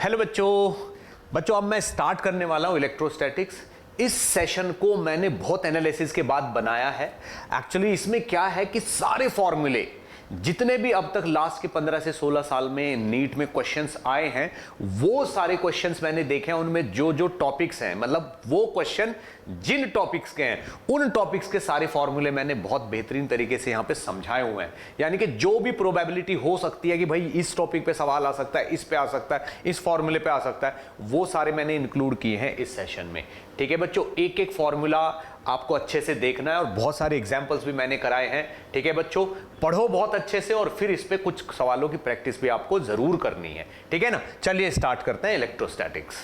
Hello बच्चों अब मैं स्टार्ट करने वाला हूं इलेक्ट्रोस्टैटिक्स। इस सेशन को मैंने बहुत एनालिसिस के बाद बनाया है। एक्चुअली इसमें क्या है कि सारे फॉर्मूले जितने भी अब तक लास्ट के 15 से 16 साल में नीट में क्वेश्चंस आए हैं, वो सारे क्वेश्चंस मैंने देखे हैं। उनमें जो जो टॉपिक्स हैं, मतलब वो क्वेश्चन जिन टॉपिक्स के हैं, उन टॉपिक्स के सारे फॉर्मूले मैंने बहुत बेहतरीन तरीके से यहां पे समझाए हुए हैं। यानी कि जो भी प्रोबेबिलिटी हो सकती है कि भाई इस टॉपिक पे सवाल आ सकता है, इस पे आ सकता है, इस फॉर्मूले पे आ सकता है, वो सारे मैंने इंक्लूड किए हैं इस सेशन में। ठीक है बच्चों, एक एक फॉर्मूला आपको अच्छे से देखना है और बहुत सारे एग्जाम्पल्स भी मैंने कराए हैं। ठीक है बच्चों, पढ़ो बहुत अच्छे से और फिर इस पे कुछ सवालों की प्रैक्टिस भी आपको जरूर करनी है। ठीक है ना, चलिए स्टार्ट करते हैं इलेक्ट्रोस्टैटिक्स।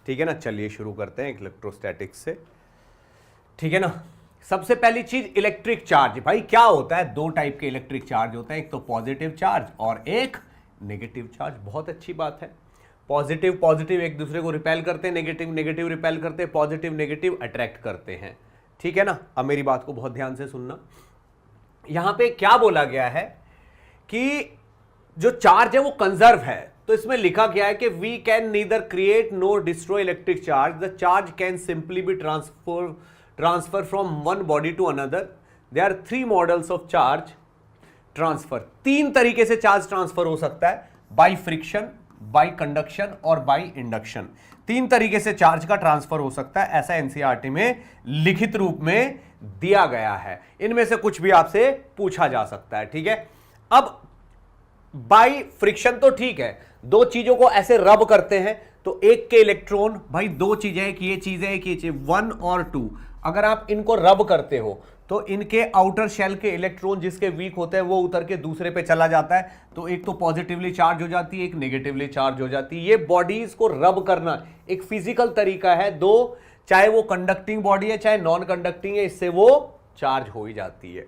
ठीक है ना, चलिए शुरू करते हैं इलेक्ट्रोस्टैटिक्स से। ठीक है ना, सबसे पहली चीज इलेक्ट्रिक चार्ज। भाई क्या होता है, दो टाइप के इलेक्ट्रिक चार्ज होता है, एक तो पॉजिटिव चार्ज और एक नेगेटिव चार्ज। बहुत अच्छी बात है, पॉजिटिव पॉजिटिव एक दूसरे को रिपेल करते हैं, नेगेटिव नेगेटिव रिपेल करते हैं, पॉजिटिव नेगेटिव अट्रैक्ट करते हैं। ठीक है ना, अब मेरी बात को बहुत ध्यान से सुनना। यहां पे क्या बोला गया है कि जो चार्ज है वो कंजर्व है। तो इसमें लिखा गया है कि we can neither create nor destroy electric charge, the charge can simply be transfer from one body to another. There are three models of charge transfer. तीन तरीके से चार्ज ट्रांसफर हो सकता है, बाय फ्रिक्शन, बाय कंडक्शन और by induction. तीन तरीके से चार्ज का ट्रांसफर हो सकता है, ऐसा एनसीईआरटी में लिखित रूप में दिया गया है। इनमें से कुछ भी आपसे पूछा जा सकता है। ठीक है, अब बाय फ्रिक्शन तो ठीक है, दो चीजों को ऐसे रब करते हैं तो एक के इलेक्ट्रॉन, भाई दो चीजें, एक ये चीज है एक ये चीज, 1 और 2, अगर आप इनको रब करते हो तो इनके आउटर शेल के इलेक्ट्रॉन जिसके वीक होते हैं वो उतर के दूसरे पे चला जाता है, तो एक तो पॉजिटिवली चार्ज हो जाती है, एक नेगेटिवली चार्ज हो जाती है। ये बॉडीज को रब करना एक फिजिकल तरीका है, दो, चाहे वो कंडक्टिंग बॉडी है चाहे नॉन कंडक्टिंग है, इससे वो चार्ज हो ही जाती है।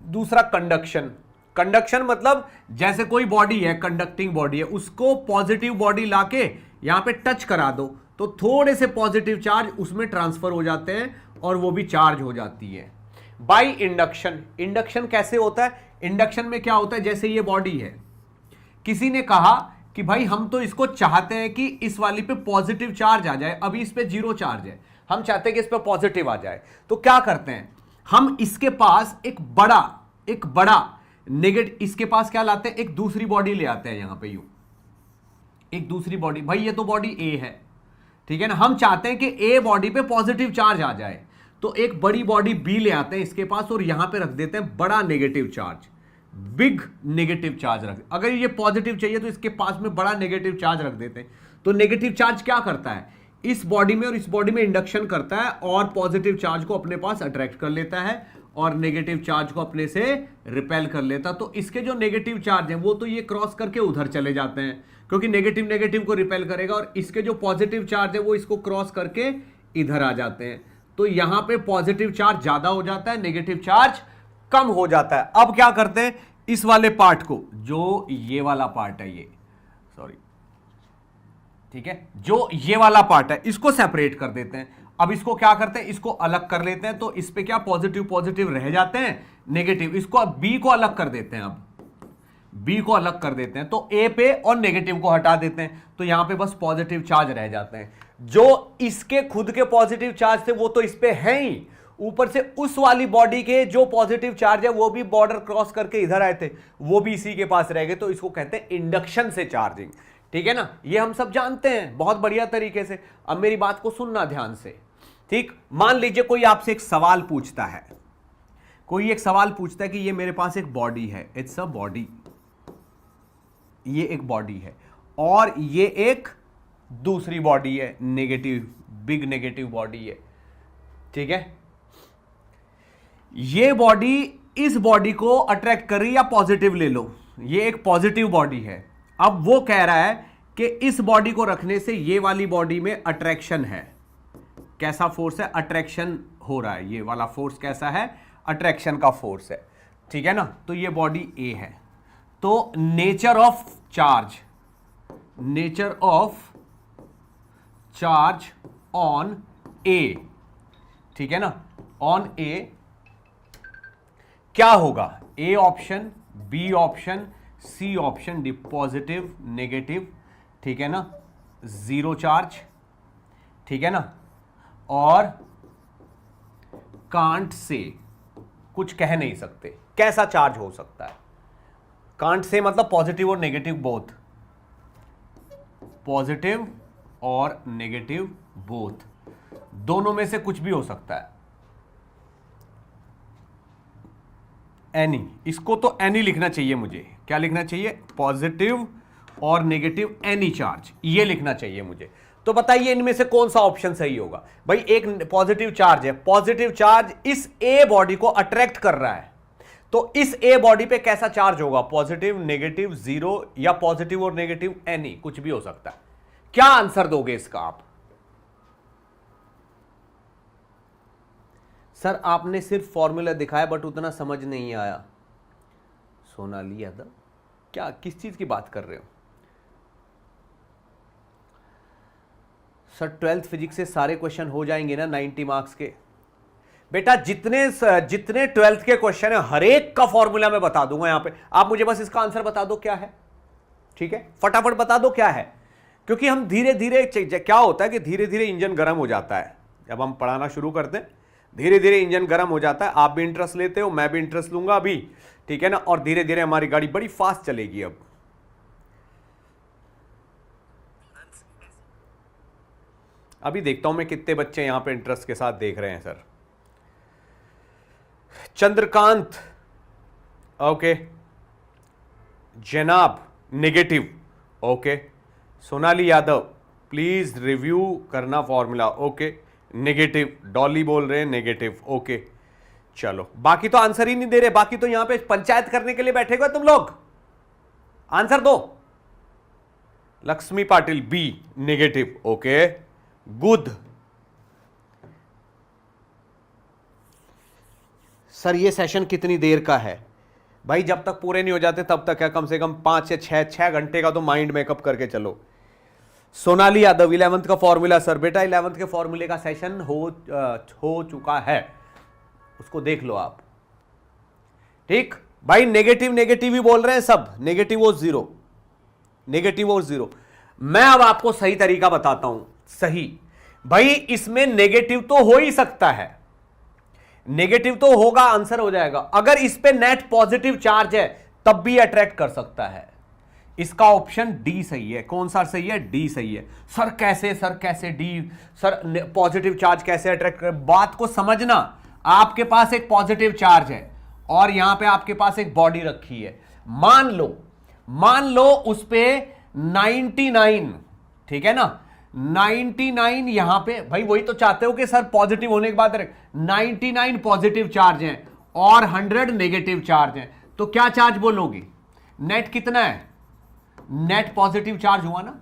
दूसरा कंडक्शन। कंडक्शन मतलब जैसे कोई बॉडी है, कंडक्टिंग बॉडी है, उसको पॉजिटिव बॉडी लाके यहां पे टच करा दो तो थोड़े से पॉजिटिव चार्ज उसमें ट्रांसफर हो जाते हैं और वो भी चार्ज हो जाती है। By induction. इंडक्शन कैसे होता है, इंडक्शन में क्या होता है, जैसे ये बॉडी है, किसी ने कहा कि भाई हम तो इसको चाहते हैं कि इस वाली पे पॉजिटिव चार्ज आ जाए, अभी इस पे जीरो चार्ज है, हम चाहते हैं कि इस पे पॉजिटिव आ जाए। तो क्या करते हैं, हम इसके पास एक बड़ा नेगेटिव, इसके पास क्या लाते हैं, एक दूसरी बॉडी ले आते हैं यहां पे, यू एक दूसरी बॉडी। भाई ये तो बॉडी ए है, ठीक है ना, हम चाहते हैं कि ए बॉडी पे पॉजिटिव चार्ज आ जाए, तो एक बड़ी बॉडी बी ले आते हैं इसके पास और यहां पे रख देते हैं बड़ा negative charge, big negative charge रख। अगर ये पॉजिटिव चाहिए तो इसके पास में बड़ा नेगेटिव चार्ज रख देते हैं। तो नेगेटिव चार्ज क्या करता है, इस बॉडी में और इस बॉडी में इंडक्शन करता है और पॉजिटिव चार्ज को अपने पास अट्रैक्ट कर लेता है और नेगेटिव चार्ज को अपने से रिपेल कर लेता। तो इसके जो नेगेटिव चार्ज हैं वो तो ये क्रॉस करके उधर चले जाते हैं, क्योंकि नेगेटिव नेगेटिव को रिपेल करेगा, और इसके जो पॉजिटिव चार्ज है वो इसको क्रॉस करके इधर आ जाते हैं। तो यहां पे पॉजिटिव चार्ज ज्यादा हो जाता है, नेगेटिव चार्ज कम हो जाता है। अब क्या करते हैं, इस वाले पार्ट को, जो ये वाला पार्ट है, ये सॉरी, ठीक है, जो ये वाला पार्ट है इसको सेपरेट कर देते हैं। अब इसको क्या करते हैं, इसको अलग कर लेते हैं, तो इस पे क्या पॉजिटिव पॉजिटिव रह जाते हैं, नेगेटिव, इसको अब बी को अलग कर देते हैं। अब बी को अलग कर देते हैं तो ए पे और नेगेटिव को हटा देते हैं, तो यहां पे बस पॉजिटिव चार्ज रह जाते हैं। जो इसके खुद के पॉजिटिव चार्ज थे वो तो इस पे है ही, ऊपर से उस वाली बॉडी के जो पॉजिटिव चार्ज है वो भी बॉर्डर क्रॉस करके इधर आए थे, वो भी इसी के पास रह गए, तो इसको कहते हैं इंडक्शन से चार्जिंग। ठीक है ना, ये हम सब जानते हैं बहुत बढ़िया तरीके से। अब मेरी बात को सुनना ध्यान से, ठीक। मान लीजिए कोई आपसे एक सवाल पूछता है, कोई एक सवाल पूछता है कि ये मेरे पास एक बॉडी है, इट्स अ बॉडी, ये एक बॉडी है और ये एक दूसरी बॉडी है, नेगेटिव, बिग नेगेटिव बॉडी है, ठीक है। ये बॉडी इस बॉडी को अट्रैक्ट कर रही है, या पॉजिटिव ले लो, ये एक पॉजिटिव बॉडी है। अब वो कह रहा है कि इस बॉडी को रखने से ये वाली बॉडी में अट्रैक्शन है। कैसा फोर्स है, अट्रैक्शन हो रहा है, ये वाला फोर्स कैसा है, अट्रैक्शन का फोर्स है, ठीक है ना। तो ये बॉडी ए है, तो nature of charge, nature of charge on A, ठीक है ना, ऑन ए क्या होगा, A option, B option, C option, positive negative ठीक है ना, जीरो चार्ज, ठीक है ना, और कांट से कुछ कह नहीं सकते, कैसा चार्ज हो सकता है? कांट से मतलब पॉजिटिव और नेगेटिव बोथ, पॉजिटिव और नेगेटिव बोथ, दोनों में से कुछ भी हो सकता है। एनी, इसको तो एनी लिखना चाहिए मुझे, क्या लिखना चाहिए? पॉजिटिव और नेगेटिव एनी चार्ज, ये लिखना चाहिए मुझे। तो बताइए इनमें से कौन सा ऑप्शन सही होगा? भाई एक पॉजिटिव चार्ज है, पॉजिटिव चार्ज इस ए बॉडी को अट्रैक्ट कर रहा है, तो इस ए बॉडी पे कैसा चार्ज होगा? पॉजिटिव, नेगेटिव, जीरो, या पॉजिटिव और नेगेटिव एनी, कुछ भी हो सकता है। क्या आंसर दोगे इसका आप? सर आपने सिर्फ फॉर्मूला दिखाया बट उतना समझ नहीं आया। सोनाली यादव, क्या किस चीज की बात कर रहे हो? सर 12th फिजिक्स से सारे क्वेश्चन हो जाएंगे ना 90 मार्क्स के? बेटा जितने 12th के क्वेश्चन है हर एक का फॉर्मूला मैं बता दूंगा यहां पे, आप मुझे बस इसका आंसर बता दो क्या है, ठीक है? फटाफट बता दो क्या है, क्योंकि हम धीरे धीरे, क्या होता है कि धीरे धीरे इंजन गर्म हो जाता है जब हम पढ़ाना शुरू करते हैं, धीरे धीरे इंजन गर्म हो जाता है। आप भी इंटरेस्ट लेते हो, मैं भी इंटरेस्ट लूंगा अभी, ठीक है ना, और धीरे धीरे हमारी गाड़ी बड़ी फास्ट चलेगी। अब अभी देखता हूं मैं कितने बच्चे यहां पे इंटरेस्ट के साथ देख रहे हैं। सर चंद्रकांत, ओके, जनाब negative, okay, Sonali Yadav please review करना फॉर्मूला, ओके, नेगेटिव, डॉली बोल रहे हैं नेगेटिव, ओके, चलो बाकी तो आंसर ही नहीं दे रहे, बाकी तो यहां पे पंचायत करने के लिए बैठे हुए तुम लोग, आंसर दो। Lakshmi Patil B negative, okay, good. Sir ये सेशन कितनी देर का है? भाई जब तक पूरे नहीं हो जाते तब तक है, कम से कम 5 से 6 घंटे का तो माइंड मेकअप करके चलो। सोनाली यादव 11th का फॉर्मूला। सर बेटा 11th के फॉर्मूले का सेशन हो चुका है, उसको देख लो आप, ठीक भाई। नेगेटिव नेगेटिव ही बोल रहे हैं सब, नेगेटिव और जीरो, नेगेटिव और जीरो। मैं अब आपको सही तरीका बताता हूं, सही भाई, इसमें नेगेटिव तो हो ही सकता है, नेगेटिव तो होगा, आंसर हो जाएगा। अगर इस पे नेट पॉजिटिव चार्ज है तब भी अट्रैक्ट कर सकता है। इसका ऑप्शन डी सही है। कौन सा सही है? डी सही है। सर कैसे? सर कैसे डी? सर पॉजिटिव चार्ज कैसे अट्रैक्ट कर? बात को समझना, आपके पास एक पॉजिटिव चार्ज है और यहां पे आपके पास एक बॉडी रखी है, मान लो उस पे 99, ठीक है ना, 99 यहां पे, भाई वही तो चाहते हो कि सर पॉजिटिव होने के बाद 99 पॉजिटिव चार्ज हैं और 100 नेगेटिव चार्ज हैं, तो क्या चार्ज बोलोगे? नेट कितना है? नेट पॉजिटिव चार्ज हुआ ना।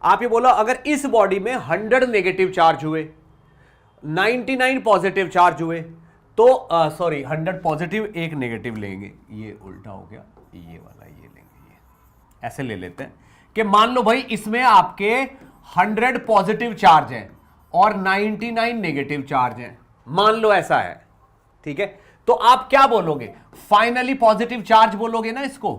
आप ये बोलो अगर इस बॉडी में 100 नेगेटिव चार्ज हुए, 99 पॉजिटिव चार्ज हुए, तो सॉरी 100 पॉजिटिव, एक नेगेटिव लेंगे, ये उल्टा हो गया, ये वाला ये लेंगे, ये ऐसे ले लेते हैं कि मान लो भाई इसमें आपके 100 पॉजिटिव चार्ज हैं और 99 नेगेटिव चार्ज हैं, मान लो ऐसा है, ठीक है। तो आप क्या बोलोगे? फाइनली पॉजिटिव चार्ज बोलोगे ना इसको।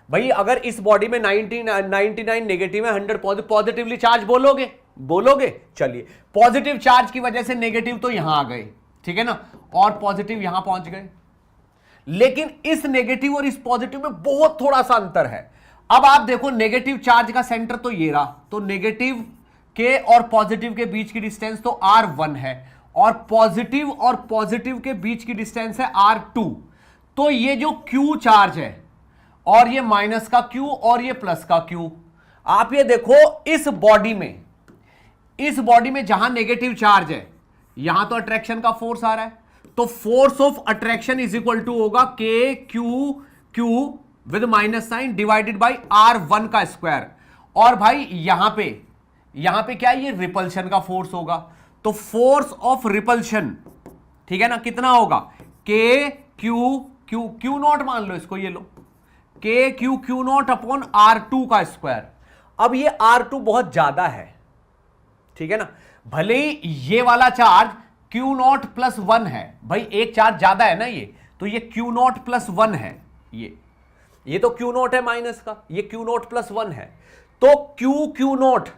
भाई अगर इस बॉडी में 99 नेगेटिव है, 100 पॉजिटिवली चार्ज बोलोगे। चलिए पॉजिटिव चार्ज की वजह से नेगेटिव तो यहां आ गए, ठीक है ना, और पॉजिटिव यहां पहुंच गए, लेकिन इस नेगेटिव और इस पॉजिटिव में बहुत थोड़ा सा अंतर है। अब आप देखो नेगेटिव चार्ज का सेंटर तो ये रहा, तो नेगेटिव के और पॉजिटिव के बीच की डिस्टेंस तो R1 है, और पॉजिटिव और पॉजिटिव के बीच की डिस्टेंस है R2। तो ये जो Q चार्ज है और ये माइनस का Q और ये प्लस का Q, आप ये देखो इस बॉडी में जहां नेगेटिव चार्ज है यहां तो अट्रैक्शन का फोर्स आ रहा है, तो force of attraction is equal to होगा K Q with minus sign divided by R1 का स्क्वायर। और भाई यहां पे क्या है? ये रिपल्शन का फोर्स होगा, तो फोर्स ऑफ रिपल्शन, ठीक है ना, कितना होगा? K Q नॉट मान लो इसको, ये लो K Q not upon R2 का स्क्वायर। अब ये R2 बहुत ज्यादा है, ठीक है ना, भले ही ये वाला चार्ज Q नॉट प्लस 1 है, भाई एक चार्ज ज्यादा है ना ये, तो ये Q नॉट प्लस 1 है ये, ये तो क्यू नोट है माइनस का, ये क्यू नोट प्लस 1 है, तो क्यू नोट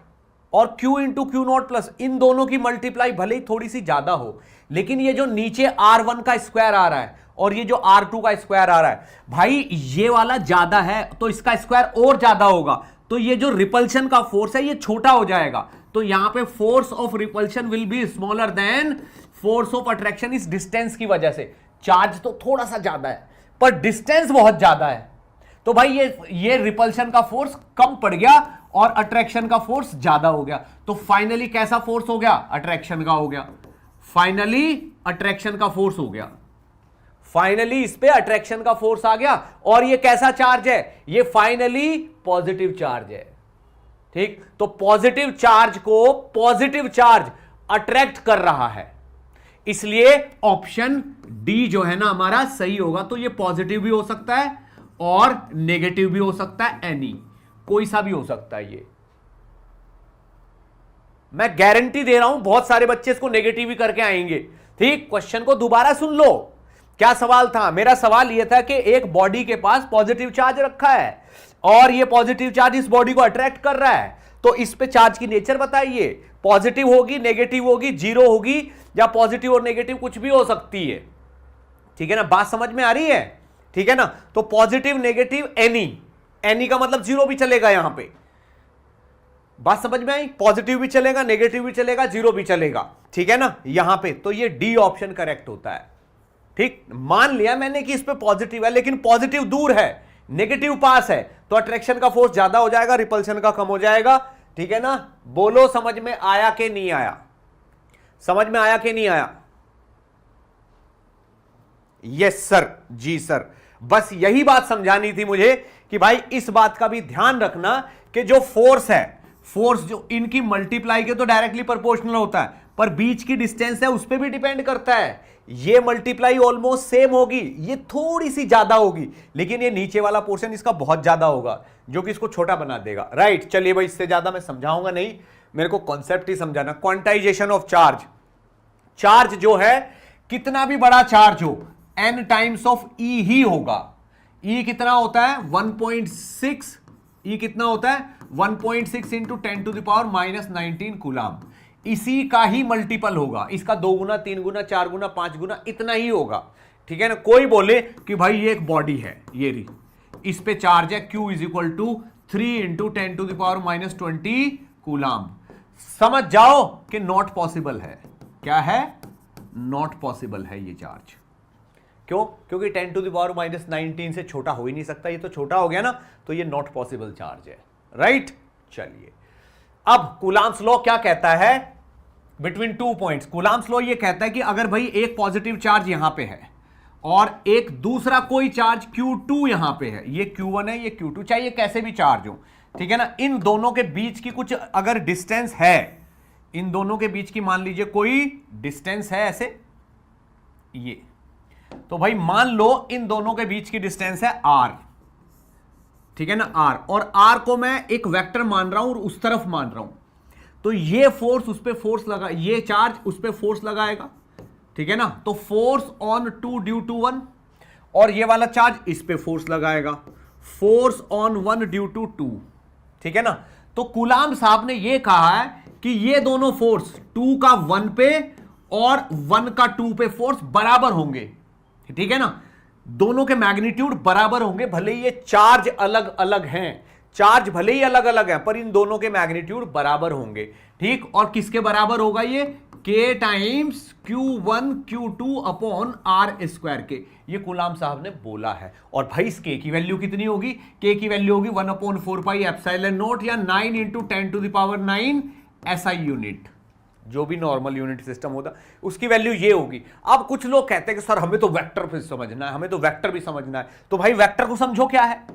और q into q naught plus, इन दोनों की मल्टीप्लाई भले ही थोड़ी सी ज्यादा हो, लेकिन ये जो नीचे R1 का स्क्वायर आ रहा है और ये जो R2 का स्क्वायर आ रहा है, भाई ये वाला ज्यादा है तो इसका स्क्वायर और ज्यादा होगा, तो ये जो रिपल्शन का फोर्स है ये छोटा हो जाएगा, तो यहां पे force of repulsion will be smaller than force of attraction इस डिस्टेंस की वजह से। चार्ज तो थोड़ा सा ज्यादा है पर डिस्टेंस बहुत ज्यादा है, तो भाई ये रिपल्शन का फोर्स कम पड़ गया और अट्रैक्शन का फोर्स ज्यादा हो गया, तो फाइनली कैसा फोर्स हो गया? अट्रैक्शन का हो गया, फाइनली अट्रैक्शन का फोर्स हो गया, फाइनली इस पे अट्रैक्शन का फोर्स आ गया। और ये कैसा चार्ज है? ये फाइनली पॉजिटिव चार्ज है, ठीक। तो पॉजिटिव चार्ज को पॉजिटिव चार्ज अट्रैक्ट कर रहा है, इसलिए ऑप्शन डी जो है ना हमारा सही होगा। तो ये पॉजिटिव भी हो सकता है और नेगेटिव भी हो सकता है, एनी कोई सा भी हो सकता है। ये मैं गारंटी दे रहा हूं बहुत सारे बच्चे इसको नेगेटिव ही करके आएंगे, ठीक। क्वेश्चन को दोबारा सुन लो, क्या सवाल था मेरा? सवाल यह था कि एक बॉडी के पास पॉजिटिव चार्ज रखा है और ये पॉजिटिव चार्ज इस बॉडी को अट्रैक्ट कर रहा है, तो इस पे चार्ज की नेचर बताइए, पॉजिटिव होगी, नेगेटिव होगी, जीरो होगी, या पॉजिटिव और नेगेटिव कुछ भी हो सकती है, ठीक है ना। बात समझ में आ रही है, ठीक है ना। तो पॉजिटिव, नेगेटिव, एनी का मतलब जीरो भी चलेगा यहां पे, बात समझ में आई? पॉजिटिव भी चलेगा, नेगेटिव भी चलेगा, जीरो भी चलेगा, ठीक है ना यहां पे। तो ये डी ऑप्शन करेक्ट होता है, ठीक। मान लिया मैंने कि इस पे पॉजिटिव है, लेकिन पॉजिटिव दूर है, नेगेटिव पास है, तो अट्रैक्शन का फोर्स ज्यादा हो जाएगा, रिपल्शन का कम हो जाएगा, ठीक है ना। बोलो समझ में आया कि नहीं आया? समझ में आया कि नहीं आया? यस सर, जी सर। बस यही बात समझानी थी मुझे कि भाई इस बात का भी ध्यान रखना कि जो फोर्स है, फोर्स जो इनकी मल्टीप्लाई के तो डायरेक्टली प्रोपोर्शनल होता है, पर बीच की डिस्टेंस है उस पर भी डिपेंड करता है। ये मल्टीप्लाई ऑलमोस्ट सेम होगी, ये थोड़ी सी ज्यादा होगी, लेकिन ये नीचे वाला पोर्शन इसका बहुत ज्यादा होगा, जो कि इसको छोटा बना देगा, राइट। चलिए भाई, इससे ज्यादा मैं समझाऊंगा नहीं, मेरे को कॉन्सेप्ट ही समझाना। क्वांटाइजेशन ऑफ चार्ज, चार्ज जो है कितना भी बड़ा चार्ज हो n टाइम्स ऑफ E ही होगा। E कितना होता है? 1.6। E कितना होता है? 1.6 इंटू 10⁻⁻19 कूलाम। इसी का ही मल्टीपल होगा, इसका 2 गुना, 3 गुना, 4 गुना, 5 गुना, इतना ही होगा, ठीक है ना। कोई बोले कि भाई ये एक बॉडी है, ये रही, इस पे चार्ज है Q is equal to 3 into 10⁻⁻20 coulomb, समझ जाओ कि नॉट पॉसिबल है। क्या है? नॉट पॉसिबल है ये चार्ज। क्यों? क्योंकि 10⁻⁻19 से छोटा हो ही नहीं सकता, ये तो छोटा हो गया ना, तो ये नॉट पॉसिबल चार्ज है, राइट। चलिए, अब कूलाम्स लॉ क्या कहता है? बिटवीन 2 पॉइंट्स, कूलाम्स लॉ ये कहता है कि अगर भाई एक पॉजिटिव चार्ज यहां पे है और एक दूसरा कोई चार्ज Q2 यहां पे है, ये Q1 है, ये Q2, चाहे ये कैसे भी चार्ज हो, ठीक है ना, इन दोनों के बीच की कुछ अगर डिस्टेंस है, इन दोनों के बीच की मान लीजिए कोई डिस्टेंस है ऐसे, ये, तो भाई मान लो इन दोनों के बीच की डिस्टेंस है R, ठीक है ना, R, और R को मैं एक वेक्टर मान रहा हूं और उस तरफ मान रहा हूं, तो ये फोर्स उस पे फोर्स लगा, ये चार्ज उस पे फोर्स लगाएगा, ठीक है ना। तो फोर्स ऑन 2 ड्यू टू 1, और ये वाला चार्ज इस पे फोर्स लगाएगा, फोर्स ऑन 1 ड्यू टू 2, ठीक है ना। तो कूलाम साहब ने ये कहा है कि ये दोनों फोर्स 2 का 1 पे और 1 का 2 पे फोर्स बराबर होंगे, ठीक है ना, दोनों के मैग्नीट्यूड बराबर होंगे, भले ही ये चार्ज अलग अलग हैं, चार्ज भले ही अलग अलग है, पर इन दोनों के मैग्नीट्यूड बराबर होंगे, ठीक। और किसके बराबर होगा ये? K times Q1 Q2 upon R square के, ये कूलाम साहब ने बोला है। और भाई इस K की वैल्यू कितनी होगी? K की वैल्यू होगी 1/4 एप्सिलॉन नॉट, या 9 इंटू 10⁹ SI यूनिट, जो भी नॉर्मल यूनिट सिस्टम होता उसकी वैल्यू ये होगी। अब कुछ लोग कहते हैं कि सर हमें तो वेक्टर भी समझना है, हमें तो वेक्टर भी समझना है, तो भाई वेक्टर को समझो क्या है,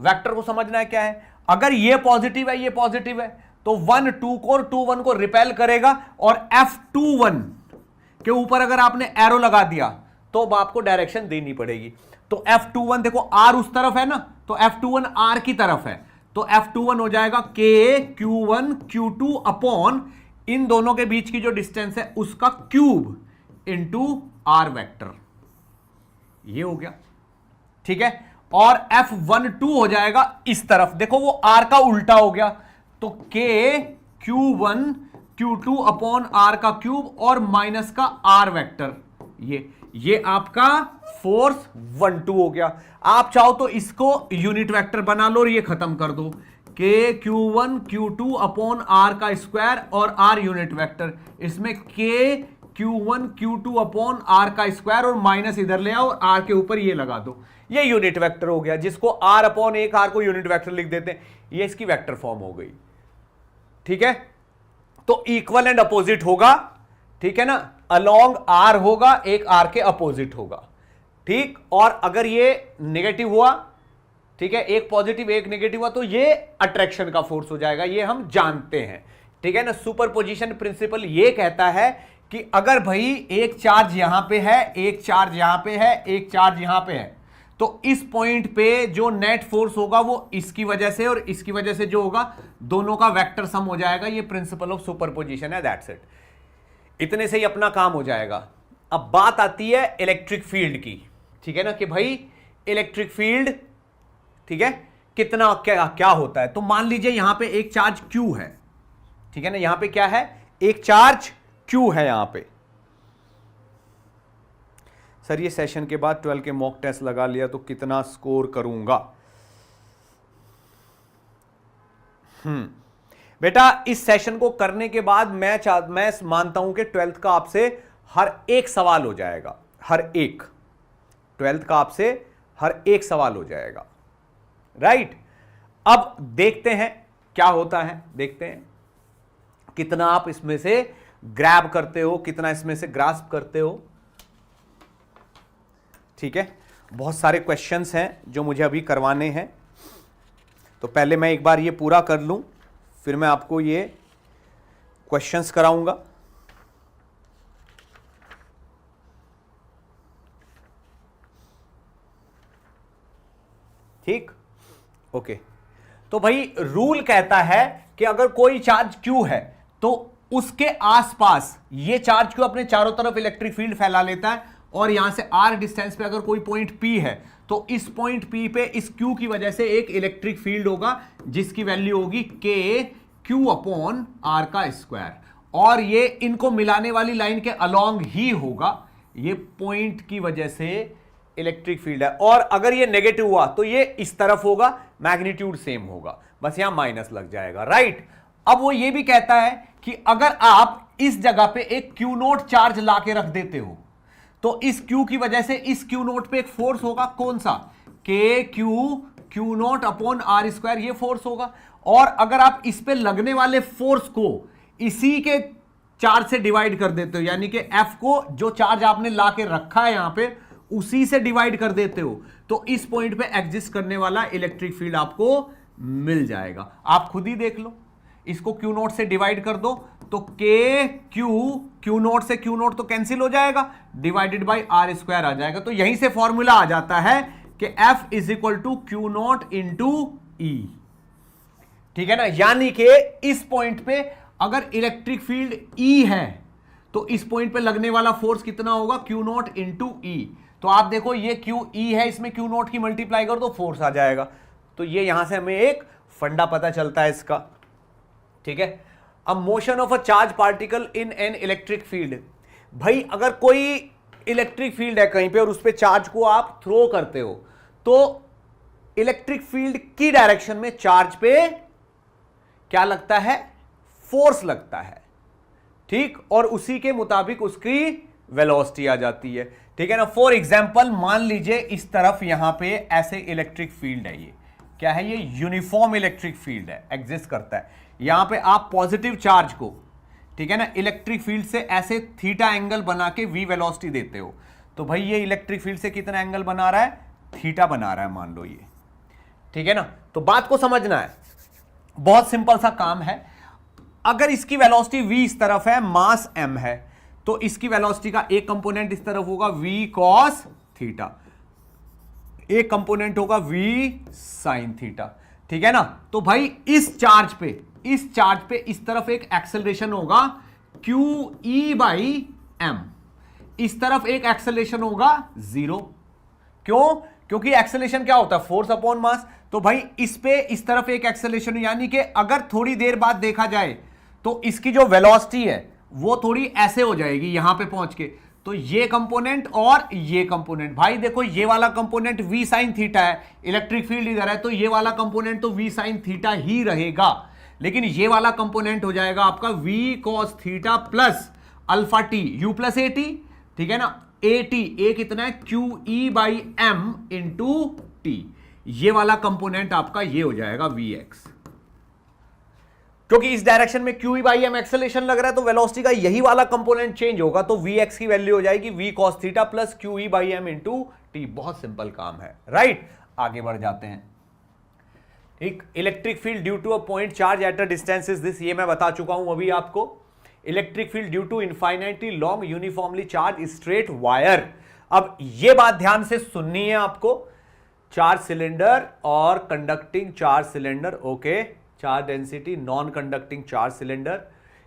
वेक्टर को समझना है क्या है। अगर ये पॉजिटिव है, ये पॉजिटिव है, तो 1 2 को और 2 1 को रिपेल करेगा, और F21 के ऊपर अगर आपने एरो लगा दिया तो आपको डायरेक्शन देनी पड़ेगी। तो F21 देखो R उस तरफ है ना, तो F21 R की तरफ है, तो F21 हो जाएगा K Q1 Q2 अपॉन इन दोनों के बीच की जो डिस्टेंस है उसका क्यूब इंटू R वेक्टर, ये हो गया, ठीक है। और F12 हो जाएगा इस तरफ। देखो वो R का उल्टा हो गया, तो K Q1 Q2 upon R का क्यूब और माइनस का R वेक्टर, ये आपका फोर्स 1 2 हो गया। आप चाहो तो इसको यूनिट वेक्टर बना लो और ये खत्म कर दो, K Q1 Q2 upon R का स्क्वायर और R यूनिट वेक्टर, इसमें K Q1 Q2 upon R का स्क्वायर और माइनस इधर ले आओ और R के ऊपर ये लगा दो, ये यूनिट वेक्टर हो गया, जिसको R अपॉन एक R को यूनिट वेक्टर लिख देते हैं, ये इसकी वेक्टर फॉर्म हो गई। ठीक है, तो इक्वल एंड अपोजिट होगा, ठीक है ना, अलोंग R होगा, एक R के अपोजिट होगा। ठीक, और अगर ये नेगेटिव हुआ, ठीक है, एक पॉजिटिव एक नेगेटिव हुआ, तो ये अट्रैक्शन का फोर्स हो जाएगा, ये हम जानते हैं। ठीक है ना, सुपरपोजिशन प्रिंसिपल ये कहता है कि अगर भाई एक चार्ज यहां पे है, एक चार्ज यहां पे है, एक चार्ज यहां पे है, तो इस पॉइंट पे जो नेट फोर्स होगा वो इसकी वजह से और इसकी वजह से जो होगा, दोनों का वेक्टर सम हो जाएगा। ये प्रिंसिपल ऑफ सुपरपोजिशन है, दैट्स इट। इतने से ही अपना काम हो जाएगा। अब बात आती है इलेक्ट्रिक फील्ड की, ठीक है ना, कि भाई इलेक्ट्रिक फील्ड, ठीक है, कितना क्या होता है। तो मान लीजिए यहां पे एक चार्ज Q है, ठीक है ना, यहां पे क्या है, एक चार्ज Q है यहां पे। सर ये सेशन के बाद 12 के मॉक टेस्ट लगा लिया तो कितना स्कोर करूंगा? बेटा इस सेशन को करने के बाद मैं मानता हूं कि 12th का आपसे हर एक सवाल हो जाएगा, हर एक 12th का आपसे हर एक सवाल हो जाएगा, राइट। अब देखते हैं क्या होता है, देखते हैं कितना आप इसमें से ग्रैब करते हो, कितना इसमें से ग्रास्प करते हो। ठीक है, बहुत सारे क्वेश्चंस हैं जो मुझे अभी करवाने हैं, तो पहले मैं एक बार ये पूरा कर लूं, फिर मैं आपको ये क्वेश्चंस कराऊंगा। ठीक, ओके। तो भाई रूल कहता है कि अगर कोई चार्ज Q है तो उसके आसपास ये चार्ज Q अपने चारों तरफ इलेक्ट्रिक फील्ड फैला लेता है, और यहां से R डिस्टेंस पे अगर कोई पॉइंट P है तो इस पॉइंट P पे इस Q की वजह से एक इलेक्ट्रिक फील्ड होगा जिसकी वैल्यू होगी K Q अपॉन R का स्क्वायर, और ये इनको मिलाने वाली लाइन के अलोंग ही होगा, ये पॉइंट की वजह से इलेक्ट्रिक फील्ड है। और अगर ये नेगेटिव हुआ तो ये इस तरफ होगा, मैग्नीट्यूड सेम होगा, बस यहां माइनस लग जाएगा, राइट। अब वो ये भी कहता है कि अगर आप इस जगह पे एक Q नोट चार्ज लाके रख देते हो तो इस Q की वजह से इस Q नोट पे एक फोर्स होगा, कौन सा, K Q naught upon R square, ये फोर्स होगा। और अगर आप इस पे लगने वाले फोर्स को इसी के चार्ज से डिवाइड कर देते हो, यानी कि F को जो चार्ज आपने लाके रखा है यहां पे उसी से डिवाइड कर देते हो, तो इस पॉइंट पे एग्जिस्ट करने वाला इलेक्ट्रिक फील्ड आपको मिल जाएगा। आप खुद ही देख लो, इसको Q नोट से डिवाइड कर दो तो Q नोट से Q नोट तो कैंसिल हो जाएगा, डिवाइडेड बाई R स्क्वायर आ जाएगा। तो यहीं से फॉर्मूला आ जाता है कि F is equal to Q naught into E, ठीक है ना। यानी कि इस पॉइंट पे अगर इलेक्ट्रिक फील्ड E है तो इस पॉइंट पे लगने वाला फोर्स कितना होगा, Q नोट इंटू E। तो आप देखो ये QE है, इसमें Q नोट की मल्टीप्लाई कर दो, फोर्स आ जाएगा। तो ये यहां से हमें एक फंडा पता चलता है इसका, ठीक है। अब motion of a charge particle in an electric field, भाई अगर कोई इलेक्ट्रिक फील्ड है कहीं पे और उस पे चार्ज को आप थ्रो करते हो तो इलेक्ट्रिक फील्ड की डायरेक्शन में चार्ज पे क्या लगता है, फोर्स लगता है, ठीक, और उसी के मुताबिक उसकी वेलोसिटी आ जाती है, ठीक है ना। फॉर एग्जाम्पल मान लीजिए इस तरफ यहां पे ऐसे इलेक्ट्रिक फील्ड है, ये क्या है, ये यूनिफॉर्म इलेक्ट्रिक फील्ड है, एग्जिस्ट करता है। यहां पे आप पॉजिटिव चार्ज को, ठीक है ना, इलेक्ट्रिक फील्ड से ऐसे थीटा एंगल बना के V वेलोसिटी देते हो, तो भाई ये इलेक्ट्रिक फील्ड से कितना एंगल बना रहा है, थीटा बना रहा है, मान लो ये, ठीक है ना। तो बात को समझना है, बहुत सिंपल सा काम है। अगर इसकी वेलोसिटी V इस तरफ है, मास m है, तो इसकी वेलोसिटी का एक कंपोनेंट इस तरफ होगा V cos थीटा, एक कंपोनेंट होगा V sin थीटा, ठीक है ना। तो भाई इस चार्ज पे इस तरफ एक एक्सेलरेशन होगा QE बाई m, इस तरफ एक एक्सेलरेशन होगा 0। क्यों, क्योंकि एक्सेलरेशन क्या होता है, फोर्स अपॉन मास। तो भाई इस पे इस तरफ एक एक्सेलरेशन, यानी कि अगर थोड़ी देर बाद देखा जाए तो इसकी जो वेलोसिटी है वो थोड़ी ऐसे हो जाएगी यहां पे पहुंच के। तो ये कंपोनेंट और ये कंपोनेंट, भाई देखो ये वाला कंपोनेंट v साइन थीटा है, इलेक्ट्रिक फील्ड इधर है, तो ये वाला कंपोनेंट तो v साइन थीटा ही रहेगा, लेकिन ये वाला कंपोनेंट हो जाएगा आपका v cos theta plus alpha T u plus A T, ठीक है ना। ए टी ए कितना है, Q E by M into T, ये वाला कंपोनेंट आपका ये हो जाएगा vx, क्योंकि इस डायरेक्शन में Q E by M acceleration लग रहा है, तो वेलोसिटी का यही वाला कंपोनेंट चेंज होगा, तो vx की वैल्यू हो जाएगी v cos theta plus Q E by M into T. बहुत सिंपल काम है, राइट। आगे बढ़ जाते हैं। एक electric field due to a point charge at a distance is this, ये मैं बता चुका हूं अभी आपको। Electric field due to infinitely long uniformly charge straight wire. अब ये बात ध्यान से सुननी है आपको, चार्ज सिलेंडर और conducting charge cylinder, okay, charge density, non conducting charge cylinder,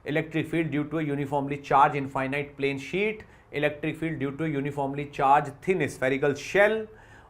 electric field due to uniformly charge infinite plane sheet, electric field due to uniformly charge thin spherical shell,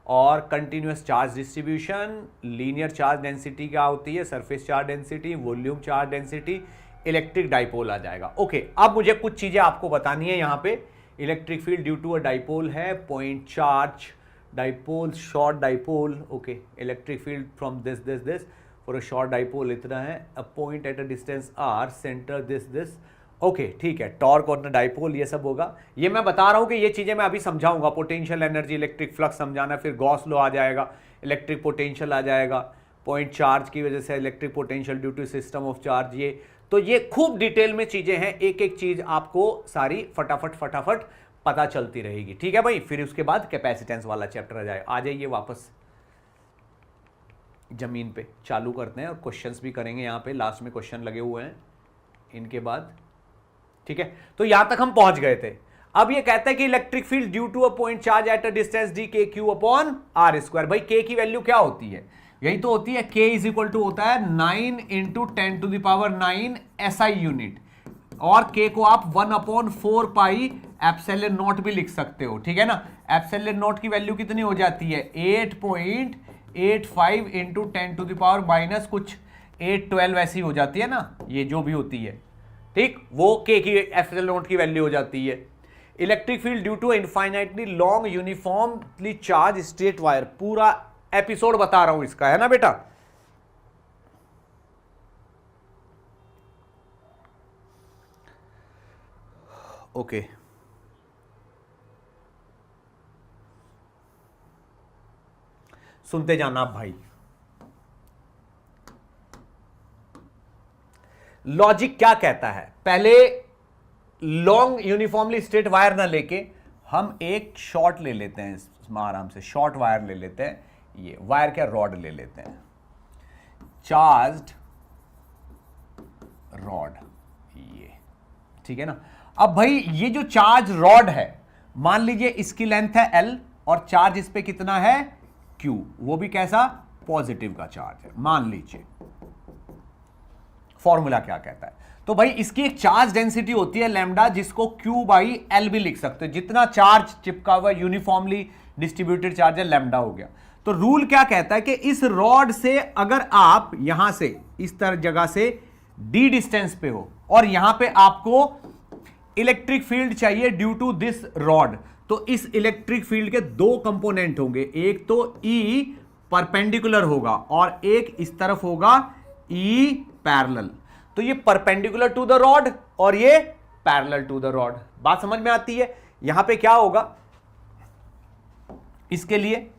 और continuous charge distribution. Linear charge density क्या होती है, surface charge density, volume charge density, electric dipole आ जाएगा। Okay, अब मुझे कुछ चीजें आपको बतानी है यहां पे। Electric field due to a dipole है, point charge dipole, short dipole, okay, electric field from this for a short dipole इतना है, a point at a distance R, centre this, okay, ठीक है। टॉर्क ऑन द डाइपोल ये सब होगा, ये मैं बता रहा हूं कि ये चीजें मैं अभी समझाऊंगा। पोटेंशियल एनर्जी, इलेक्ट्रिक फ्लक्स समझाना, फिर गॉस लॉ आ जाएगा, इलेक्ट्रिक पोटेंशियल आ जाएगा, पॉइंट चार्ज की वजह से electric potential due to system of charge, ये खूब डिटेल में चीजें हैं, एक एक चीज आपको सारी फटाफट पता चलती रहेगी, ठीक है भाई। फिर उसके बाद कैपेसिटेंस वाला चैप्टर आ जाइए वापस जमीन पे, चालू करते हैं और क्वेश्चंस भी करेंगे। यहाँ पे लास्ट में क्वेश्चन लगे हुए हैं इनके बाद, ठीक है। तो यहां तक हम पहुंच गए थे। अब ये कहता है कि electric field due to a point charge at a distance D K Q upon R square. भाई के की वैल्यू क्या होती है, यही तो होती है, k इज इक्वल टू होता है 9 into 10 to the power 9 SI unit, और k को आप 1/4 पाई एप्सिलॉन नॉट भी लिख सकते हो, ठीक है ना। एप्सिलॉन नॉट की वैल्यू कितनी हो जाती है, 8.85 into 10 to the power minus कुछ 812 ऐसी हो जाती है ना, ये जो भी होती है, ठीक, वो k की एप्सिलॉन नॉट की वैल्यू हो जाती है। Electric field due to infinitely long uniformly charge straight wire, पूरा एपिसोड बता रहा हूं इसका, है ना बेटा। ओके, सुनते जाना आप भाई। लॉजिक क्या कहता है, पहले लॉन्ग यूनिफॉर्मली स्ट्रेट वायर ना लेके हम एक शॉर्ट ले लेते हैं, आराम से शॉर्ट वायर ले लेते हैं, ये वायर क्या, रॉड ले लेते हैं, चार्ज्ड रॉड, ये ठीक है ना। अब भाई ये जो चार्ज रॉड है, मान लीजिए इसकी लेंथ है L और चार्ज इस पे कितना है Q, वो भी कैसा, पॉजिटिव का चार्ज है, मान लीजिए। फॉर्मूला क्या कहता है, तो भाई इसकी एक चार्ज डेंसिटी होती है लैम्डा, जिसको Q बाई L भी लिख सकते हो, जितना चार्ज चिपका हुआ यूनिफॉर्मली डिस्ट्रीब्यूटेड चार्ज है, लैम्डा हो गया। तो रूल क्या कहता है कि इस रॉड से अगर आप यहां से इस तरह जगह से d डिस्टेंस पे हो और यहां पे आपको इलेक्ट्रिक फील्ड चाहिए ड्यू टू दिस रॉड, तो इस इलेक्ट्रिक फील्ड के दो कंपोनेंट होंगे, एक तो E परपेंडिकुलर होगा और एक इस तरफ होगा E पैरेलल। तो ये परपेंडिकुलर टू द रॉड और ये पैरेलल टू द रॉड, बात समझ में आती है। यहां पे क्या होगा, इसके लिए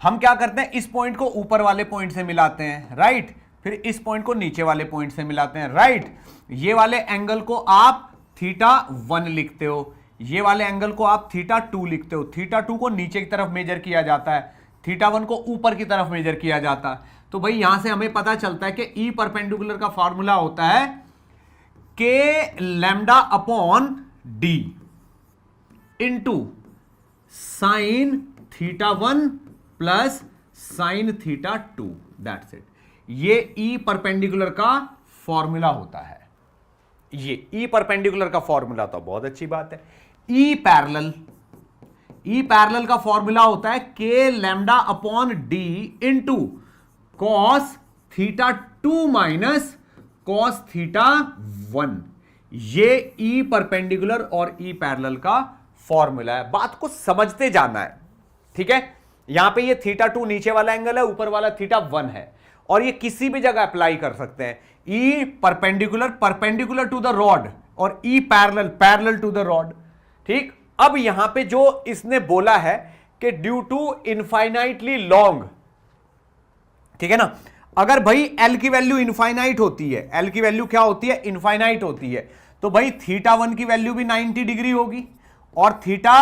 हम क्या करते हैं, इस पॉइंट को ऊपर वाले पॉइंट से मिलाते हैं, राइट, फिर इस पॉइंट को नीचे वाले पॉइंट से मिलाते हैं, राइट। ये वाले एंगल को आप θ1 लिखते हो, ये वाले एंगल को आप θ2 लिखते हो। θ2 को नीचे की तरफ मेजर किया जाता है, θ1 को ऊपर की तरफ मेजर किया जाता है। तो भाई यहां से हमें पता चलता है कि E परपेंडिकुलर का फॉर्मूला होता है K lambda upon D into sine θ1 plus sine θ2, that's it. ये E परपेंडिकुलर का फॉर्मूला होता है, ये E परपेंडिकुलर का फॉर्मूला, तो बहुत अच्छी बात है। E पैरेलल, ई पैरेलल का फॉर्मूला होता है के lambda upon D into cos theta 2 minus cos theta 1। ये ई परपेंडिकुलर और ई पैरेलल का फॉर्मूला है। बात को समझते जाना है, ठीक है। यहां पे ये थीटा 2 नीचे वाला एंगल है, ऊपर वाला थीटा 1 है, और ये किसी भी जगह अप्लाई कर सकते हैं। E perpendicular perpendicular to the rod और E parallel parallel to the rod, ठीक। अब यहां पे जो इसने बोला है कि ड्यू टू इनफाइनाइटली लॉन्ग, ठीक है ना, अगर भाई एल की वैल्यू इनफाइनाइट होती है, एल की वैल्यू क्या होती है, इनफाइनाइट होती है, तो भाई थीटा 1 की वैल्यू भी 90 डिग्री होगी और थीटा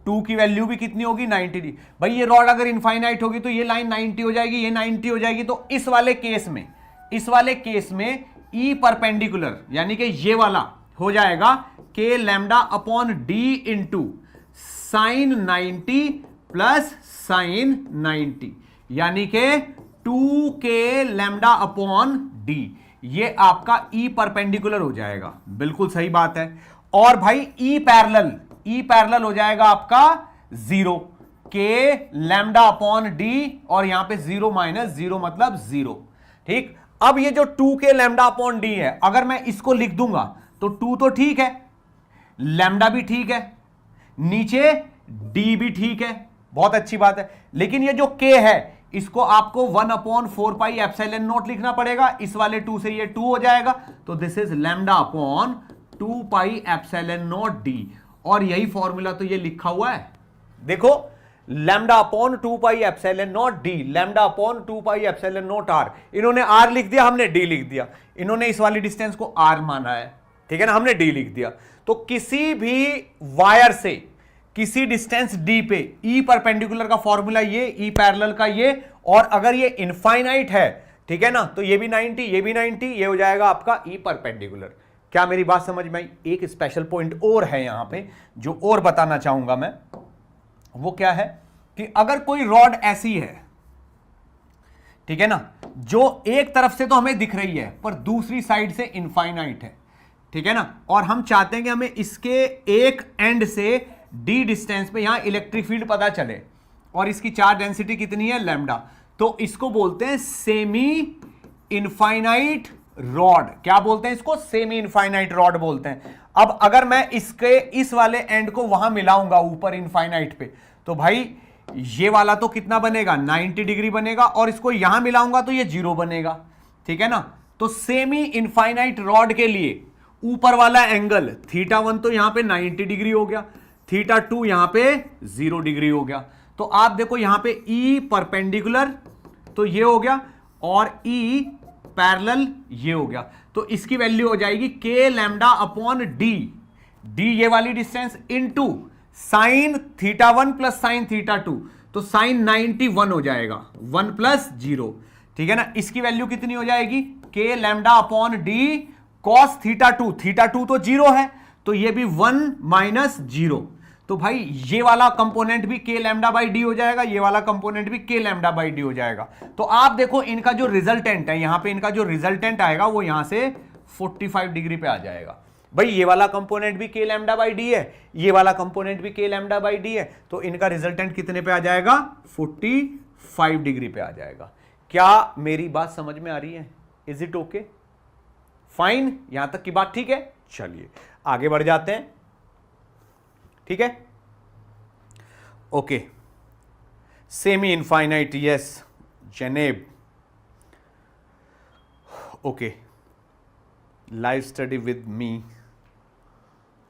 2 की वैल्यू भी कितनी होगी, 90 डिग्री। भाई ये रॉड अगर इनफाइनाइट होगी तो ये लाइन 90 हो जाएगी, ये 90 हो जाएगी। तो इस वाले केस में ई परपेंडिकुलर यानी कि ये वाला हो जाएगा के lambda upon D into sine 90 plus sign 90, यानी के 2 के लैम्डा अपॉन डी। ये आपका ई परपेंडिकुलर हो जाएगा, बिल्कुल सही बात है। और भाई ई पैरेलल हो जाएगा आपका 0 के लैम्डा अपॉन डी, और यहां पे 0 माइनस 0 मतलब 0, ठीक। अब ये जो 2 के लैम्डा अपॉन डी है, अगर मैं इसको लिख दूंगा तो 2 तो ठीक है, लैम्डा भी ठीक है, नीचे डी भी ठीक है, बहुत अच्छी बात है। लेकिन ये जो के है इसको आपको 1/4 पाई एप्सिलॉन नॉट लिखना पड़ेगा। इस वाले 2 से ये 2 हो जाएगा, तो this is lambda upon 2 pi epsilon naught D. और यही फॉर्मूला तो ये लिखा हुआ है, देखो, lambda upon 2 pi epsilon naught D, lambda upon 2 pi epsilon naught R. इन्होंने आर लिख दिया, हमने डी लिख दिया। इन्होंने इस वाली डिस्टेंस को आर माना है, ठीक है ना, हमने डी लिख दिया। तो किसी भी वायर से किसी डिस्टेंस डी पे ई परपेंडिकुलर का फॉर्मूला ये, ई पैरेलल का ये, और अगर ये इनफाइनाइट है, ठीक है ना, तो ये भी 90, ये भी 90, ये हो जाएगा आपका ई परपेंडिकुलर। क्या मेरी बात समझ में आई? एक स्पेशल पॉइंट और है यहां पे जो और बताना चाहूंगा मैं, वो क्या है कि अगर कोई रॉड ऐसी है, ठीक है ना, जो एक तरफ से तो हमें दिख रही है पर दूसरी साइड से इनफाइनाइट है, ठीक है ना, और हम चाहते हैं कि हमें इसके एक एंड से डी डिस्टेंस पे यहां इलेक्ट्रिक फील्ड पता चले, और इसकी चार्ज डेंसिटी कितनी है, लैम्डा। तो इसको बोलते हैं सेमी इनफाइनाइट रॉड। क्या बोलते हैं इसको? सेमी इनफाइनाइट रॉड बोलते हैं। अब अगर मैं इसके इस वाले एंड को वहां मिलाऊंगा ऊपर इनफाइनाइट पे, तो भाई ये वाला तो कितना बनेगा, 90 डिग्री बनेगा, और इसको यहां मिलाऊंगा तो ये 0 बनेगा, ठीक है ना। तो सेमी इनफाइनाइट रॉड के लिए ऊपर वाला एंगल थीटा 1 तो यहां पे 90 डिग्री हो गया, थीटा 2 यहां पे 0 डिग्री हो गया। तो आप देखो यहां पे ई परपेंडिकुलर तो ये हो गया, और ई पैरेलल ये हो गया। तो इसकी वैल्यू हो जाएगी के लैम्डा अपॉन डी, डी ये वाली distance, into sine theta 1 plus sine theta 2, तो साइन 91 हो जाएगा, 1 प्लस 0, ठीक है ना। इसकी वैल्यू कितनी हो जाएगी, के lambda upon D cos theta 2, theta 2 तो 0 है, तो ये भी 1 माइनस 0। तो भाई ये वाला कंपोनेंट भी के लैम्डा बाई डी हो जाएगा, ये वाला कंपोनेंट भी के लैम्डा बाई डी हो जाएगा। तो आप देखो इनका जो रिजल्टेंट है, यहां पे इनका जो रिजल्टेंट आएगा वो यहां से 45 डिग्री पे आ जाएगा। भाई ये वाला कंपोनेंट भी के लैम्डा बाई डी है, ये वाला कंपोनेंट भी के लैम्डा बाई डी है, तो इनका रिजल्टेंट कितने पे आ जाएगा, 45 डिग्री पे आ जाएगा। क्या मेरी बात समझ में आ रही है? Is it okay? फाइन, यहां तक की बात ठीक है। चलिए आगे बढ़ जाते हैं, ठीक है। Okay, semi infinite, yes Zaineb, okay, live study with me,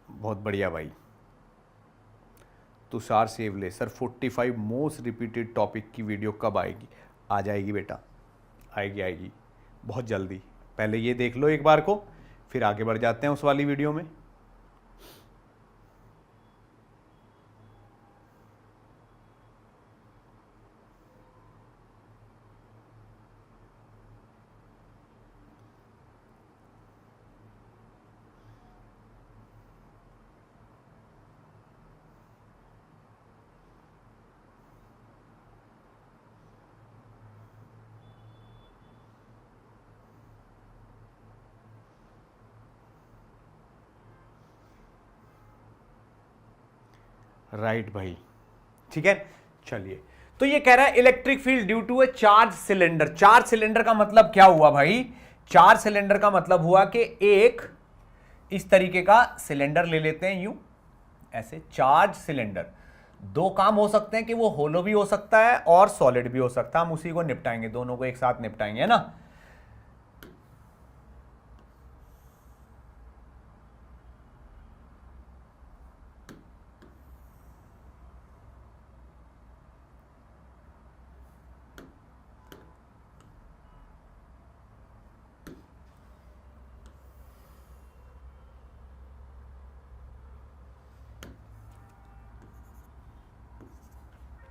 बहुत बढ़िया भाई। Tushar Sevle, sir 45 most repeated topic की वीडियो कब आएगी? आ जाएगी बेटा, आएगी बहुत जल्दी। पहले ये देख लो एक बार को, फिर आगे बढ़ जाते हैं उस वाली वीडियो में। राइट भाई, ठीक है, चलिए। तो ये कह रहा है electric field due to a charge cylinder. Charge cylinder का मतलब क्या हुआ भाई? चार्ज सिलेंडर का मतलब हुआ कि एक इस तरीके का सिलेंडर ले लेते हैं यूं, ऐसे चार्ज सिलेंडर। दो काम हो सकते हैं कि वो होलो भी हो सकता है और सॉलिड भी हो सकता है। हम उसी को निपटाएंगे, दोनों को एक साथ निपटाएंगे, है ना।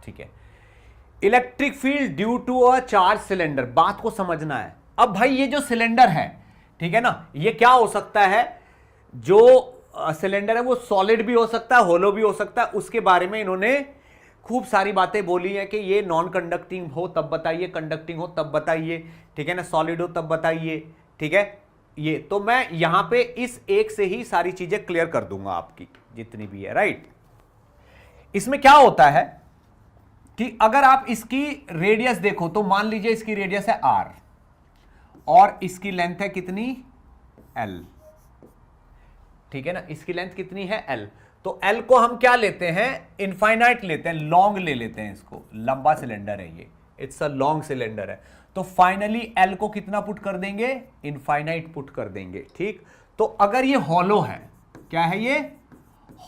ठीक है, electric field due to a charge cylinder, बात को समझना है। अब भाई ये जो सिलेंडर है, ठीक है ना, ये क्या हो सकता है? जो सिलेंडर है वो सॉलिड भी हो सकता है, होलो भी हो सकता है। उसके बारे में इन्होंने खूब सारी बातें बोली हैं कि ये नॉन कंडक्टिंग हो तब बताइए, कंडक्टिंग हो तब बताइए, ठीक है ना, सॉलिड हो तब बताइए, ठीक है। ये तो मैं यहां पे इस एक से ही सारी चीजें क्लियर कर दूंगा आपकी जितनी भी है, राइट। इसमें क्या होता है कि अगर आप इसकी रेडियस देखो तो मान लीजिए इसकी रेडियस है r और इसकी लेंथ है कितनी? l, ठीक है ना। इसकी लेंथ कितनी है? l। तो l को हम क्या लेते हैं? इनफाइनाइट लेते हैं, लॉन्ग ले लेते हैं इसको। लंबा सिलेंडर है ये, इट्स अ लॉन्ग सिलेंडर है। तो फाइनली l को कितना पुट कर देंगे? इनफाइनाइट पुट कर देंगे, ठीक। तो अगर ये हॉलो है, क्या है ये?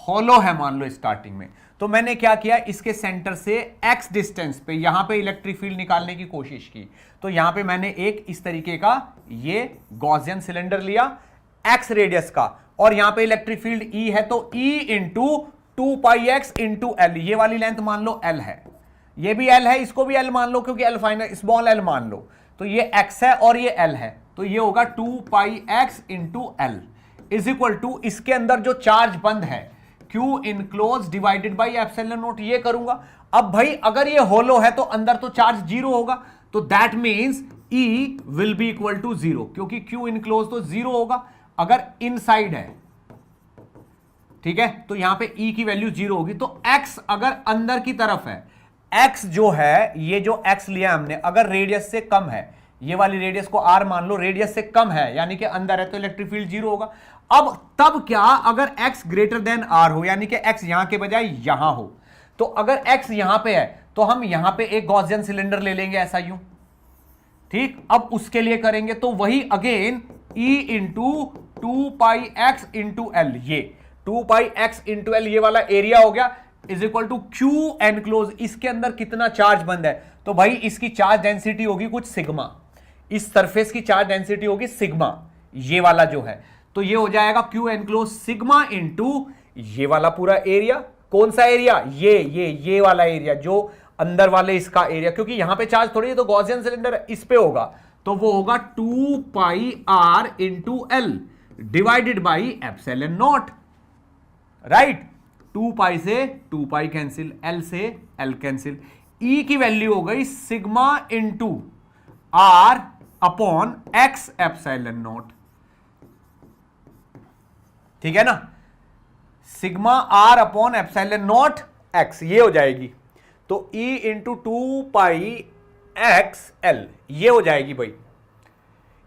हॉलो है मान लो स्टार्टिंग में, तो मैंने क्या किया, इसके सेंटर से x डिस्टेंस पे यहां पे इलेक्ट्रिक फील्ड निकालने की कोशिश की। तो यहां पे मैंने एक इस तरीके का ये गॉसियन सिलेंडर लिया x रेडियस का, और यहां पे इलेक्ट्रिक फील्ड E है, तो E into 2πx into L, ये वाली लेंथ मान लो L है, ये भी L है, इसको भी L मान लो क्योंकि L फाइनल स्मॉल l मान लो। तो ये x है और ये L है, तो ये होगा 2πx into L is equal to, इसके अंदर जो चार्ज बंद है Q enclose divided by epsilon naught, ये करूंगा। अब भाई अगर ये होलो है तो अंदर तो चार्ज जीरो होगा, तो that means E will be equal to zero, क्योंकि Q इनक्लोज तो जीरो होगा अगर इनसाइड है, ठीक है। तो यहां पे E की वैल्यू जीरो होगी। तो X अगर अंदर की तरफ है, X जो है, ये जो X लिया हमने, अगर रेडियस से कम है, ये वाली रेडियस को R मान लो, रेडियस से कम है यानी कि अंदर है, तो इलेक्ट्रिक फील्ड जीरो होगा। अब तब क्या, अगर x ग्रेटर देन r हो, यानी कि x यहां के बजाय यहां हो, तो अगर x यहां पे है तो हम यहां पे एक गॉसियन सिलेंडर ले लेंगे ऐसा यूं, ठीक। अब उसके लिए करेंगे तो वही again E into 2πx into L, ये 2πx इंटू एल, ये वाला एरिया हो गया, is equal to Q enclose. इसके अंदर कितना चार्ज बंद है? तो भाई इसकी चार्ज डेंसिटी होगी कुछ सिग्मा, इस सरफेस की चार्ज डेंसिटी होगी सिग्मा, ये वाला जो है। तो ये हो जाएगा Q एनक्लोज सिग्मा इंटू ये वाला पूरा एरिया। कौन सा एरिया? ये वाला एरिया, जो अंदर वाले इसका एरिया, क्योंकि यहां पे चार्ज थोड़ी है, तो गॉसियन सिलेंडर इस पे होगा, तो वो होगा 2πr into L divided by epsilon naught, right. 2π से 2π कैंसिल, एल से एल कैंसिल, E की वैल्यू हो गई sigma into r upon x epsilon naught, ठीक है ना। Sigma r upon epsilon naught x, ये हो जाएगी। तो E इंटू 2πx l, ये हो जाएगी भाई।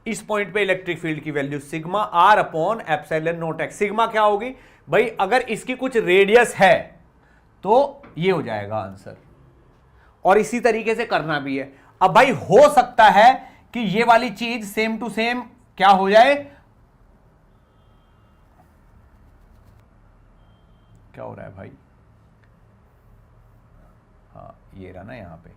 इस पॉइंट पे इलेक्ट्रिक फील्ड की value sigma r upon epsilon naught x। Sigma क्या होगी भाई? अगर इसकी कुछ रेडियस है तो ये हो जाएगा आंसर, और इसी तरीके से करना भी है। अब भाई हो सकता है कि ये वाली चीज सेम टू सेम क्या हो जाए, क्या हो रहा है भाई? हाँ ये रहा ना यहां पे,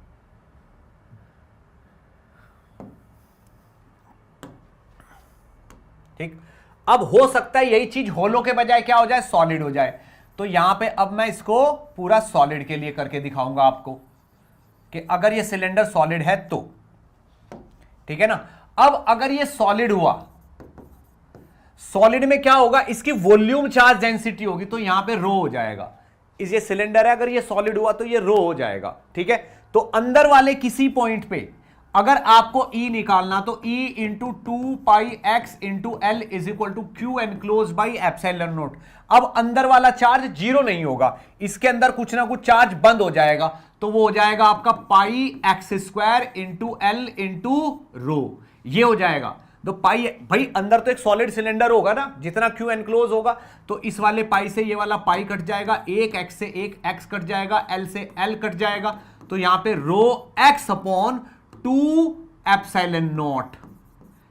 ठीक। अब हो सकता है यही चीज होलो के बजाय क्या हो जाए, सॉलिड हो जाए। तो यहां पे अब मैं इसको पूरा सॉलिड के लिए करके दिखाऊंगा आपको कि अगर ये सिलेंडर सॉलिड है तो, ठीक है ना। अब अगर ये सॉलिड हुआ, सॉलिड में क्या होगा, इसकी वॉल्यूम चार्ज डेंसिटी होगी, तो यहां पे रो हो जाएगा। इस ये सिलेंडर है, अगर ये सॉलिड हुआ तो ये रो हो जाएगा, ठीक है। तो अंदर वाले किसी पॉइंट पे अगर आपको E निकालना तो E into 2πx into L is equal to Q enclose by epsilon naught. अब अंदर वाला चार्ज जीरो नहीं होगा, इसके अंदर कुछ ना कुछ चार्ज बंद हो जाएगा, तो वो हो जाएगा आपका pi X square into L into rho, ये हो जाएगा। तो पाई भाई अंदर तो एक सॉलिड सिलेंडर होगा ना, जितना क्यू एनक्लोज होगा, तो इस वाले पाई से ये वाला पाई कट जाएगा, एक एक्स से एक एक्स कट जाएगा, एल से एल कट जाएगा, तो यहां पे rho X upon 2 epsilon naught,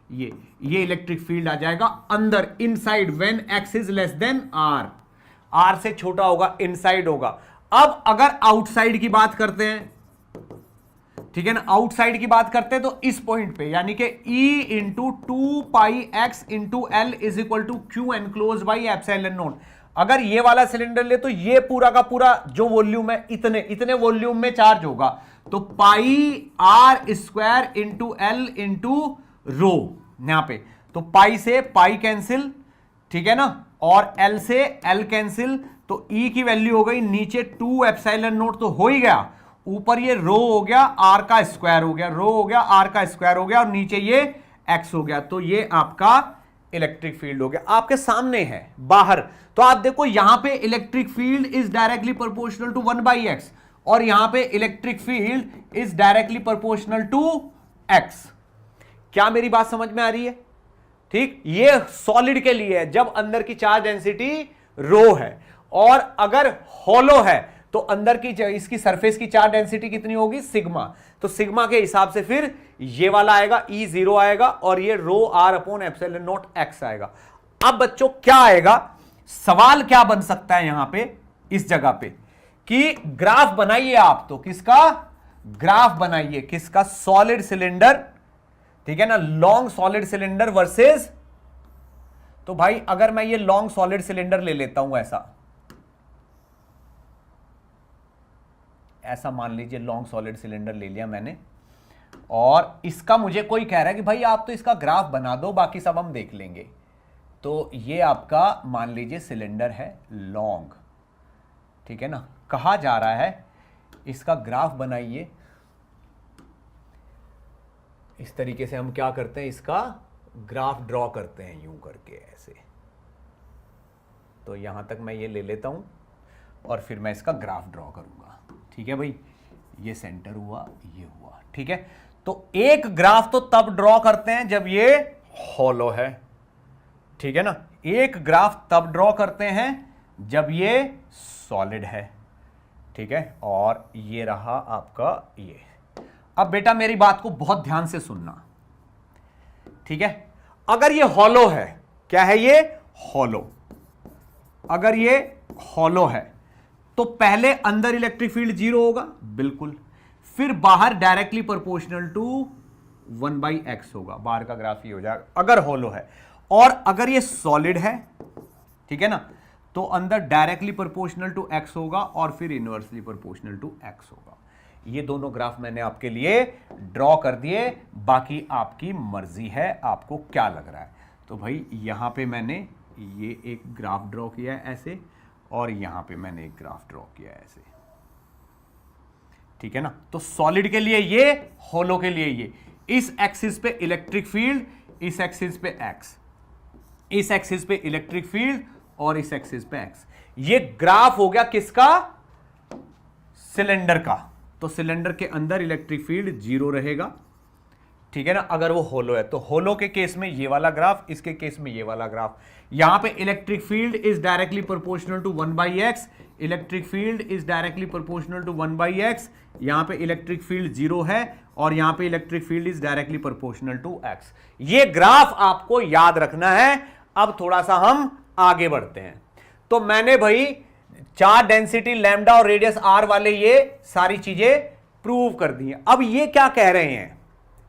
ये इलेक्ट्रिक फील्ड आ जाएगा अंदर, inside, when X is less than R, R से छोटा होगा, इनसाइड होगा। अब अगर आउटसाइड की बात करते हैं, ठीक है ना, आउटसाइड की बात करते हैं तो इस पॉइंट पे, यानी कि E into 2πx into L is equal to Q enclose by epsilon naught. अगर ये वाला सिलेंडर ले तो ये पूरा का पूरा जो वॉल्यूम है, इतने वॉल्यूम में चार्ज होगा, तो pi R square into L into rho, यहां पे तो पाई से पाई कैंसिल, ठीक है ना, और एल से एल कैंसिल, तो E की वैल्यू हो गई नीचे 2 एप्सिलॉन नॉट तो हो ही गया, ऊपर ये रो हो गया, आर का स्क्वायर हो गया, रो हो गया, आर का स्क्वायर हो गया, और नीचे ये एक्स हो गया, तो ये आपका इलेक्ट्रिक फील्ड हो गया, आपके सामने है बाहर। तो आप देखो यहां पे electric field is directly proportional to 1/x, और यहां पे electric field is directly proportional to x। क्या मेरी बात समझ में आ रही है? ठीक, ये सॉलिड के लिए है, जब अंदर की चार्ज डेंसिटी रो है, और अगर हॉलो है तो अंदर की इसकी सरफेस की चार्ज डेंसिटी कितनी होगी, सिग्मा। तो सिग्मा के हिसाब से फिर ये वाला आएगा, E जीरो आएगा, और ये rho R upon epsilon naught X आएगा। अब बच्चों क्या आएगा, सवाल क्या बन सकता है यहां पे, इस जगह पे, कि ग्राफ बनाइए आप, तो किसका ग्राफ बनाइए, किसका, सॉलिड सिलेंडर, ठीक है ना, लॉन्ग सॉलिड सिलेंडर वर्सेस, तो भाई अगर मैं ये लॉन्ग सॉलिड सिलेंडर ले लेता हूं, ऐसा मान लीजिए लॉन्ग सॉलिड सिलेंडर ले लिया मैंने, और इसका मुझे कोई कह रहा है कि भाई आप तो इसका ग्राफ बना दो, बाकी सब हम देख लेंगे। तो ये आपका मान लीजिए सिलेंडर है लॉन्ग, ठीक है ना, कहा जा रहा है इसका ग्राफ बनाइए। इस तरीके से हम क्या करते हैं, इसका ग्राफ ड्रॉ करते हैं यूं करके ऐसे। तो यहां तक मैं ये ले लेता हूं और फिर मैं इसका ग्राफ ड्रॉ करूंगा, ठीक है भाई, ये सेंटर हुआ, ये हुआ, ठीक है। तो एक ग्राफ तो तब ड्रॉ करते हैं जब ये हॉलो है, ठीक है ना, एक ग्राफ तब ड्रॉ करते हैं जब ये सॉलिड है, ठीक है, और ये रहा आपका ये। अब बेटा मेरी बात को बहुत ध्यान से सुनना, ठीक है, अगर ये हॉलो है, क्या है ये, हॉलो, अगर ये हॉलो है तो पहले अंदर इलेक्ट्रिक फील्ड जीरो होगा, बिल्कुल, फिर बाहर डायरेक्टली प्रोपोर्शनल टू 1/x होगा, बाहर का ग्राफ ये हो जाएगा अगर हॉलो है। और अगर ये सॉलिड है, ठीक है ना, तो अंदर डायरेक्टली प्रोपोर्शनल टू x होगा और फिर इनवर्सली प्रोपोर्शनल टू x होगा। ये दोनों ग्राफ मैंने आपके लिए ड्रॉ कर दिए, बाकी आपकी मर्जी है आपको क्या लग रहा है। तो भाई यहां पे मैंने ये एक ग्राफ ड्रॉ किया है ऐसे, और यहां पे मैंने एक ग्राफ ड्रॉ किया है ऐसे, ठीक है ना। तो सॉलिड के लिए ये, होलो के लिए ये, इस एक्सिस पे इलेक्ट्रिक फील्ड, इस एक्सिस पे एक्स, इस एक्सिस पे इलेक्ट्रिक फील्ड, और इस एक्सिस पे एक्स। ये ग्राफ हो गया किसका, सिलेंडर का। तो सिलेंडर के अंदर इलेक्ट्रिक फील्ड जीरो रहेगा, ठीक है ना, अगर वो होलो है। तो होलो के केस में ये वाला ग्राफ, इसके केस में ये वाला ग्राफ। यहां पे electric field is directly proportional to 1/x, electric field is directly proportional to 1/x, यहां पे इलेक्ट्रिक फील्ड जीरो है, और यहां पे electric field is directly proportional to x। ये ग्राफ आपको याद रखना है। अब थोड़ा सा हम आगे बढ़ते हैं। तो मैंने भाई चार्ज डेंसिटी लैम्डा और रेडियस r वाले ये सारी चीजें प्रूव कर दी हैं। अब ये क्या कह रहे हैं,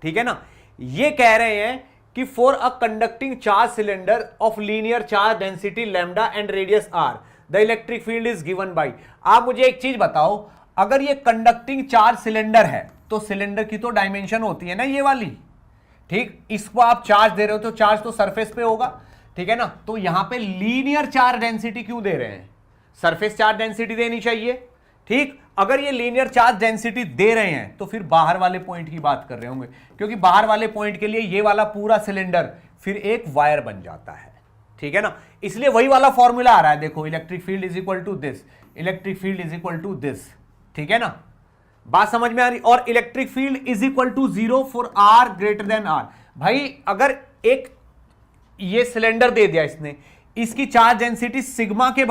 ठीक है ना, ये कह रहे हैं कि for a conducting charge cylinder of linear charge density lambda and radius r the electric field is given by. आप मुझे एक चीज बताओ, अगर ये कंडक्टिंग चार्ज सिलेंडर है तो सिलेंडर की तो डायमेंशन होती है ना ये वाली, ठीक, इसको आप चार्ज दे रहे हो तो चार्ज तो सरफेस पे होगा, ठीक है ना। तो यहां पे लीनियर चार्ज डेंसिटी क्यों दे रहे हैं, सरफेस चार्ज डेंसिटी देनी चाहिए, ठीक, अगर ये लीनियर चार्ज डेंसिटी दे रहे हैं तो फिर बाहर वाले पॉइंट की बात कर रहे होंगे, क्योंकि बाहर वाले पॉइंट के लिए ये वाला पूरा सिलेंडर फिर एक वायर बन जाता है, ठीक है ना। इसलिए वही वाला फॉर्मूला आ रहा है, देखो electric field is equal to this, electric field is equal to this, ठीक है ना, बात समझ में आ रही। और electric field is equal to 0 for R greater than R. भाई अगर एक ये सिलेंडर दे दिया इसने, इसकी चार्ज डेंसिटी सिग्मा के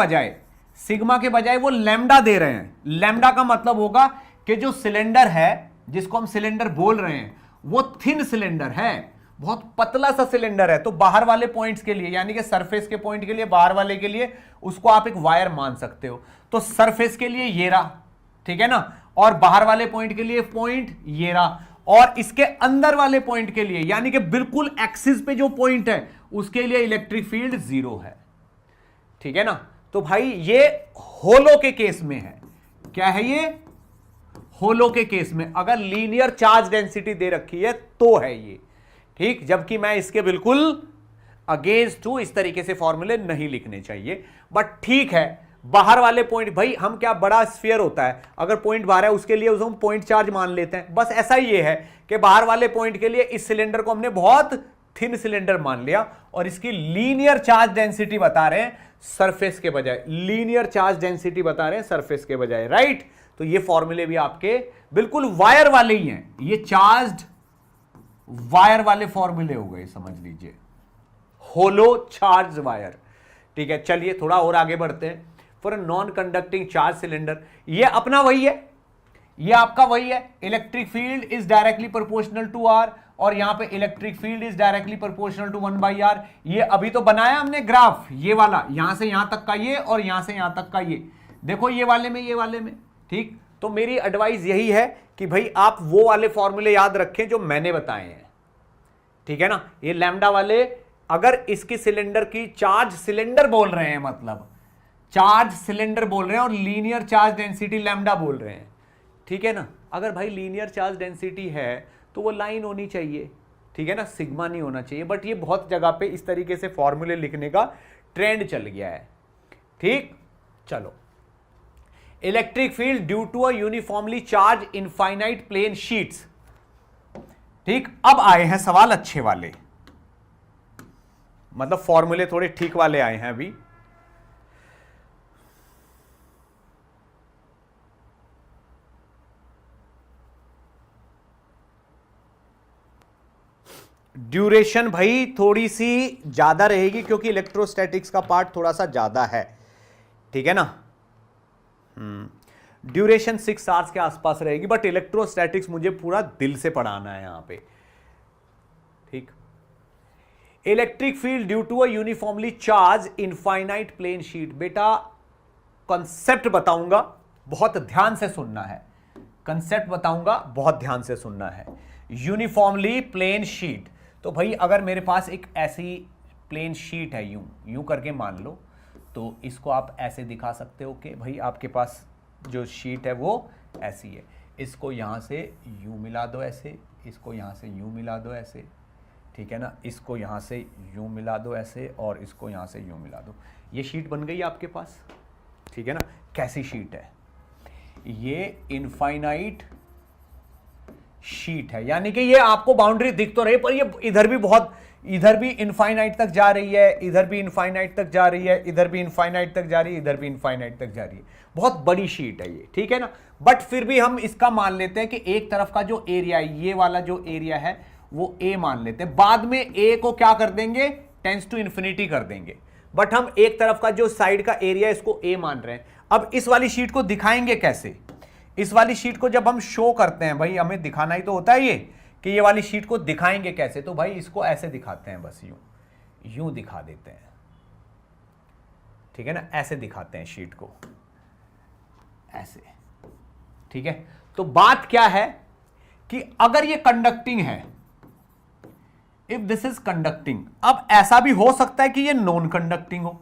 बजाय वो लैम्डा दे रहे हैं। लैम्डा का मतलब होगा कि जो सिलेंडर है जिसको हम सिलेंडर बोल रहे हैं वो थिन सिलेंडर है, बहुत पतला सा सिलेंडर है। तो बाहर वाले पॉइंट्स के लिए, यानी कि सरफेस के पॉइंट के लिए, बाहर वाले के लिए उसको आप एक वायर मान सकते हो। तो सरफेस के लिए ये रहा, ठीक है ना, और बाहर वाले पॉइंट के लिए पॉइंट ये रहा, और इसके अंदर वाले पॉइंट के लिए यानी कि बिल्कुल एक्सिस पे जो पॉइंट है उसके लिए इलेक्ट्रिक फील्ड 0 है, ठीक है ना। तो भाई ये होलो के केस में है, क्या है ये, होलो के केस में अगर लीनियर चार्ज डेंसिटी दे रखी है तो है ये, ठीक। जबकि मैं इसके बिल्कुल अगेंस्ट हूं, इस तरीके से फॉर्मूले नहीं लिखने चाहिए, बट ठीक है। बाहर वाले पॉइंट, भाई हम क्या, बड़ा स्फीयर होता है, अगर पॉइंट बाहर है उसके लिए हम पॉइंट चार्ज मान लेते हैं, बस ऐसा ही ये है कि बाहर वाले पॉइंट के लिए इस सिलेंडर को हमने बहुत थिन सिलेंडर मान लिया और इसकी लीनियर चार्ज डेंसिटी बता रहे हैं सरफेस के बजाय, लीनियर चार्ज डेंसिटी बता रहे हैं सरफेस के बजाय, राइट। तो ये फॉर्मूले भी आपके बिल्कुल वायर वाले ही हैं, ये चार्ज्ड वायर वाले फॉर्मूले हो गए, समझ लीजिए, होलो चार्ज वायर, ठीक है। चलिए थोड़ा और आगे बढ़ते हैं। For a non conducting charge cylinder, ये अपना वही है, ये आपका वही है, electric field is directly proportional to R, और यहां पे electric field is directly proportional to 1/r। ये अभी तो बनाया हमने ग्राफ, ये वाला यहां से यहां तक का ये, और यहां से यहां तक का ये, देखो ये वाले में, ठीक। तो मेरी एडवाइस यही है कि भाई आप वो वाले फॉर्मूले याद रखें जो मैंने बताए हैं, ठीक है ना। ये लैम्डा वाले, अगर इसकी सिलेंडर की चार्ज सिलेंडर बोल रहे हैं, मतलब चार्ज सिलेंडर बोल रहे हैं और लीनियर चार्ज डेंसिटी लैम्डा बोल रहे हैं, ठीक है ना। अगर भाई लीनियर चार्ज डेंसिटी है तो वो लाइन होनी चाहिए, ठीक है ना, सिग्मा नहीं होना चाहिए। बट ये बहुत जगह पे इस तरीके से फॉर्मूले लिखने का ट्रेंड चल गया है, ठीक। चलो, electric field due to a uniformly charge infinite plane sheets, ठीक। अब आए हैं सवाल अच्छे वाले, मतलब फॉर्मूले थोड़े ठीक वाले आए हैं अभी। ड्यूरेशन भाई थोड़ी सी ज्यादा रहेगी क्योंकि इलेक्ट्रोस्टैटिक्स का पार्ट थोड़ा सा ज्यादा है, ठीक है ना। ड्यूरेशन 6 आवर्स के आसपास रहेगी, बट इलेक्ट्रोस्टैटिक्स मुझे पूरा दिल से पढ़ाना है यहां पे, ठीक। Electric field due to a uniformly charge infinite plane sheet, बेटा कंसेप्ट बताऊंगा, बहुत ध्यान से सुनना है, कंसेप्ट बताऊंगा, बहुत ध्यान से सुनना है। यूनिफॉर्मली प्लेन शीट, तो भाई अगर मेरे पास एक ऐसी प्लेन शीट है, यूं करके मान लो, तो इसको आप ऐसे दिखा सकते हो कि भाई आपके पास जो शीट है वो ऐसी है, इसको यहां से यूं मिला दो ऐसे, इसको यहां से यूं मिला दो ऐसे, ठीक है ना, इसको यहां से यूं मिला दो ऐसे, और इसको यहां से यूं मिला दो, ये शीट बन गई आपके पास, ठीक है ना। कैसी शीट है ये, इनफाइनाइट शीट है, यानी कि ये आपको बाउंड्री दिख तो रही, पर ये इधर भी इनफाइनाइट तक जा रही है, इधर भी इनफाइनाइट तक जा रही है, इधर भी इनफाइनाइट तक जा रही है, इधर भी इनफाइनाइट तक जा रही है, बहुत बड़ी शीट है ये, ठीक है ना। बट फिर भी हम इसका मान लेते हैं कि एक तरफ का जो एरिया है, ये वाला जो एरिया है वो ए मान लेते हैं, बाद में ए को क्या कर देंगे, टेंस टू इन्फिनिटी कर देंगे, बट हम एक तरफ का जो साइड का एरिया इसको ए मान रहे हैं। अब इस वाली शीट को दिखाएंगे कैसे, इस वाली शीट को जब हम शो करते हैं, भाई हमें दिखाना ही तो होता है ये, कि ये वाली शीट को दिखाएंगे कैसे, तो भाई इसको ऐसे दिखाते हैं, बस यूं दिखा देते हैं, ठीक है ना, ऐसे दिखाते हैं शीट को, ऐसे, ठीक है। तो बात क्या है कि अगर ये कंडक्टिंग है, इफ दिस इज कंडक्टिंग, अब ऐसा भी हो सकता है कि ये नॉन कंडक्टिंग हो,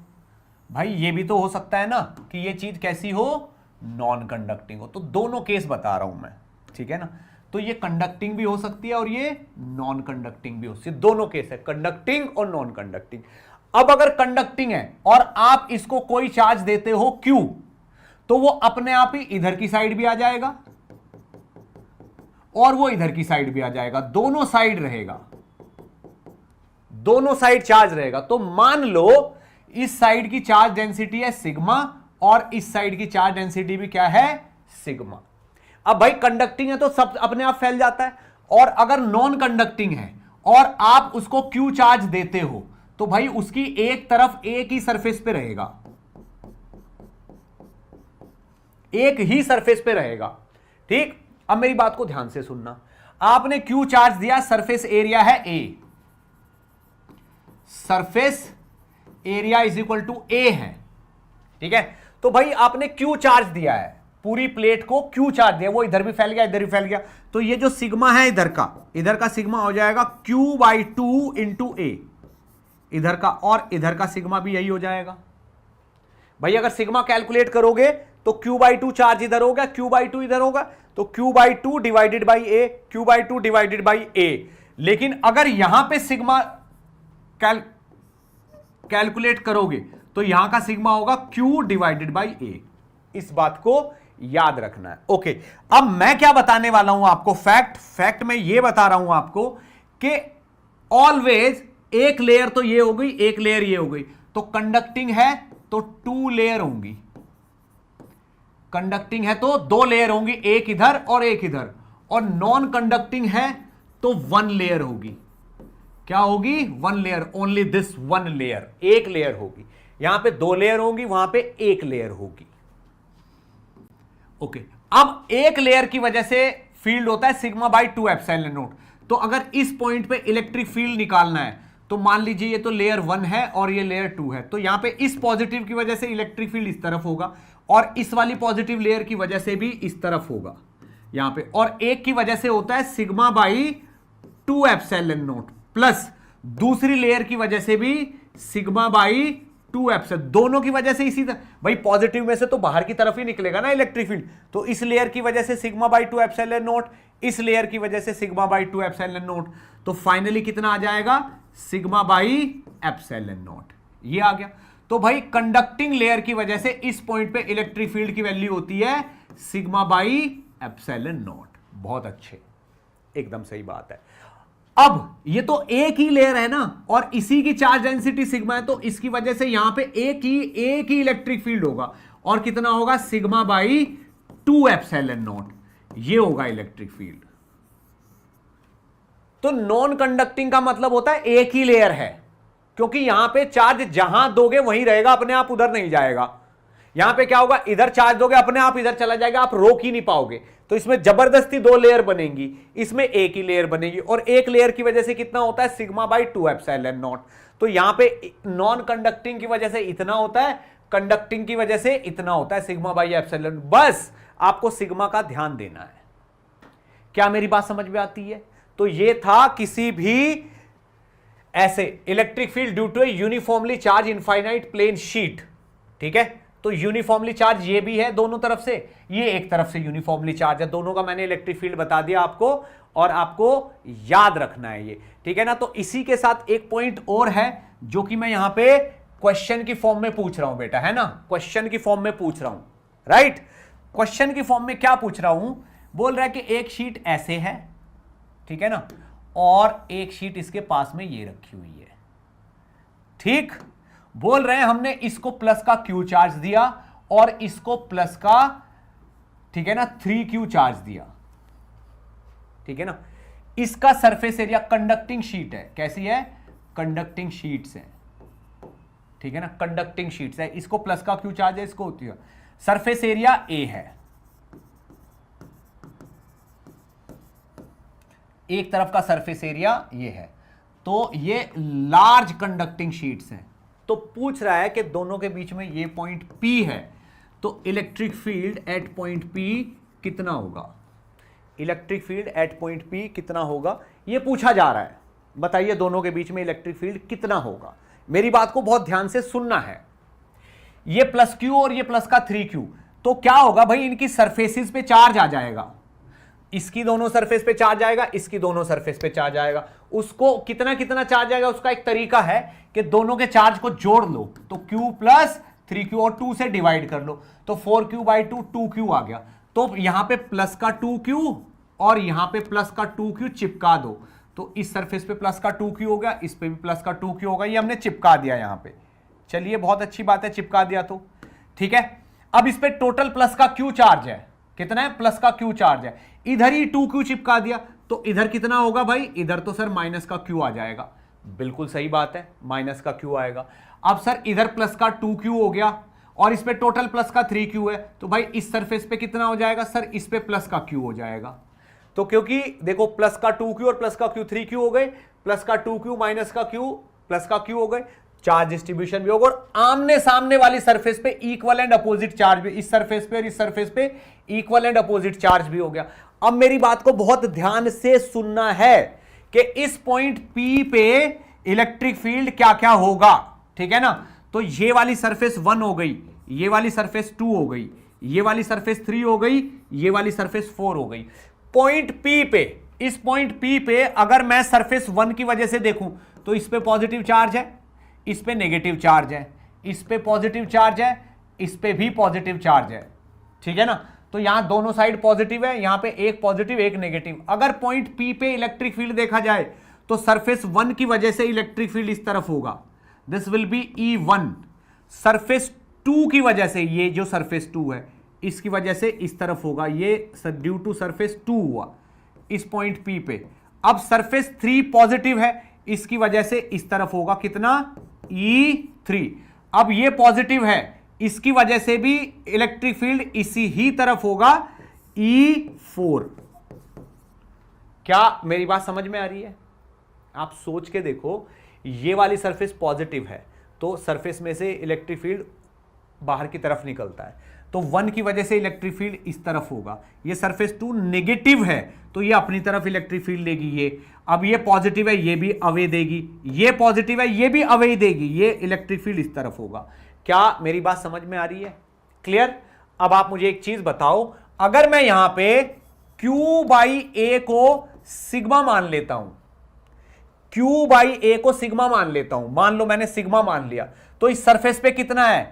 भाई ये भी तो हो सकता है ना कि ये चीज कैसी हो, नॉन कंडक्टिंग हो। तो दोनों केस बता रहा हूं मैं, ठीक है ना। तो ये कंडक्टिंग भी हो सकती है और ये नॉन कंडक्टिंग भी हो सकती है, दोनों केस है, कंडक्टिंग और नॉन कंडक्टिंग। अब अगर कंडक्टिंग है और आप इसको कोई चार्ज देते हो Q, तो वो अपने आप ही इधर की साइड भी आ जाएगा और वो इधर की साइड भी आ जाएगा, दोनों साइड रहेगा, दोनों साइड चार्ज रहेगा। तो मान लो इस साइड की चार्ज डेंसिटी है सिग्मा और इस साइड की चार्ज डेंसिटी भी क्या है, सिग्मा। अब भाई कंडक्टिंग है तो सब अपने आप फैल जाता है, और अगर नॉन कंडक्टिंग है और आप उसको क्यू चार्ज देते हो तो भाई उसकी एक तरफ एक ही सरफेस पे रहेगा, एक ही सरफेस पे रहेगा। ठीक, अब मेरी बात को ध्यान से सुनना। आपने क्यू चार्ज दिया, सरफेस एरिया है A, surface area is equal to A है, ठीक है। तो भाई आपने क्यू चार्ज दिया है, पूरी प्लेट को क्यू चार्ज दिया, वो इधर भी फैल गया इधर भी फैल गया, तो ये जो सिग्मा है इधर का सिग्मा हो जाएगा क्यू बाई टू इंटू ए, इधर का, और इधर का सिग्मा भी यही हो जाएगा। भाई अगर सिग्मा कैलकुलेट करोगे तो क्यू बाई टू चार्ज इधर होगा, क्यू बाई टू इधर होगा, तो q by two divided by A, q by two divided by A. लेकिन अगर यहां पे सिग्मा कैलकुलेट करोगे तो यहां का सिग्मा होगा क्यू डिवाइडेड बाई ए। इस बात को याद रखना है। ओके, अब मैं क्या बताने वाला हूं आपको, फैक्ट में यह बता रहा हूं आपको कि ऑलवेज एक लेयर तो ये हो गई, एक लेयर ये हो गई, तो कंडक्टिंग है तो 2 लेयर होंगी, कंडक्टिंग है तो 2 लेयर होंगी, एक इधर और एक इधर, और नॉन कंडक्टिंग है तो 1 लेयर होगी। क्या होगी, 1 लेयर, ओनली दिस 1 लेयर, एक लेयर होगी। यहां पे 2 लेयर होंगी, वहां पे 1 लेयर होगी। ओके, अब एक लेयर की वजह से फील्ड होता है सिग्मा बाई 2 एप्सिलॉन नॉट। तो अगर इस पॉइंट पे इलेक्ट्रिक फील्ड निकालना है तो मान लीजिए ये तो लेयर 1 है और ये लेयर 2 है, तो यहां पे इस पॉजिटिव की वजह से इलेक्ट्रिक फील्ड इस तरफ होगा और इस वाली पॉजिटिव लेयर की वजह से भी इस तरफ होगा यहां पे, और एक की वजह से होता है sigma by 2 epsilon not, plus दूसरी लेयर की वजह से भी सिग्मा बाई 2 एप्सिलॉन, दोनों की वजह से इसी तरह। भाई पॉजिटिव में से तो बाहर की तरफ ही निकलेगा ना इलेक्ट्रिक फील्ड, तो इस लेयर की वजह से सिग्मा बाई 2 एप्सिलॉन नॉट, इस लेयर की वजह से सिग्मा बाई 2 एप्सिलॉन नॉट, तो फाइनली कितना आ जाएगा, सिग्मा बाई एप्सिलॉन नॉट, ये आ गया। तो भाई कंडक्टिंग लेयर की वजह से इस पॉइंट पे इलेक्ट्रिक फील्ड की वैल्यू होती है सिग्मा बाई एप्सिलॉन नॉट। बहुत अच्छे, एकदम सही बात है। अब ये तो एक ही लेयर है ना, और इसी की चार्ज डेंसिटी सिग्मा है, तो इसकी वजह से यहां पे एक ही इलेक्ट्रिक फील्ड होगा, और कितना होगा, सिग्मा बाई 2 एप्सिलॉन नॉट, ये होगा इलेक्ट्रिक फील्ड। तो नॉन कंडक्टिंग का मतलब होता है एक ही लेयर है, क्योंकि यहां पे चार्ज जहां दोगे वहीं रहेगा, अपने आप उधर नहीं जाएगा। यहां पे क्या होगा, इधर चार्ज दोगे अपने आप इधर चला जाएगा, आप रोक ही नहीं पाओगे। तो इसमें जबरदस्ती 2 लेयर बनेंगी, इसमें एक ही लेयर बनेगी, और एक लेयर की वजह से कितना होता है, सिग्मा बाई 2 एप्सिलॉन नॉट। तो यहां पे नॉन कंडक्टिंग की वजह से इतना होता है, कंडक्टिंग की वजह से इतना होता है, सिग्मा बाई एप्सिलॉन। बस आपको सिग्मा का ध्यान देना है। क्या मेरी बात समझ में आती है? तो ये था किसी भी ऐसे electric field due to a uniformly charge infinite plane sheet, ठीक है। तो यूनिफॉर्मली चार्ज ये भी है दोनों तरफ से, ये एक तरफ से यूनिफॉर्मली चार्ज है, दोनों का मैंने इलेक्ट्रिक फील्ड बता दिया आपको, और आपको याद रखना है ये, ठीक है ना। तो इसी के साथ एक पॉइंट और है जो कि मैं यहां पे क्वेश्चन की फॉर्म में पूछ रहा हूं बेटा, है ना, क्वेश्चन की फॉर्म में पूछ रहा हूं, राइट। क्वेश्चन की फॉर्म में क्या पूछ रहा हूं, बोल रहा है कि एक शीट ऐसे है, ठीक है ना, और एक शीट इसके पास में ये रखी हुई है, ठीक। बोल रहे हैं हमने इसको प्लस का क्यू चार्ज दिया और इसको प्लस का, ठीक है ना, 3Q चार्ज दिया, ठीक है ना। इसका सरफेस एरिया, कंडक्टिंग शीट है, कैसी है, कंडक्टिंग शीट्स है, ठीक है ना, कंडक्टिंग शीट्स है, इसको प्लस का क्यू चार्ज है, इसको होती है, सरफेस एरिया A है, एक तरफ का सरफेस एरिया ये है, तो ये लार्ज कंडक्टिंग शीट्स हैं। तो पूछ रहा है कि दोनों के बीच में ये पॉइंट P है, तो electric field eight point P कितना होगा, electric field eight point P कितना होगा, ये पूछा जा रहा है। बताइए दोनों के बीच में इलेक्ट्रिक फील्ड कितना होगा। मेरी बात को बहुत ध्यान से सुनना है। ये प्लस Q और ये प्लस का 3Q, तो क्या होगा भाई, इनकी सरफेसेस पे चार्ज आ जाएगा, इसकी दोनों सरफेस पे चार्ज आएगा, इसकी दोनों सरफेस पे चार्ज आएगा। उसको कितना कितना चार्ज आएगा, उसका एक तरीका है कि दोनों के चार्ज को जोड़ लो, तो Q प्लस 3q और 2 से डिवाइड कर लो तो 4q/2 2q आ गया। तो यहां पे प्लस का 2q और यहां पे प्लस का 2q चिपका दो, तो इस सरफेस पे प्लस का 2q हो गया, इस पे भी प्लस का 2q होगा, ये हमने चिपका दिया यहां पे। चलिए बहुत अच्छी बात है, चिपका दिया तो ठीक है। अब इस पे टोटल प्लस का q चार्ज है, कितना है, प्लस का q चार्ज है। इधर ही 2q चिपका दिया तो इधर कितना होगा भाई, इधर तो सर माइनस का q आ जाएगा। बिल्कुल सही बात है, माइनस का q आएगा। अब सर इधर प्लस का 2q हो गया और इस पे टोटल प्लस का 3q है, तो भाई इस सरफेस पे कितना हो जाएगा सर, इस पे प्लस का q हो जाएगा। तो क्योंकि देखो प्लस का 2q और प्लस का q 3q हो गए, प्लस का 2q माइनस का q प्लस का q हो गए, चार्ज डिस्ट्रीब्यूशन भी होगा और आमने सामने वाली सरफेस पे इक्वल एंड अपोजिट चार्ज भी, इस सरफेस पे और इस सरफेस पे इक्वल एंड अपोजिट चार्ज भी हो गया। अब मेरी बात को बहुत ध्यान से सुनना है कि इस पॉइंट P पे इलेक्ट्रिक फील्ड क्या क्या होगा, ठीक है ना। तो ये वाली सरफेस 1 हो गई, ये वाली सरफेस 2 हो गई, ये वाली सरफेस 3 हो गई, ये वाली सरफेस 4 हो गई। पॉइंट P पे, इस पॉइंट P पे अगर मैं सरफेस 1 की वजह से देखूं तो इस पे पॉजिटिव चार्ज है, इस पे नेगेटिव चार्ज है, इस पे पॉजिटिव चार्ज है, इस पे भी पॉजिटिव चार्ज है, ठीक है ना। तो यहां दोनों साइड पॉजिटिव है, यहां पे एक पॉजिटिव एक नेगेटिव। अगर पॉइंट P पे इलेक्ट्रिक फील्ड देखा जाए तो सरफेस 1 की वजह से इलेक्ट्रिक फील्ड इस तरफ होगा, this will be E1। Surface 2 की वजह से, ये जो सरफेस 2 है इसकी वजह से इस तरफ होगा, ये ड्यू टू सरफेस 2 हुआ इस पॉइंट P पे। अब सरफेस 3 पॉजिटिव है, इसकी वजह से इस तरफ होगा कितना, E3। अब ये पॉजिटिव है, इसकी वजह से भी इलेक्ट्रिक फील्ड इसी ही तरफ होगा, E4। क्या मेरी बात समझ में आ रही है? आप सोच के देखो, ये वाली सरफेस पॉजिटिव है तो सरफेस में से इलेक्ट्रिक फील्ड बाहर की तरफ निकलता है, तो 1 की वजह से इलेक्ट्रिक फील्ड इस तरफ होगा। ये सरफेस 2 नेगेटिव है तो ये अपनी तरफ इलेक्ट्रिक फील्ड लेगी ये। अब ये पॉजिटिव है, ये भी अवे देगी, ये पॉजिटिव है, ये भी अवे देगी, ये इलेक्ट्रिक फील्ड इस तरफ होगा। क्या मेरी बात समझ में आ रही है? क्लियर? अब आप मुझे एक चीज बताओ, अगर मैं यहां पे Q/A को सिग्मा मान लेता हूं, Q/A को सिग्मा मान लेता हूं, मान लो मैंने सिग्मा मान लिया, तो इस सरफेस पे कितना है,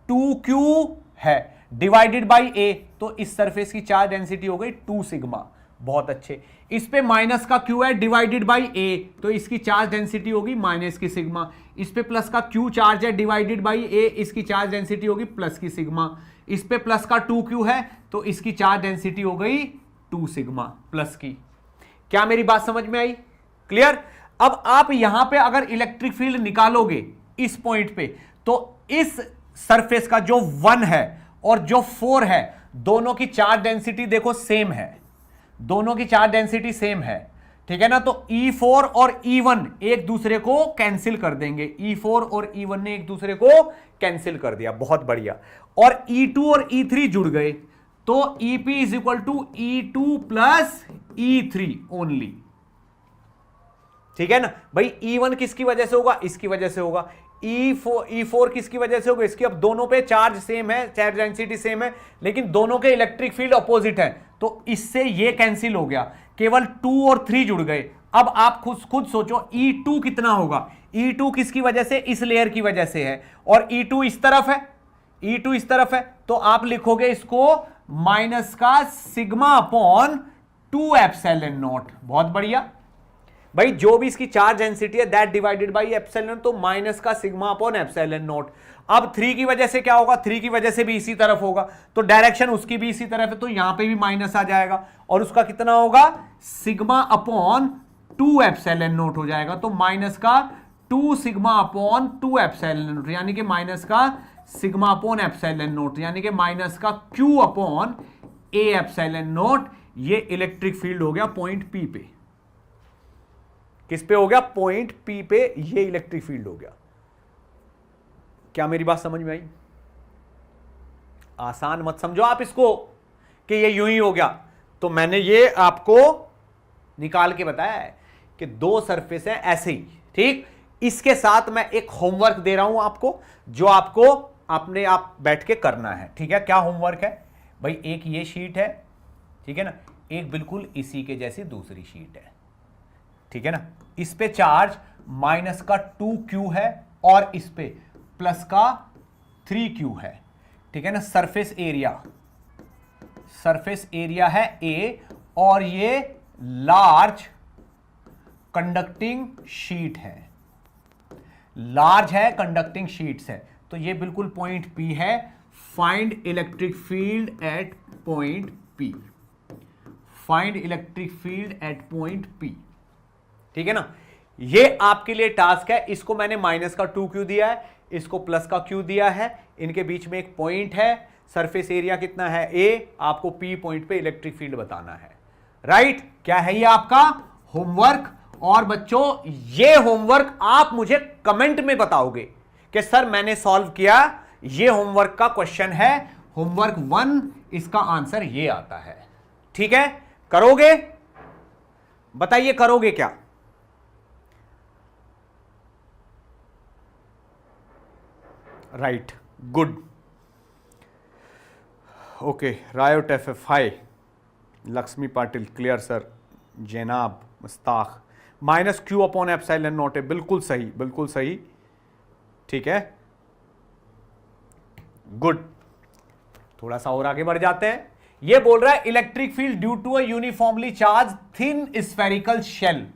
2Q है डिवाइडेड बाई A, तो इस सरफेस की चार्ज डेंसिटी हो गई 2 सिग्मा। बहुत अच्छे। इस पे माइनस का Q है डिवाइडेड बाई A, तो इसकी चार्ज डेंसिटी होगी माइनस की सिग्मा। इस पे प्लस का Q चार्ज है डिवाइडेड बाई A, इसकी चार्ज डेंसिटी होगी प्लस की सिग्मा। इस पे प्लस का 2Q है तो इसकी चार्ज डेंसिटी हो गई 2 सिग्मा प्लस की। क्या मेरी बात समझ में आई? क्लियर? अब आप यहां पे अगर इलेक्ट्रिक फील्ड निकालोगे इस पॉइंट पे, तो इस सरफेस का जो 1 है और जो 4 है, दोनों की चार्ज डेंसिटी देखो सेम है, दोनों की चार्ज डेंसिटी सेम है, ठीक है ना। तो E4 और E1 एक दूसरे को कैंसिल कर देंगे, E4 और E1 ने एक दूसरे को कैंसिल कर दिया, बहुत बढ़िया। और E2 और E3 जुड़ गए, तो EP is equal to E2 plus E3 only, ठीक है ना भाई। E1 किसकी वजह से होगा, इसकी वजह से होगा। E4 किसकी वजह से होगा, इसकी। अब दोनों पे चार्ज सेम है, चार्ज डेंसिटी सेम है, लेकिन दोनों के इलेक्ट्रिक फील्ड अपोजिट है, तो इससे ये कैंसिल हो गया, केवल 2 और 3 जुड़ गए। अब आप खुद सोचो E2 कितना होगा। E2 किसकी वजह से, इस लेयर की वजह से है, और E2 इस तरफ है, E2 इस तरफ है, तो आप लिखोगे इसको माइनस का सिग्मा अपॉन 2 एप्सिलॉन नॉट। बहुत बढ़िया भाई, जो भी इसकी चार्ज डेंसिटी है दैट डिवाइडेड बाय एप्सिलॉन, तो माइनस का सिग्मा अपॉन एप्सिलॉन नॉट। अब 3 की वजह से क्या होगा, 3 की वजह से भी इसी तरफ होगा, तो डायरेक्शन उसकी भी इसी तरफ है, तो यहां पे भी माइनस आ जाएगा, और उसका कितना होगा, सिग्मा अपॉन 2 एप्सिलॉन नॉट हो जाएगा। तो माइनस का 2 सिग्मा अपॉन 2 एप्सिलॉन नॉट, यानी कि माइनस का सिग्मा अपॉन एप्सिलॉन नॉट, यानी कि माइनस का Q upon A epsilon naught. ये इलेक्ट्रिक फील्ड हो गया पॉइंट P पे। किस पे हो गया, पॉइंट P पे ये इलेक्ट्रिक फील्ड हो गया। क्या मेरी बात समझ में आई? आसान मत समझो आप इसको कि ये यूं ही हो गया। तो मैंने ये आपको निकाल के बताया है कि 2 सरफेस है ऐसे ही, ठीक। इसके साथ मैं एक होमवर्क दे रहा हूं आपको, जो आपको अपने आप बैठ के करना है, ठीक है। क्या होमवर्क है भाई, एक ये शीट है, ठीक है ना, एक बिल्कुल इसी के जैसी दूसरी शीट है, ठीक है ना। इस पे चार्ज माइनस का 2Q है और इस पे प्लस का 3q है, ठीक है ना। सरफेस एरिया है A और ये लार्ज कंडक्टिंग शीट है, लार्ज है, कंडक्टिंग शीट्स है, तो ये बिल्कुल पॉइंट P है। Find electric field eight point P, find electric field eight point P, ठीक है ना। ये आपके लिए टास्क है। इसको मैंने माइनस का 2q दिया है, इसको प्लस का q दिया है, इनके बीच में एक पॉइंट है, सरफेस एरिया कितना है A, आपको P पॉइंट पे इलेक्ट्रिक फील्ड बताना है, राइट। क्या है ये आपका होमवर्क। और बच्चों ये होमवर्क आप मुझे कमेंट में बताओगे कि सर मैंने सॉल्व किया, ये होमवर्क का क्वेश्चन है, होमवर्क 1, इसका आंसर ये आता है, ठीक है। करोगे, बताइए करोगे क्या। Right, good, okay. Riot FF, hi. Lakshmi Patil, clear sir. Zainab, Mushtaq, -q upon epsilon naught है, बिल्कुल सही, बिल्कुल सही, ठीक है, गुड। थोड़ा सा और आगे बढ़ जाते हैं। ये बोल रहा है electric field due to a uniformly charge thin spherical shell,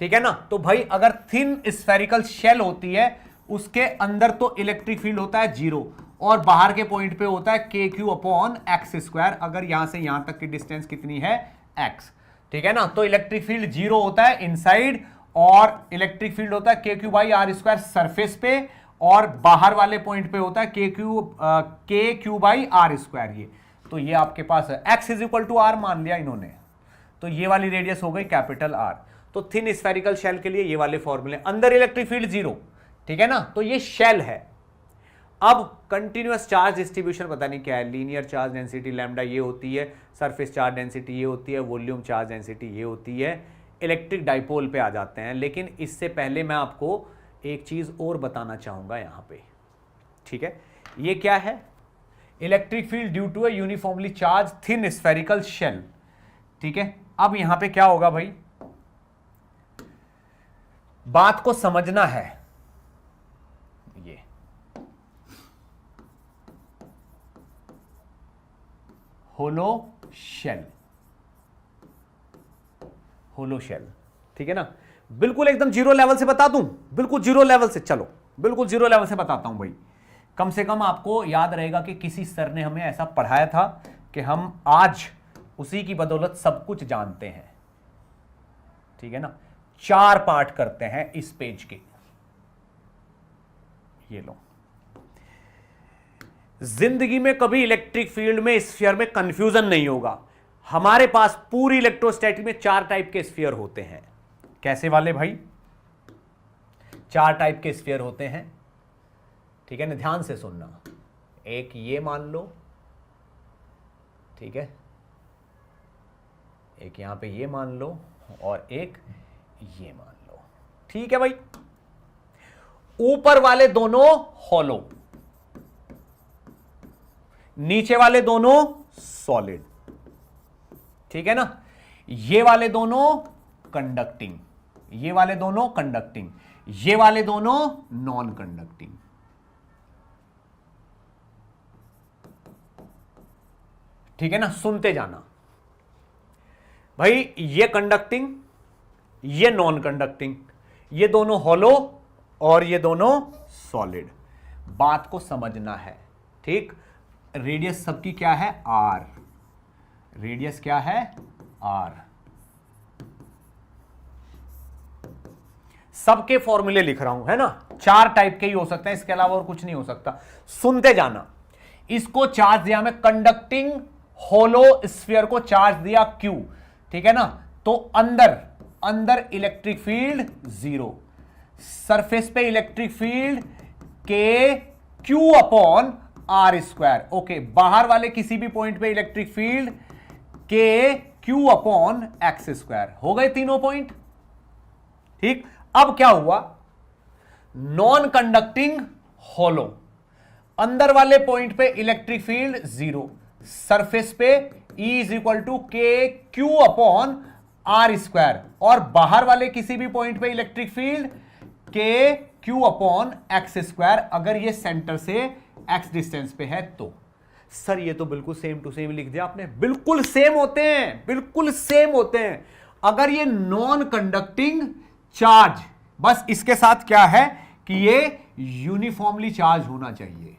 ठीक है ना। तो भाई अगर थिन स्फेरिकल शेल होती है, उसके अंदर तो इलेक्ट्रिक फील्ड होता है 0 और बाहर के पॉइंट पे होता है KQ अपॉन x²। अगर यहां से यहां तक की डिस्टेंस कितनी है x, ठीक है ना। तो इलेक्ट्रिक फील्ड 0 होता है इनसाइड और इलेक्ट्रिक फील्ड होता है KQ/r² सरफेस पे, और बाहर वाले पॉइंट पे होता है KQ/r²। ये तो ये आपके पास है, x = r मान लिया इन्होंने, तो ये वाली रेडियस हो गई कैपिटल R। तो थिन स्फेरिकल शेल के लिए ये वाले फॉर्मूले, अंदर इलेक्ट्रिक फील्ड 0, ठीक है ना। तो ये शेल है। अब कंटिन्यूअस चार्ज डिस्ट्रीब्यूशन पता नहीं क्या है, लीनियर चार्ज डेंसिटी लैम्डा ये होती है, सरफेस चार्ज डेंसिटी ये होती है, वॉल्यूम चार्ज डेंसिटी ये होती है। इलेक्ट्रिक डाइपोल पे आ जाते हैं, लेकिन इससे पहले मैं आपको एक चीज और बताना चाहूंगा यहां पे, ठीक है। ये क्या है, electric field due to a uniformly charge thin spherical shell, ठीक है। अब यहां पे क्या होगा भाई, बात को समझना है। ये होलो शेल, होलो शेल, ठीक है ना। बिल्कुल एकदम 0 लेवल से बता दूं, बिल्कुल 0 लेवल से, चलो बिल्कुल 0 लेवल से बताता हूं भाई। कम से कम आपको याद रहेगा कि किसी सर ने हमें ऐसा पढ़ाया था कि हम आज उसी की बदौलत सब कुछ जानते हैं, ठीक है ना। 4 पार्ट करते हैं इस पेज के, ये लो। जिंदगी में कभी इलेक्ट्रिक फील्ड में, स्फीयर में कंफ्यूजन नहीं होगा। हमारे पास पूरी इलेक्ट्रोस्टैटिक में 4 टाइप के स्फीयर होते हैं। कैसे वाले भाई, 4 टाइप के स्फीयर होते हैं, ठीक है ना। ध्यान से सुनना, एक ये मान लो, ठीक है, एक यहां पे ये मान लो, और एक ये मान लो, ठीक है भाई। ऊपर वाले दोनों हॉलो, नीचे वाले दोनों सॉलिड, ठीक है ना। ये वाले दोनों कंडक्टिंग, ये वाले दोनों कंडक्टिंग, ये वाले दोनों नॉन कंडक्टिंग, ठीक है ना। सुनते जाना भाई, ये कंडक्टिंग, ये नॉन कंडक्टिंग, ये दोनों हॉलो और ये दोनों सॉलिड। बात को समझना है, ठीक। रेडियस सबकी क्या है, R, रेडियस क्या है, R। सबके फॉर्मूले लिख रहा हूं, है ना। 4 टाइप के ही हो सकते हैं, इसके अलावा और कुछ नहीं हो सकता। सुनते जाना। इसको चार्ज दिया मैं, कंडक्टिंग होलो स्फीयर को चार्ज दिया Q, ठीक है ना। तो अंदर इलेक्ट्रिक फील्ड 0, सरफेस पे electric field KQ upon R²। Okay, बाहर वाले किसी भी पॉइंट पे electric field KQ upon x²। हो गए तीनों पॉइंट, ठीक। अब क्या हुआ, नॉन कंडक्टिंग होलो, अंदर वाले पॉइंट पे इलेक्ट्रिक फील्ड 0, सरफेस पे E = KQ अपॉन R², और बाहर वाले किसी भी पॉइंट पे electric field KQ upon x²। अगर ये सेंटर से x डिस्टेंस पे है तो। सर ये तो बिल्कुल सेम टू सेम लिख दिया आपने। बिल्कुल सेम होते हैं, बिल्कुल सेम होते हैं। अगर ये नॉन कंडक्टिंग चार्ज, बस इसके साथ क्या है कि ये यूनिफॉर्मली चार्ज होना चाहिए,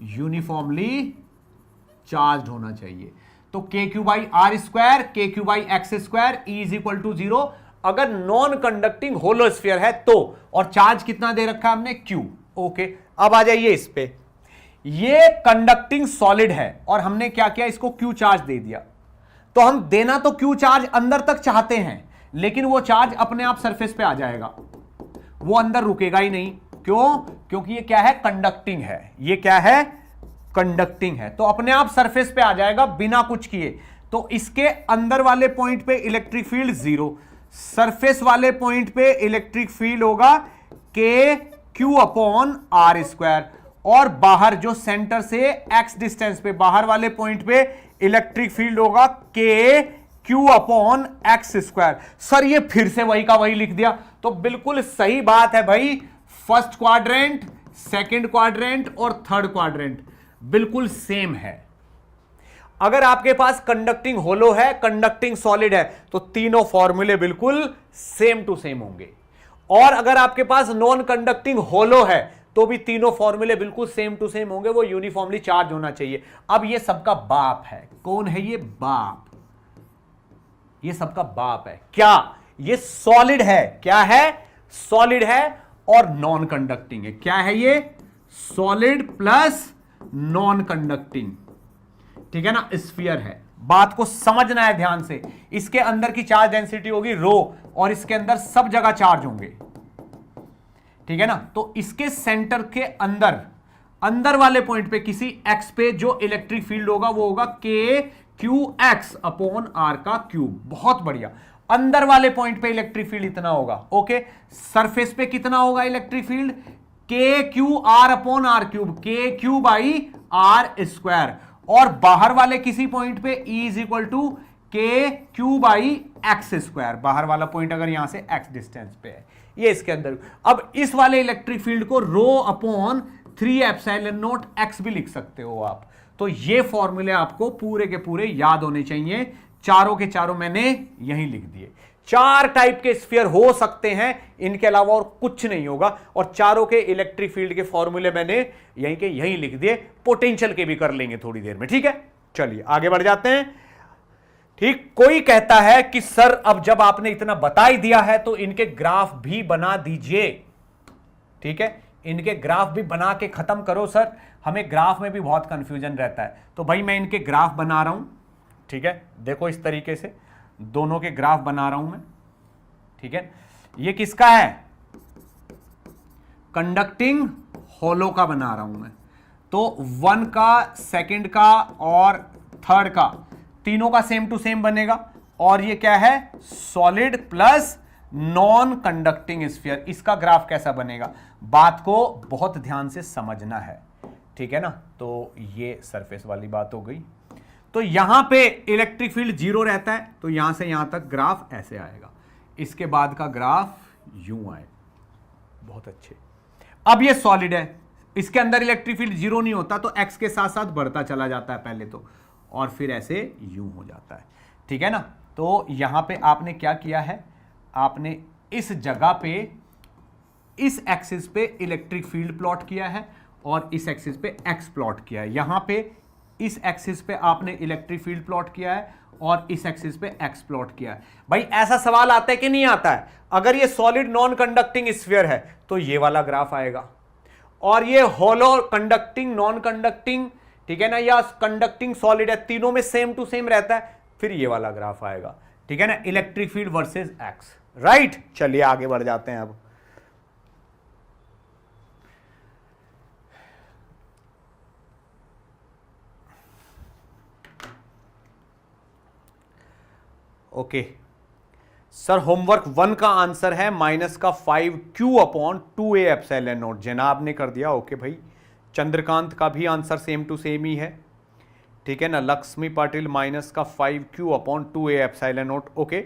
यूनिफॉर्मली चार्ज होना चाहिए। तो k q by r square, k q by x square is equal to 0 अगर नॉन कंडक्टिंग होलोस्फीयर है तो। और चार्ज कितना दे रखा है हमने, क्यू। ओके, अब आ जाइए इस पे। ये कंडक्टिंग सॉलिड है और हमने क्या किया, इसको क्यू चार्ज दे दिया। तो हम देना तो क्यू चार्ज अंदर तक चाहते हैं, लेकिन वो चार्ज अपने आप सरफेस पे आ जाएगा, वो अंदर रुकेगा ही नहीं। क्यों? क्योंकि ये क्या है, कंडक्टिंग है। ये क्या है, कंडक्टिंग है, तो अपने आप सरफेस पे आ जाएगा बिना कुछ किए। तो इसके अंदर वाले पॉइंट पे इलेक्ट्रिक फील्ड 0, सरफेस वाले पॉइंट पे इलेक्ट्रिक फील्ड होगा के क्यू अपॉन आर स्क्वायर, और बाहर जो सेंटर से एक्स डिस्टेंस पे बाहर वाले पॉइंट पे इलेक्ट्रिक फील्ड होगा के Q upon x square. Sir ये फिर से वही का वही लिख दिया, तो बिल्कुल सही बात है भाई। फर्स्ट क्वाड्रेंट, सेकंड क्वाड्रेंट और थर्ड क्वाड्रेंट बिल्कुल सेम है। अगर आपके पास कंडक्टिंग होलो है, कंडक्टिंग सॉलिड है, तो तीनों फॉर्मूले बिल्कुल सेम टू सेम होंगे। और अगर आपके पास नॉन कंडक्टिंग होलो है तो भी तीनों फॉर्मूले बिल्कुल सेम टू सेम होंगे, वो यूनिफॉर्मली चार्ज होना चाहिए। अब ये सबका बाप है, कौन है ये, बाप। ये सबका बाप है क्या, ये सॉलिड है। क्या है, सॉलिड है और नॉन कंडक्टिंग है। क्या है ये, सॉलिड प्लस नॉन कंडक्टिंग, ठीक है ना, स्फीयर है। बात को समझना है ध्यान से। इसके अंदर की चार्ज डेंसिटी होगी रो, और इसके अंदर सब जगह चार्ज होंगे, ठीक है ना। तो इसके सेंटर के अंदर, अंदर वाले पॉइंट पे किसी एक्स पे जो इलेक्ट्रिक फील्ड होगा वो होगा के क्यू एक्स अपॉन आर का क्यूब। बहुत बढ़िया। अंदर वाले पॉइंट पे इलेक्ट्रिक फील्ड इतना होगा। ओके, सरफेस पे कितना होगा electric field, k q r upon r cube, k q by r square. और बाहर वाले किसी पॉइंट पे E is equal to k q by x square. बाहर वाला पॉइंट अगर यहां से एक्स डिस्टेंस पे है, ये इसके अंदर। अब इस वाले इलेक्ट्रिक फील्ड को rho upon 3 epsilon naught x भी लिख सकते हो आप। तो ये फॉर्मूले आपको पूरे के पूरे याद होने चाहिए। चारों के चारों मैंने यहीं लिख दिए। 4 टाइप के स्फीयर हो सकते हैं, इनके अलावा और कुछ नहीं होगा। और चारों के इलेक्ट्रिक फील्ड के फॉर्मूले मैंने यहीं के यहीं लिख दिए। पोटेंशियल के भी कर लेंगे थोड़ी देर में, ठीक है। चलिए आगे बढ़ जाते हैं। ठीक, कोई कहता है कि सर अब जब आपने इतना बता ही दिया है तो इनके ग्राफ भी बना दीजिए। ठीक है, इनके ग्राफ भी बना के खत्म करो सर, हमें ग्राफ में भी बहुत कंफ्यूजन रहता है। तो भाई मैं इनके ग्राफ बना रहा हूं, ठीक है। देखो इस तरीके से दोनों के ग्राफ बना रहा हूं मैं, ठीक है। ये किसका है, कंडक्टिंग होलो का बना रहा हूं मैं। तो 1 का, सेकंड का और थर्ड का, तीनों का सेम टू सेम बनेगा। और ये क्या है, solid plus non conducting sphere. इसका ग्राफ कैसा बनेगा, बात को बहुत ध्यान से समझना है, ठीक है ना। तो ये सरफेस वाली बात हो गई। तो यहां पे इलेक्ट्रिक फील्ड 0 रहता है, तो यहां से यहां तक ग्राफ ऐसे आएगा। इसके बाद का ग्राफ यूं आए, बहुत अच्छे। अब ये सॉलिड है, इसके अंदर इलेक्ट्रिक फील्ड 0 नहीं होता, तो एक्स के साथ साथ बढ़ता चला जाता है पहले तो, और फिर ऐसे यूं हो जाता है, ठीक है ना। तो यहां पे आपने क्या किया है, आपने इस जगह पे इस एक्सिस पे इलेक्ट्रिक फील्ड प्लॉट किया है और इस एक्सिस पे एक्स प्लॉट किया है। यहां पे इस एक्सिस पे आपने इलेक्ट्रिक फील्ड प्लॉट किया है और इस एक्सिस पे एक्स प्लॉट किया है। भाई ऐसा सवाल आता है कि नहीं आता है, अगर ये सॉलिड नॉन कंडक्टिंग स्फीयर है तो ये वाला ग्राफ आएगा, और ये होलो कंडक्टिंग नॉन कंडक्टिंग, ठीक है ना, या कंडक्टिंग सॉलिड है, तीनों में सेम टू सेम रहता है, फिर ये वाला ग्राफ आएगा, ठीक है ना, electric field versus x, right. चलिए आगे बढ़ जाते हैं अब। ओके सर, होमवर्क 1 का आंसर है -5q upon 2a epsilon not. जनाब ने कर दिया, ओके भाई। चंद्रकांत का भी आंसर सेम टू सेम ही है, ठीक है ना। Lakshmi Patil -5q upon 2a epsilon not, okay.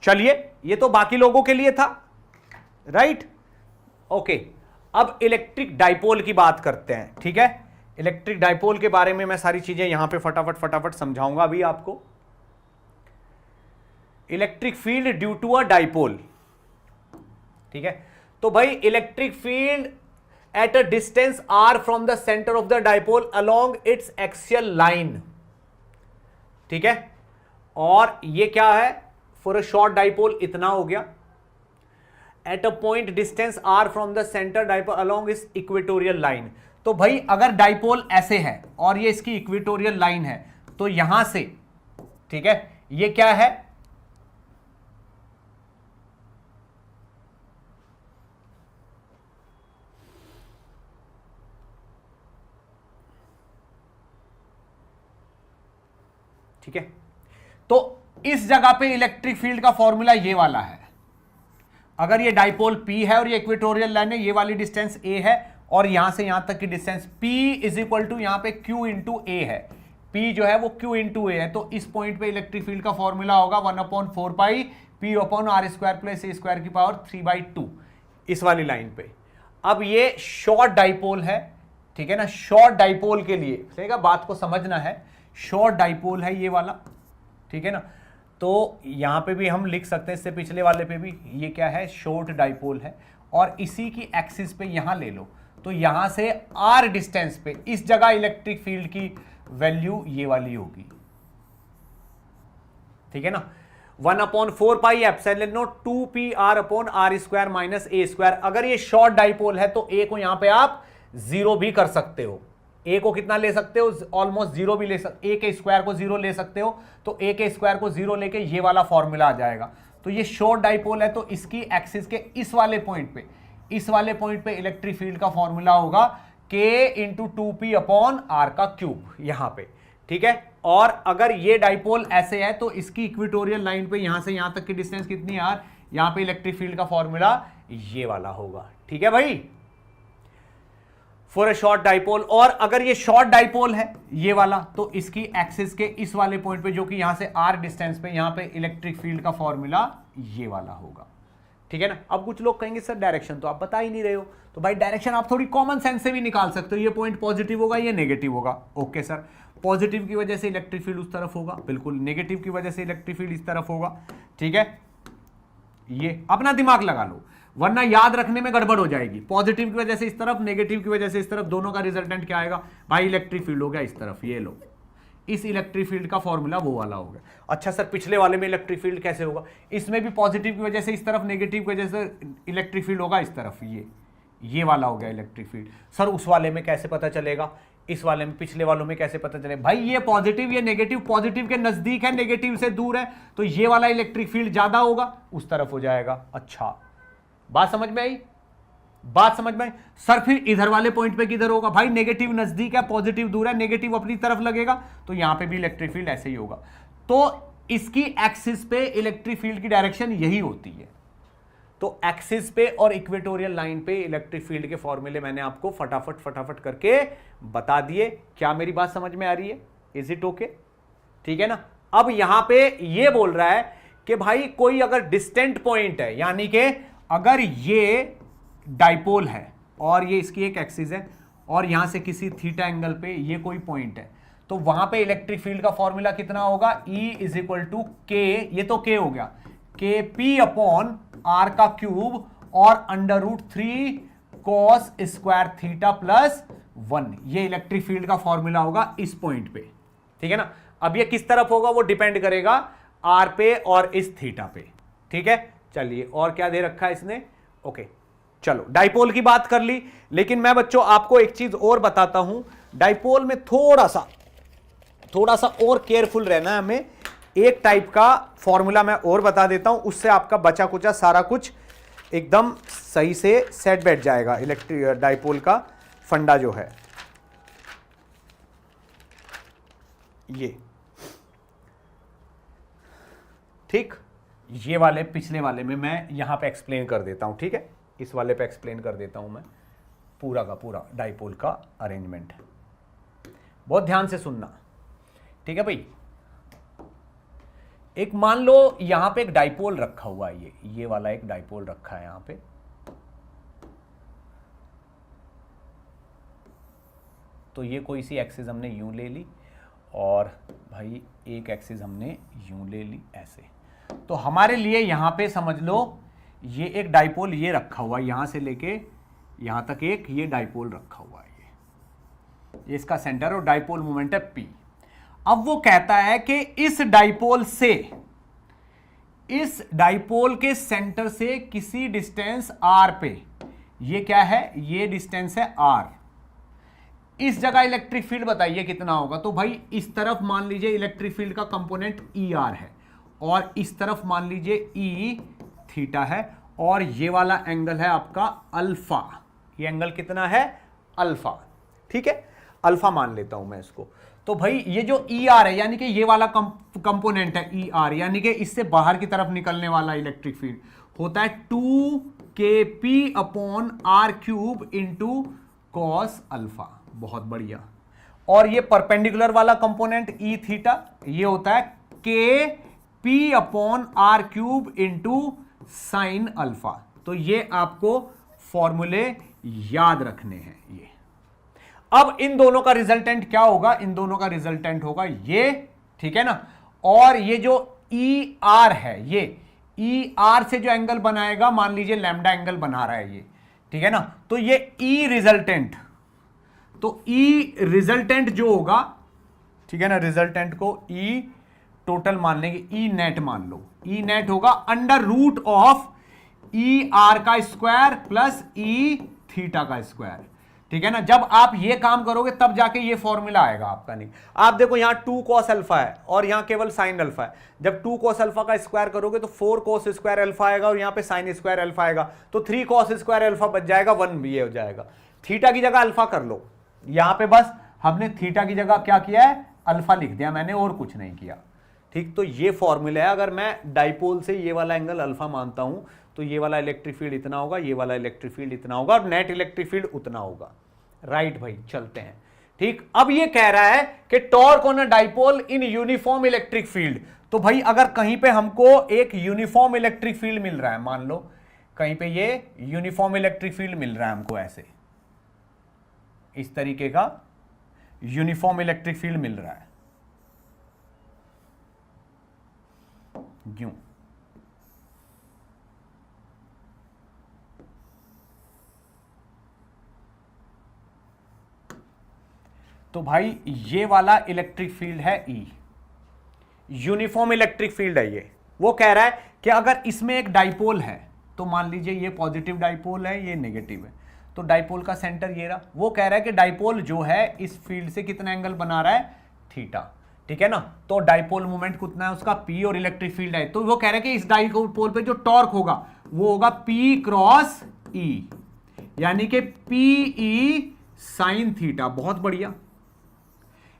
चलिए ये तो बाकी लोगों के लिए था, राइट, ओके। अब इलेक्ट्रिक डाइपोल की बात करते हैं, ठीक है। इलेक्ट्रिक डाइपोल के बारे में मैं सारी चीजें यहां पे फटाफट फटाफट समझाऊंगा अभी आपको। Electric field due to a dipole, ठीक है। तो भाई electric field at a distance r from the centre of the dipole along its axial line, ठीक है। और ये क्या है, फॉर अ शॉर्ट डाइपोल इतना हो गया, at a point distance r from the centre dipole along इस इक्वेटोरियल लाइन। तो भाई अगर डाइपोल ऐसे है और ये इसकी इक्वेटोरियल लाइन है, तो यहां से, ठीक है, ये क्या है, ठीक है। तो इस जगह पे इलेक्ट्रिक फील्ड का फॉर्मूला ये वाला है। अगर ये डाइपोल P है और ये इक्वेटोरियल लाइन है, ये वाली डिस्टेंस A है और यहां से यहां तक की distance P is equal to यहां पे Q इंटू A है। P जो है वो Q इंटू A है। तो इस पॉइंट पे इलेक्ट्रिक फील्ड का फॉर्मूला होगा 1/4 पाई P upon R square plus A square की पावर 3/2 इस वाली लाइन पे। अब ये शॉर्ट डाइपोल है, ठीक है ना। शॉर्ट डाइपोल के लिए सही बात को समझना है, शॉर्ट डाइपोल है ये वाला, ठीक है ना। तो यहां पे भी हम लिख सकते हैं, इससे पिछले वाले पे भी, ये क्या है, शॉर्ट डाइपोल है। और इसी की एक्सिस पे यहां ले लो, तो यहां से r डिस्टेंस पे इस जगह इलेक्ट्रिक फील्ड की वैल्यू ये वाली होगी, ठीक है ना। 1/4 पाई epsilon not 2pr upon r square minus a square. अगर ये शॉर्ट डाइपोल है तो a को यहां पे आप जीरो भी कर सकते हो। a को कितना ले सकते हो, ऑलमोस्ट जीरो भी ले सकते, a के स्क्वायर को जीरो ले सकते हो। तो a के स्क्वायर को जीरो लेके ये वाला फॉर्मूला आ जाएगा। तो ये शॉर्ट डाइपोल है, तो इसकी एक्सिस के इस वाले पॉइंट पे, इस वाले पॉइंट पे इलेक्ट्रिक फील्ड का फॉर्मूला होगा k into 2p upon r का क्यूब यहां पे, ठीक है। और अगर ये डाइपोल ऐसे है तो इसकी इक्वेटोरियल लाइन पे यहां से यहां तक की डिस्टेंस कितनी है r, यहां पे इलेक्ट्रिक फील्ड का फॉर्मूला ये वाला होगा, ठीक है भाई, फॉर अ शॉर्ट डाइपोल। और अगर ये शॉर्ट डाइपोल है ये वाला, तो इसकी एक्सिस के इस वाले पॉइंट पे, जो कि यहां से r डिस्टेंस पे, यहां पे इलेक्ट्रिक फील्ड का फॉर्मूला ये वाला होगा, ठीक है ना। अब कुछ लोग कहेंगे सर डायरेक्शन तो आप बता ही नहीं रहे हो। तो भाई डायरेक्शन आप थोड़ी कॉमन सेंस से भी निकाल सकते हो, ये पॉइंट पॉजिटिव होगा, ये नेगेटिव होगा। ओके सर, पॉजिटिव की वजह से इलेक्ट्रिक फील्ड उस तरफ होगा, बिल्कुल। नेगेटिव की वजह से इलेक्ट्रिक फील्ड इस तरफ होगा, ठीक है। ये अपना दिमाग लगा लो, वरना याद रखने में गड़बड़ हो जाएगी। पॉजिटिव की वजह से इस तरफ, नेगेटिव की वजह से इस तरफ, दोनों का रिजल्टेंट क्या आएगा भाई, इलेक्ट्रिक फील्ड हो गया इस तरफ। ये लो, इस इलेक्ट्रिक फील्ड का फॉर्मूला वो वाला हो गया। अच्छा सर, पिछले वाले में इलेक्ट्रिक फील्ड कैसे होगा, इसमें भी पॉजिटिव की वजह से इस तरफ, नेगेटिव की वजह से इलेक्ट्रिक फील्ड होगा इस तरफ। ये वाला हो गया इलेक्ट्रिक फील्ड। सर उस वाले में कैसे पता चलेगा, इस वाले में, पिछले वालों में कैसे पता चलेगा भाई, ये पॉजिटिव ये नेगेटिव, पॉजिटिव के नजदीक है, नेगेटिव से दूर है, तो ये वाला इलेक्ट्रिक फील्ड ज्यादा होगा, उस तरफ हो जाएगा। अच्छा, बात समझ में आई, बात समझ में आई। सर फिर इधर वाले पॉइंट पे किधर होगा भाई, नेगेटिव नजदीक है, पॉजिटिव दूर है, नेगेटिव अपनी तरफ लगेगा, तो यहां पे भी इलेक्ट्रिक फील्ड ऐसे ही होगा। तो इसकी एक्सिस पे इलेक्ट्रिक फील्ड की डायरेक्शन यही होती है। तो एक्सिस पे और इक्वेटोरियल लाइन पे इलेक्ट्रिक फील्ड के फॉर्मूले मैंने आपको फटाफट फटाफट करके बता दिए। क्या मेरी बात समझ में आ रही है, इज इट ओके, ठीक है ना। अब यहां पे ये बोल रहा है कि भाई कोई अगर डिस्टेंट पॉइंट है, यानी कि अगर ये डाइपोल है और ये इसकी एक एक्सिस है और यहां से किसी थीटा एंगल पे ये कोई पॉइंट है, तो वहां पे इलेक्ट्रिक फील्ड का फॉर्मूला कितना होगा, E इज इक्वल टू के, ये तो K हो गया, KP अपॉन R का क्यूब और √3 cos स्क्वायर थीटा प्लस 1। ये इलेक्ट्रिक फील्ड का फॉर्मूला होगा इस पॉइंट पे, ठीक है ना। अब ये किस तरफ होगा वो डिपेंड करेगा R पे और इस थीटा पे, ठीक है। चलिए, और क्या दे रखा है इसने, ओके चलो डाइपोल की बात कर ली। लेकिन मैं बच्चों आपको एक चीज और बताता हूं, डाइपोल में थोड़ा सा और केयरफुल रहना है हमें। एक टाइप का फॉर्मूला मैं और बता देता हूं, उससे आपका बचा कुचा सारा कुछ एकदम सही से सेट बैठ जाएगा। इलेक्ट्रिक डाइपोल का फंडा जो है ये, ठीक, ये वाले पिछले वाले में मैं यहां पे एक्सप्लेन कर देता हूं, ठीक है। इस वाले पे एक्सप्लेन कर देता हूं मैं पूरा का पूरा डाइपोल का अरेंजमेंट। बहुत ध्यान से सुनना, ठीक है भाई। एक मान लो यहां पे एक डाइपोल रखा हुआ है, ये वाला एक डाइपोल रखा है यहां पे, तो ये कोई सी एक्सिस हमने यूं ले ली और भाई एक एक्सिस हमने यूं ले ली ऐसे। तो हमारे लिए यहां पे समझ लो ये एक डाइपोल ये रखा हुआ है, यहां से लेके यहां तक एक ये डाइपोल रखा हुआ है, ये इसका सेंटर और डाइपोल मोमेंट है P। अब वो कहता है कि इस डाइपोल के सेंटर से किसी डिस्टेंस r पे, ये क्या है, ये डिस्टेंस है r, इस जगह इलेक्ट्रिक फील्ड बताइए कितना होगा। तो भाई इस तरफ मान लीजिए इलेक्ट्रिक फील्ड का कंपोनेंट ER है और इस तरफ मान लीजिए E थीटा है और ये वाला एंगल है आपका अल्फा। ये एंगल कितना है, अल्फा, ठीक है, अल्फा मान लेता हूं मैं इसको। तो भाई ये जो ER है यानी कि ये वाला कंपोनेंट है ER, यानी कि इससे बाहर की तरफ निकलने वाला इलेक्ट्रिक फील्ड होता है 2kp/r³ इंटू कॉस अल्फा। बहुत बढ़िया। और ये परपेंडिकुलर वाला कंपोनेंट E थीटा ये होता है kp/r³ इंटू साइन अल्फा। तो ये आपको फॉर्मूले याद रखने हैं। ये अब इन दोनों का रिजल्टेंट क्या होगा, इन दोनों का रिजल्टेंट होगा ये, ठीक है ना। और ये जो ER है, ये ER से जो एंगल बनाएगा, मान लीजिए लैम्डा एंगल बना रहा है ये, ठीक है ना। तो ये E रिजल्टेंट, तो E रिजल्टेंट जो होगा, ठीक है ना, रिजल्टेंट को E टोटल मान लेंगे, E नेट मान लो। E नेट होगा अंडर रूट ऑफ ER का स्क्वायर प्लस E थीटा का स्क्वायर, ठीक है ना। जब आप ये काम करोगे तब जाके ये फॉर्मूला आएगा आपका। नहीं, आप देखो यहां 2 cos अल्फा है और यहां केवल साइन अल्फा है। जब 2 cos अल्फा का स्क्वायर करोगे तो 4 cos स्क्वायर अल्फा आएगा और यहां पे साइन स्क्वायर अल्फा आएगा, तो 3 cos स्क्वायर अल्फा बच जाएगा, 1 भी हो जाएगा। थीटा की जगह अल्फा कर लो, यहां पे बस हमने थीटा की जगह क्या किया है, अल्फा लिख दिया मैंने, और कुछ नहीं किया, ठीक। तो ये फॉर्मूला है। अगर मैं डाइपोल से ये वाला एंगल अल्फा मानता हूं तो ये वाला इलेक्ट्रिक फील्ड इतना होगा, ये वाला इलेक्ट्रिक फील्ड इतना होगा और नेट इलेक्ट्रिक फील्ड उतना होगा। राइट भाई, चलते हैं, ठीक। अब ये कह रहा है कि torque on a dipole in uniform electric field. तो भाई अगर कहीं पे हमको एक यूनिफॉर्म इलेक्ट्रिक फील्ड मिल रहा है, मान लो कहीं पे ये यूनिफॉर्म इलेक्ट्रिक फील्ड मिल रहा है हमको, ऐसे इस तरीके का यूनिफॉर्म इलेक्ट्रिक फील्ड मिल रहा है, यूं, तो भाई ये वाला इलेक्ट्रिक फील्ड है E, यूनिफॉर्म इलेक्ट्रिक फील्ड है ये। वो कह रहा है कि अगर इसमें एक डाइपोल है, तो मान लीजिए ये पॉजिटिव डाइपोल है, ये नेगेटिव है, तो डाइपोल का सेंटर ये रहा। वो कह रहा है कि डाइपोल जो है इस फील्ड से कितना एंगल बना रहा है, थीटा, ठीक है ना। तो डाइपोल मोमेंट कितना है उसका, P, और इलेक्ट्रिक फील्ड है, तो वो कह रहा है कि इस डाइपोल पे जो टॉर्क होगा वो होगा P×E, यानी कि PE साइन थीटा। बहुत बढ़िया।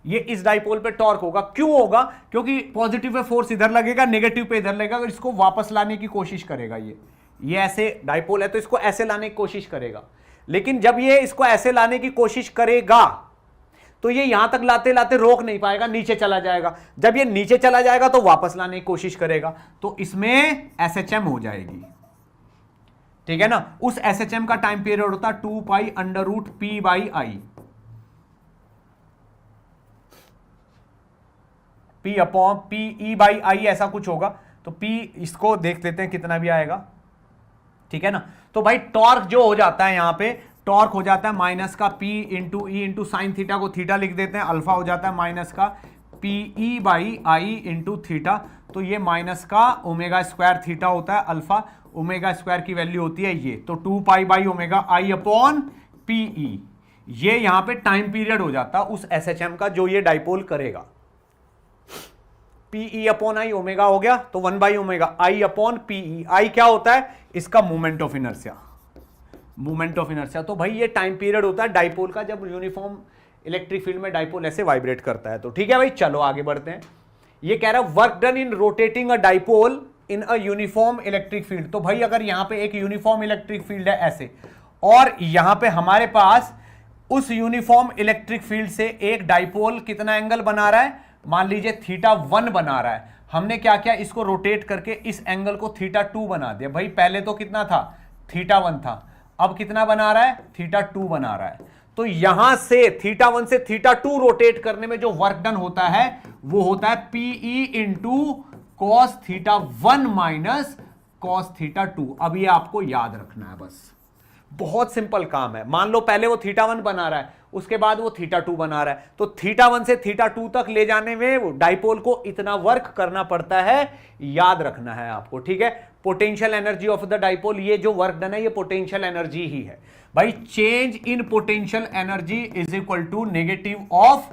ये इस डाइपोल पे टॉर्क होगा, क्यों होगा, क्योंकि पॉजिटिव पे फोर्स इधर लगेगा, नेगेटिव पे इधर लगेगा, और इसको वापस लाने की कोशिश करेगा। ये ऐसे डाइपोल है तो इसको ऐसे लाने की कोशिश करेगा, लेकिन जब ये इसको ऐसे लाने की कोशिश करेगा तो ये यहां तक लाते लाते रोक नहीं पाएगा, नीचे चला जाएगा। जब ये नीचे चला जाएगा तो वापस लाने की कोशिश करेगा, तो इसमें SHM हो जाएगी, ठीक है ना। उस SHM का टाइम पीरियड होता है 2π√P/I, P/PE/I ऐसा कुछ होगा। तो P इसको देख लेते हैं कितना भी आएगा, ठीक है ना। तो भाई टॉर्क जो हो जाता है, यहां पे टॉर्क हो जाता है माइनस का P/E साइन थीटा, को थीटा लिख देते हैं, अल्फा हो जाता है माइनस का PE/I थीटा। तो ये माइनस का ω² थीटा होता है अल्फा, ω² की वैल्यू होती है ये, तो 2π/ω/I/PE। ये यहां पे टाइम पीरियड हो जाता है उस SHM का जो ये डाइपोल करेगा। PE/I ओमेगा हो गया, तो 1/ω I/PE। I क्या होता है, इसका moment of inertia, moment of inertia. तो भाई ये टाइम पीरियड होता है डाइपोल का, जब यूनिफॉर्म इलेक्ट्रिक फील्ड में डाइपोल ऐसे वाइब्रेट करता है। तो ठीक है भाई, चलो आगे बढ़ते हैं। ये कह रहा है work done in rotating a dipole in a uniform electric field. तो भाई अगर यहां पे एक यूनिफॉर्म इलेक्ट्रिक फील्ड है ऐसे, और यहां पे हमारे पास उस यूनिफॉर्म इलेक्ट्रिक फील्ड से एक डाइपोल कितना एंगल बना रहा है, मान लीजिए θ1 बना रहा है। हमने क्या किया, इसको रोटेट करके इस एंगल को θ2 बना दिया। भाई पहले तो कितना था, θ1 था, अब कितना बना रहा है, θ2 बना रहा है। तो यहां से θ1 से θ2 रोटेट करने में जो वर्क डन होता है वो होता है PE into cos θ1 minus cos θ2। अब ये आपको याद रखना है, बस बहुत सिंपल काम है। मान लो पहले वो θ1 बना रहा है, उसके बाद वो θ2 बना रहा है, तो θ1 से θ2 तक ले जाने में डाइपोल को इतना वर्क करना पड़ता है, याद रखना है आपको, ठीक है। Potential energy of the dipole, ये जो वर्क डन है ये पोटेंशियल एनर्जी ही है भाई। Change in potential energy is equal to negative of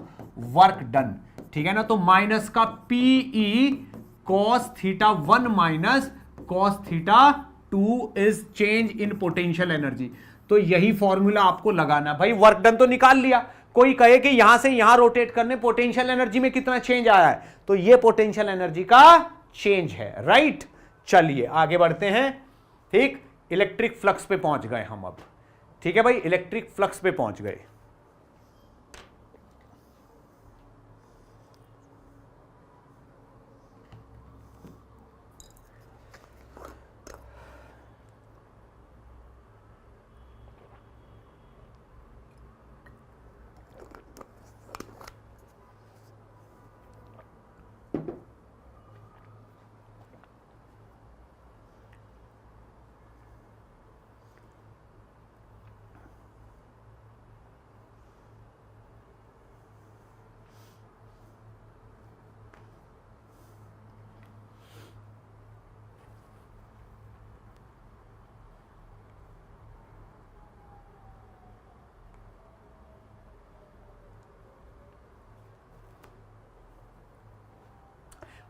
work done, ठीक है ना। तो माइनस का PE cos θ1 minus cos θ2 is change in potential energy. तो यही फॉर्मूला आपको लगाना भाई। वर्क डन तो निकाल लिया, कोई कहे कि यहां से यहां रोटेट करने पोटेंशियल एनर्जी में कितना चेंज आया है, तो ये पोटेंशियल एनर्जी का चेंज है, राइट। चलिए आगे बढ़ते हैं, ठीक। इलेक्ट्रिक फ्लक्स पे पहुंच गए हम अब, ठीक है भाई, इलेक्ट्रिक फ्लक्स पे पहुंच गए।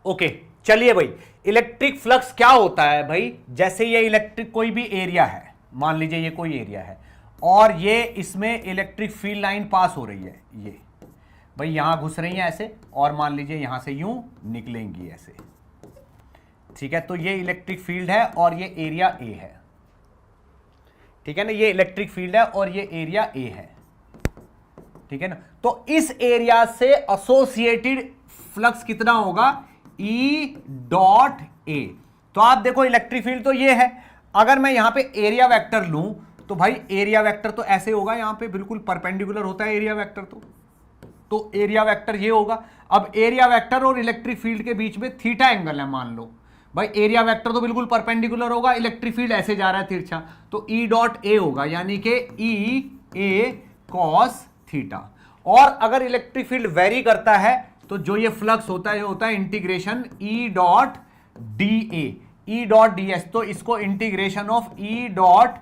ओके चलिए भाई, इलेक्ट्रिक फ्लक्स क्या होता है भाई। जैसे ये इलेक्ट्रिक कोई भी एरिया है, मान लीजिए ये कोई एरिया है और ये इसमें इलेक्ट्रिक फील्ड लाइन पास हो रही है, ये भाई यहां घुस रही है ऐसे, और मान लीजिए यहां से यूं निकलेंगी ऐसे, ठीक है। तो ये इलेक्ट्रिक फील्ड है और ये एरिया ए है, ठीक है ना। ये इलेक्ट्रिक फील्ड है और ये एरिया ए है, ठीक है ना। तो इस एरिया से एसोसिएटेड फ्लक्स कितना होगा, E डॉट ए। तो आप देखो इलेक्ट्रिक फील्ड तो ये है, अगर मैं यहां पे एरिया वेक्टर लूं तो भाई एरिया वेक्टर तो ऐसे होगा, यहां पे बिल्कुल परपेंडिकुलर होता है एरिया वेक्टर, तो एरिया वेक्टर ये होगा। अब एरिया वेक्टर और इलेक्ट्रिक फील्ड के बीच में थीटा एंगल है, मान लो भाई एरिया वेक्टर तो बिल्कुल परपेंडिकुलर होगा, इलेक्ट्रिक फील्ड ऐसे जा रहा है तिरछा, तो E डॉट ए होगा, यानी कि E A cos थीटा। और अगर इलेक्ट्रिक फील्ड वेरी करता है तो जो ये फ्लक्स होता है ये होता है integration E dot D A, E dot d S. तो इसको integration of E dot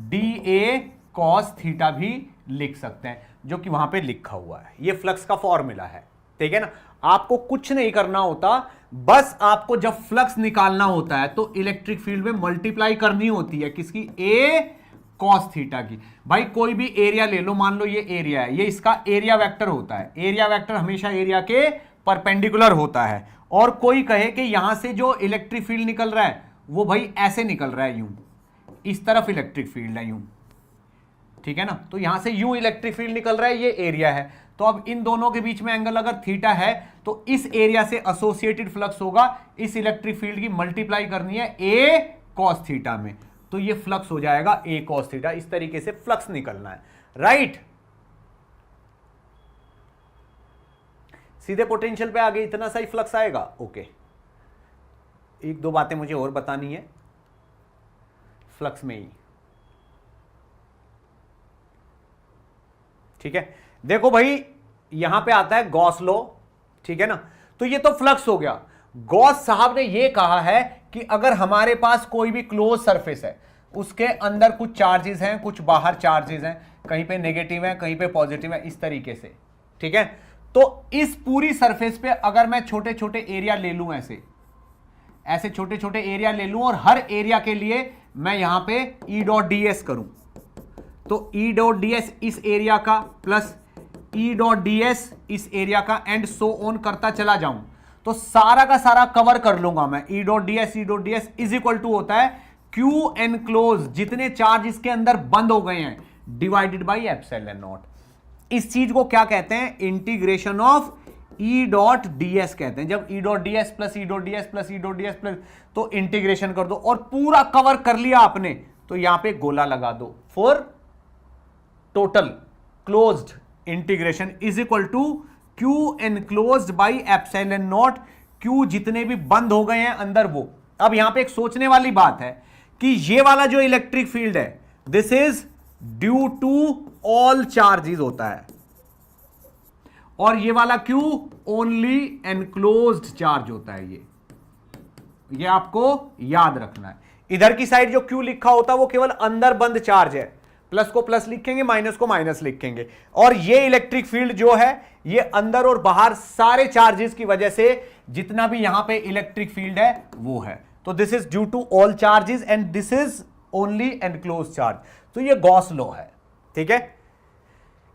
D A cos theta भी लिख सकते हैं, जो कि वहां पे लिखा हुआ है। ये फ्लक्स का फॉर्मूला है, ठीक है ना। आपको कुछ नहीं करना होता, बस आपको जब फ्लक्स निकालना होता है तो इलेक्ट्रिक फील्ड में मल्टीप्लाई करनी होती है, किसकी, ए कॉस थीटा की। भाई कोई भी एरिया ले लो, मान लो ये एरिया है, ये इसका एरिया वेक्टर होता है, एरिया वेक्टर हमेशा एरिया के परपेंडिकुलर होता है। और कोई कहे कि यहां से जो इलेक्ट्रिक फील्ड निकल रहा है वो भाई ऐसे निकल रहा है, यूं, इस तरफ इलेक्ट्रिक फील्ड है यूं, ठीक है ना। तो यहां से यूं इलेक्ट्रिक फील्ड निकल रहा है, ये एरिया है। तो अब इन दोनों के बीच में एंगल अगर थीटा है तो इस एरिया से एसोसिएटेड फ्लक्स होगा, इस इलेक्ट्रिक फील्ड की मल्टीप्लाई करनी है ए कॉस थीटा में, तो ये फ्लक्स हो जाएगा ए कॉस थीटा। इस तरीके से फ्लक्स निकलना है, राइट। सीधे पोटेंशियल पे आगे इतना सा ही फ्लक्स आएगा, ओके। एक दो बातें मुझे और बतानी है फ्लक्स में ही, ठीक है। देखो भाई यहां पे आता है गॉस लॉ, ठीक है ना। तो ये तो फ्लक्स हो गया। गॉस साहब ने ये कहा है कि अगर हमारे पास कोई भी क्लोज सरफेस है, उसके अंदर कुछ चार्जेस हैं, कुछ बाहर चार्जेस हैं, कहीं पे नेगेटिव है कहीं पे पॉजिटिव है, इस तरीके से, ठीक है। तो इस पूरी सरफेस पे अगर मैं छोटे छोटे एरिया ले लूं, ऐसे छोटे छोटे एरिया ले लूं और हर एरिया के लिए मैं यहां पे E डॉट डी एस करूं, तो E डॉट डी एस इस एरिया का plus E dot d S इस एरिया का एंड सो ऑन करता चला जाऊं, तो सारा का सारा कवर कर लूंगा मैं। E dot d s is equal to होता है क्यू एन क्लोज, जितने चार्ज इसके अंदर बंद हो गए हैं, डिवाइडेड बाई एप्सिलॉन नॉट। इस चीज को क्या कहते हैं, integration of E dot d S कहते हैं। जब E dot d S plus E dot d S plus E dot d S plus, तो इंटीग्रेशन कर दो और पूरा कवर कर लिया आपने, तो यहां पे गोला लगा दो for total closed integration is equal to q enclosed by epsilon naught, q जितने भी बंद हो गए हैं अंदर वो। अब यहां पे एक सोचने वाली बात है कि ये वाला जो इलेक्ट्रिक फील्ड है this is due to all charges होता है, और ये वाला क्यू ओनली एनक्लोज्ड चार्ज होता है। ये आपको याद रखना है। इधर की साइड जो क्यू लिखा होता है वो केवल अंदर बंद चार्ज है, प्लस को प्लस लिखेंगे माइनस को माइनस लिखेंगे, और ये इलेक्ट्रिक फील्ड जो है ये अंदर और बाहर सारे चार्जेस की वजह से जितना भी यहां पे इलेक्ट्रिक फील्ड है वो है। तो this is due to all charges and this is only enclosed charge. तो ये गॉस लॉ है, ठीक है।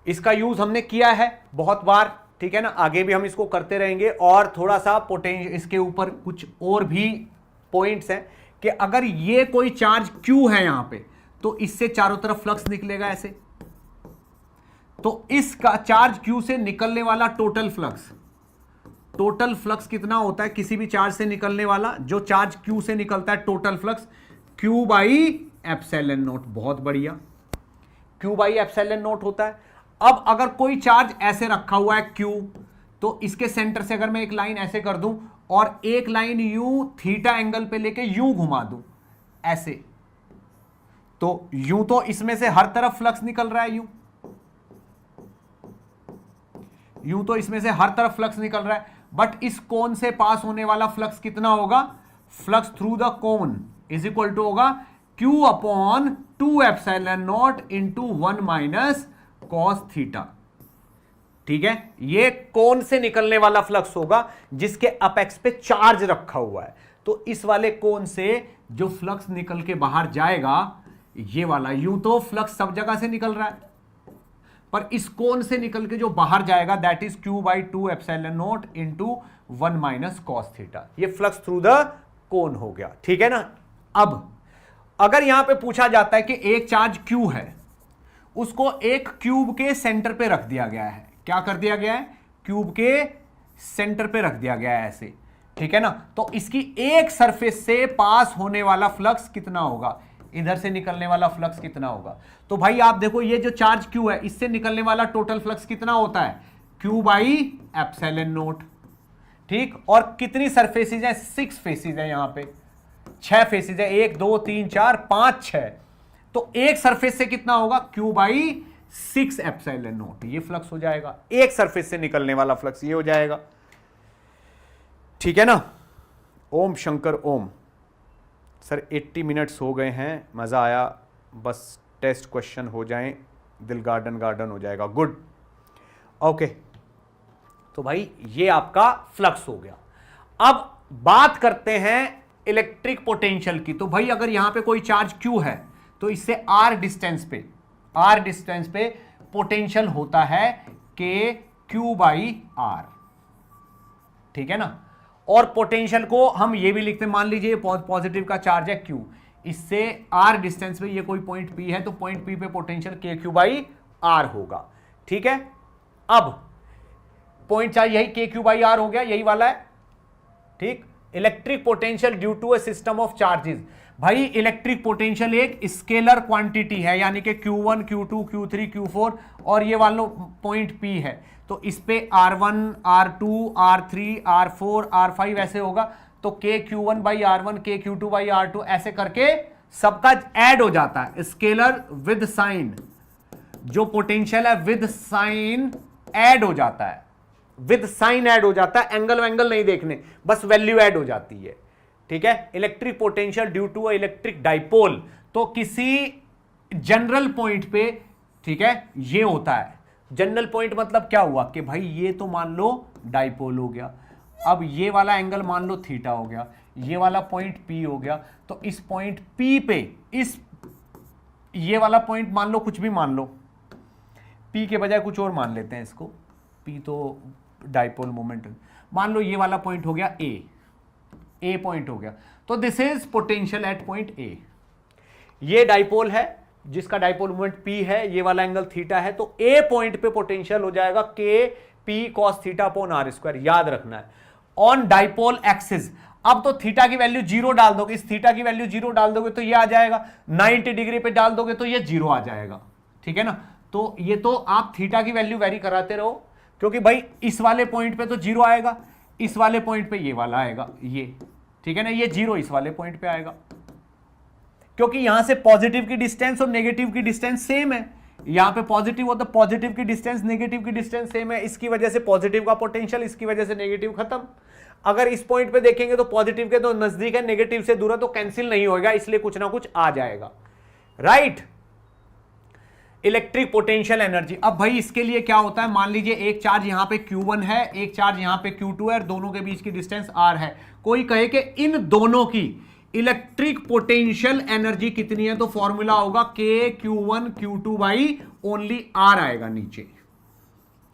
इसका यूज हमने किया है बहुत बार, ठीक है ना, आगे भी हम इसको करते रहेंगे। और थोड़ा सा पोटेंशियल इसके ऊपर कुछ और भी पॉइंट्स हैं कि अगर ये कोई चार्ज Q है यहां पे तो इससे चारों तरफ फ्लक्स निकलेगा ऐसे, तो इसका चार्ज Q से निकलने वाला टोटल फ्लक्स कितना होता है किसी भी चार्ज से निकलने वाला, जो चार्ज Q से निकलता है total flux Q by epsilon not. बहुत बढ़िया, Q बाई एप्सिलॉन नॉट होता है। अब अगर कोई चार्ज ऐसे रखा हुआ है Q, तो इसके सेंटर से अगर मैं एक लाइन ऐसे कर दूं और एक लाइन यूं थीटा एंगल पे लेके यूं घुमा दूं ऐसे, तो यूं तो इसमें से हर तरफ फ्लक्स निकल रहा है, यूं तो इसमें से हर तरफ फ्लक्स निकल रहा है, बट इस कोन से पास होने वाला फ्लक्स कितना होगा, flux through the cone is equal to होगा Q upon 2 epsilon naught into 1 minus cos theta. ठीक है, ये कोन से निकलने वाला फ्लक्स होगा जिसके अपेक्स पे चार्ज रखा हुआ है। तो इस वाले कोन से जो फ्लक्स निकल के बाहर जाएगा, ये वाला, यूं तो फ्लक्स सब जगह से निकल रहा है, पर इस कोन से निकल के जो बाहर जाएगा that is Q by 2 epsilon naught into 1 minus cos theta. ये फ्लक्स थ्रू द कोन हो गया, ठीक है ना। अब अगर यहां पे पूछा जाता है कि एक चार्ज Q है, उसको एक क्यूब के सेंटर पे रख दिया गया है। क्या कर दिया गया है, क्यूब के सेंटर पे रख दिया गया है ऐसे, ठीक है ना। तो इसकी एक सरफेस से पास होने वाला फ्लक्स कितना होगा, इधर से निकलने वाला फ्लक्स कितना होगा। तो भाई आप देखो, ये जो चार्ज Q है इससे निकलने वाला टोटल फ्लक्स कितना होता है, Q बाई एप्सिलॉन नॉट, ठीक। और कितनी सरफेसेज है, 6 फेसेज है, यहां पे 6 फेसेज है, 1 2 3 4 5 6। तो एक सरफेस से कितना होगा, Q बाई 6 एप्सिलॉन नॉट, ये फ्लक्स हो जाएगा। एक सरफेस से निकलने वाला फ्लक्स ये हो जाएगा, ठीक है ना। ओम शंकर ओम। सर 80 मिनट्स हो गए हैं, मजा आया, बस टेस्ट क्वेश्चन हो जाएं, दिल गार्डन हो जाएगा। Good, okay. तो भाई ये आपका फ्लक्स हो गया। अब बात करते हैं इलेक्ट्रिक पोटेंशियल की। तो भाई अगर यहां पे कोई चार्ज Q है तो इससे r डिस्टेंस पे पोटेंशियल होता है Q बाई R, ठीक है ना। और पोटेंशियल को हम ये भी लिखते हैं, मान लीजिए पॉजिटिव का चार्ज है Q, इससे r डिस्टेंस पे ये कोई पॉइंट P है, तो पॉइंट P पे पोटेंशियल KQ बाई R होगा, ठीक है। अब पॉइंट चार्ज यही KQ बाई R हो गया, यही वाला है, ठीक। Electric potential due to a system of charges. भाई इलेक्ट्रिक पोटेंशियल एक स्केलर क्वांटिटी है, यानी कि Q1 Q2 Q3 Q4 और ये वाला पॉइंट P है, तो इस पे R1 R2 R3 R4 R5 ऐसे होगा। तो KQ1 by R1 KQ2 by R2 ऐसे करके सबका ऐड हो जाता है। स्केलर विद साइन, जो पोटेंशियल है विद साइन ऐड हो जाता है, विद साइन ऐड हो जाता है, एंगल नहीं देखने, बस वैल्यू ऐड हो जाती है, ठीक है। Electric potential due to electric dipole, तो किसी जनरल पॉइंट पे, ठीक है, ये होता है। जनरल पॉइंट मतलब क्या हुआ कि भाई ये तो मान लो डाइपोल हो गया, अब ये वाला एंगल मान लो थीटा हो गया, ये वाला पॉइंट P हो गया, तो इस पॉइंट P पे ये वाला पॉइंट मान लो, कुछ भी मान लो, P के बजाय कुछ और मान लेते हैं इसको, P तो डाइपोल मोमेंट, मान लो ये वाला पॉइंट हो गया A पॉइंट हो गया। तो this is potential at point A। ये डाइपोल है जिसका डाइपोल मोमेंट P है, ये वाला एंगल थीटा है, तो A पॉइंट पे पोटेंशियल हो जाएगा KP cos theta upon R square, याद रखना है। ऑन डाइपोल एक्सिस, अब तो थीटा की वैल्यू 0 डाल दोगे, इस थीटा की वैल्यू 0 डाल दोगे तो ये आ जाएगा, 90 डिग्री पे डाल दोगे तो ये 0 आ जाएगा, ठीक है ना। तो ये तो आप थीटा की वैल्यू वेरी कराते रहो, क्योंकि भाई इस वाले पॉइंट पे तो जीरो आएगा, इस वाले पॉइंट पे ये वाला आएगा, ये ठीक है ना, ये जीरो इस वाले पॉइंट पे आएगा, क्योंकि यहां से पॉजिटिव की डिस्टेंस और नेगेटिव की डिस्टेंस सेम है। यहां पे पॉजिटिव हो तो पॉजिटिव की डिस्टेंस नेगेटिव की डिस्टेंस सेम है, इसकी वजह से पॉजिटिव का पोटेंशियल, इसकी वजह से नेगेटिव खत्म। अगर इस पॉइंट पे देखेंगे तो पॉजिटिव के तो नजदीक है, नेगेटिव से दूर है, तो कैंसिल नहीं होगा, इसलिए कुछ ना कुछ आ जाएगा, राइट। इलेक्ट्रिक पोटेंशियल एनर्जी, अब भाई इसके लिए क्या होता है, मान लीजिए एक चार्ज यहां पे Q1 है, एक चार्ज यहां पे Q2 है, दोनों के बीच की डिस्टेंस R है। कोई कहे कि इन दोनों की इलेक्ट्रिक पोटेंशियल एनर्जी कितनी है, तो फॉर्मूला होगा KQ1 Q2 by only R आएगा नीचे,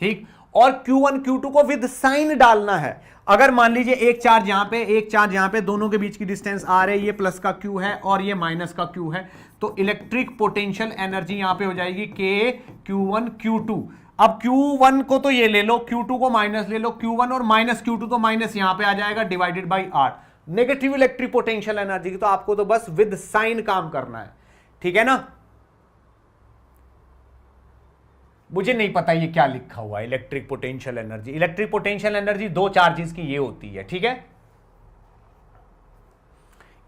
ठीक। और Q1 Q2 को विद साइन डालना है। अगर मान लीजिए एक चार्ज यहां पे, एक चार्ज यहां पे, दोनों के बीच की डिस्टेंस R है, ये प्लस का Q है और ये माइनस का Q है, तो इलेक्ट्रिक पोटेंशियल एनर्जी यहां पे हो जाएगी KQ1 Q2। अब Q1 को तो ये ले लो, Q2 को माइनस ले लो, Q1 और माइनस Q2 तो माइनस यहां पे आ जाएगा, divided by R। Negative electric potential energy की तो आपको तो बस विद साइन काम करना है, ठीक है ना। मुझे नहीं पता ये क्या लिखा हुआ है, electric potential energy. Electric potential energy दो चार्जेस की ये होती है, ठीक है।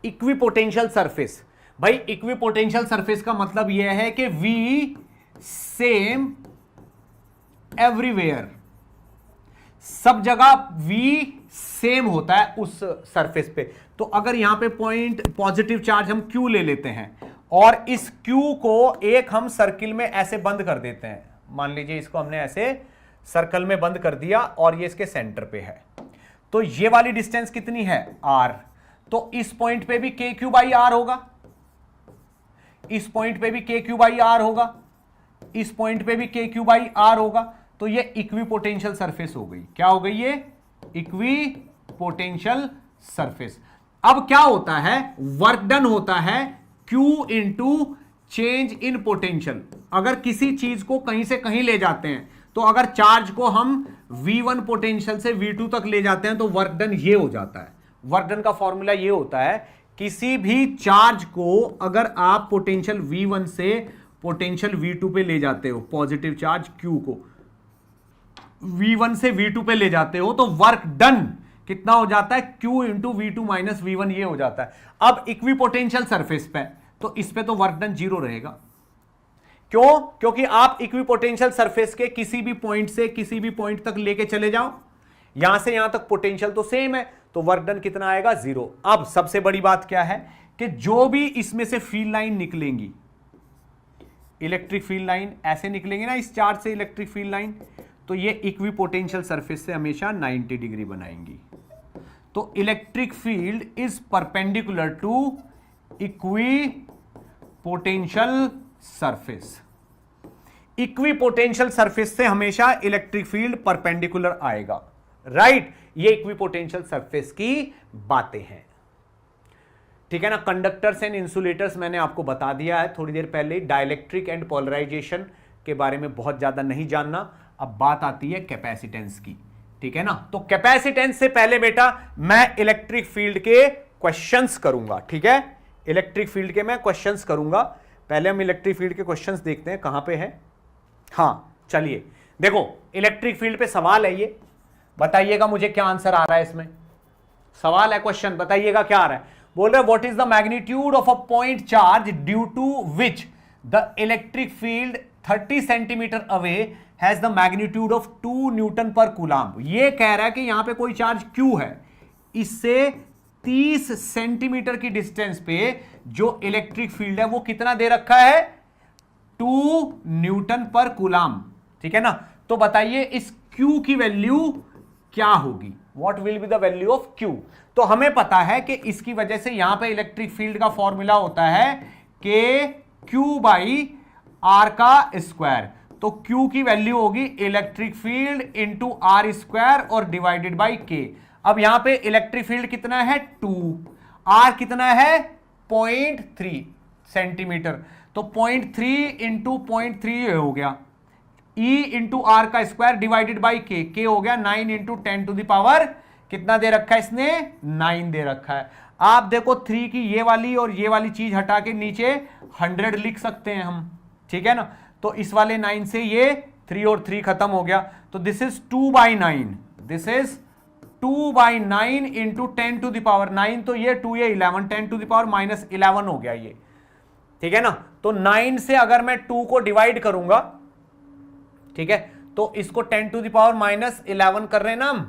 इक्विपोटेंशियल सरफेस, भाई इक्विपोटेंशियल सरफेस का मतलब यह है कि V सेम एवरीवेयर, सब जगह V सेम होता है उस सरफेस पे। तो अगर यहां पे पॉइंट पॉजिटिव चार्ज हम Q ले लेते हैं और इस Q को एक हम सर्किल में ऐसे बंद कर देते हैं, मान लीजिए इसको हमने ऐसे सर्कल में बंद कर दिया और ये इसके सेंटर पे है, तो ये वाली डिस्टेंस कितनी है R, तो इस पॉइंट पे भी KQ बाई R होगा, इस पॉइंट पे भी KQ बाई R होगा, इस पॉइंट पे भी KQ बाई R होगा, तो ये इक्विपोटेंशियल सरफेस हो गई। क्या हो गई ये? Equipotential surface. अब क्या होता है, वर्क डन होता है Q into change in potential. अगर किसी चीज को कहीं से कहीं ले जाते हैं, तो अगर चार्ज को हम V1 पोटेंशियल से V2 तक ले जाते हैं तो वर्क डन ये हो जाता है। वर्क डन का फॉर्मूला ये होता है, किसी भी चार्ज को अगर आप पोटेंशियल V1 से पोटेंशियल V2 पे ले जाते हो, पॉजिटिव चार्ज Q को V1 से V2 पे ले जाते हो, तो वर्क डन कितना हो जाता है, Q into V2 minus V1 ये हो जाता है। अब इक्विपोटेंशियल सरफेस पे, तो इस पे तो वर्क डन जीरो रहेगा। क्यों? क्योंकि आप इक्विपोटेंशियल सरफेस के किसी भी पॉइंट से किसी भी पॉइंट तक लेके चले जाओ, यहां से यहां तक पोटेंशियल तो सेम है, तो वर्क डन कितना आएगा, जीरो। अब सबसे बड़ी बात क्या है कि जो भी इसमें से फील्ड लाइन निकलेंगी, इलेक्ट्रिक फील्ड लाइन ऐसे निकलेंगे ना इस चार्ज से इलेक्ट्रिक फील्ड लाइन, तो ये इक्विपोटेंशियल सरफेस से हमेशा 90 डिग्री बनाएंगी। तो electric field is perpendicular to equipotential surface. Equipotential surface से हमेशा इलेक्ट्रिक फील्ड परपेंडिकुलर आएगा, राइट। ये इक्विपोटेंशियल सरफेस की बातें हैं, ठीक है ना। कंडक्टर्स एंड इंसुलेटर्स मैंने आपको बता दिया है थोड़ी देर पहले। डाइलेक्ट्रिक एंड पोलराइजेशन के बारे में बहुत ज्यादा नहीं जानना। अब बात आती है कैपेसिटेंस की, ठीक है ना। तो कैपेसिटेंस से पहले बेटा मैं इलेक्ट्रिक फील्ड के क्वेश्चंस करूंगा, ठीक है। इलेक्ट्रिक फील्ड के मैं क्वेश्चंस करूंगा। पहले हम इलेक्ट्रिक फील्ड के क्वेश्चंस देखते हैं, कहां पे है। हाँ चलिए देखो, इलेक्ट्रिक फील्ड पे सवाल है ये, बताइएगा मुझे क्या आंसर आ रहा है इसमें। सवाल है, क्वेश्चन, बताइएगा क्या आ रहा है। बोल रहे what is the magnitude of a point charge due to which the electric field 30 centimetre away has the magnitude of 2 newton per coulomb. ये कह रहा है कि यहां पे कोई चार्ज Q है, इससे 30 सेंटीमीटर की डिस्टेंस पे जो इलेक्ट्रिक फील्ड है वो कितना दे रखा है, 2 न्यूटन पर कूलाम्ब, ठीक है ना। तो बताइए इस Q की वैल्यू क्या होगी, what will be the value of Q। तो हमें पता है कि इसकी वजह से यहां पे इलेक्ट्रिक फील्ड का फॉर्मूला होता है कि Q बाई R का स्क्वायर। तो Q की वैल्यू होगी electric field into R square और डिवाइडेड बाई K। अब यहां पे इलेक्ट्रिक फील्ड कितना है 2, R कितना है 0.3 सेंटीमीटर, तो 0.3 इंटू 0.3 हो गया, E इंटू आर का स्क्वायर डिवाइडेड बाई K हो गया 9 इंटू 10 टू द पावर कितना दे रखा है इसने, 9 दे रखा है। आप देखो 3 की ये वाली और ये वाली चीज हटा के नीचे 100 लिख सकते हैं हम, ठीक है ना। तो इस वाले 9 से ये 3 और 3 खत्म हो गया, तो this is 2/9, this is 2/9 into 10 to the power 9, तो ये 2 ये 11, 10 टू द पावर -11 हो गया ये, ठीक है ना। तो 9 से अगर मैं 2 को डिवाइड करूंगा, ठीक है, तो इसको 10 टू द पावर -11 कर रहे हैं ना हम,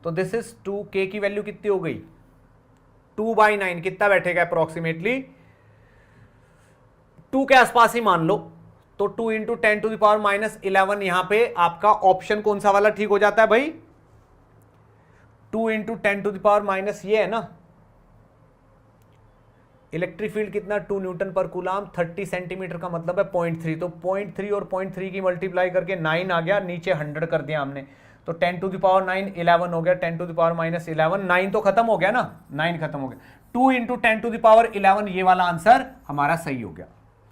तो दिस इज 2, k की वैल्यू कितनी हो गई 2/9, कितना बैठेगा अप्रोक्सीमेटली 2 के आसपास ही मान लो, तो 2 इंटू 10 टू द पावर -11, यहां पे आपका ऑप्शन कौन सा वाला ठीक हो जाता है भाई, 2 into 10 to the power minus ये है ना, इलेक्ट्रिक फील्ड कितना 2 न्यूटन पर कूलाम, 30 सेंटीमीटर का मतलब है 0.3, तो 0.3 और 0.3 की मल्टीप्लाई करके 9 आ गया, नीचे 100 कर दिया हमने, तो 10 टू द पावर 9 11 हो गया, 10 टू द पावर -11, 9 तो खत्म हो गया ना, 9 खत्म हो गया, 2 इंटू 10 टू द पावर 11, ये वाला आंसर हमारा सही हो गया,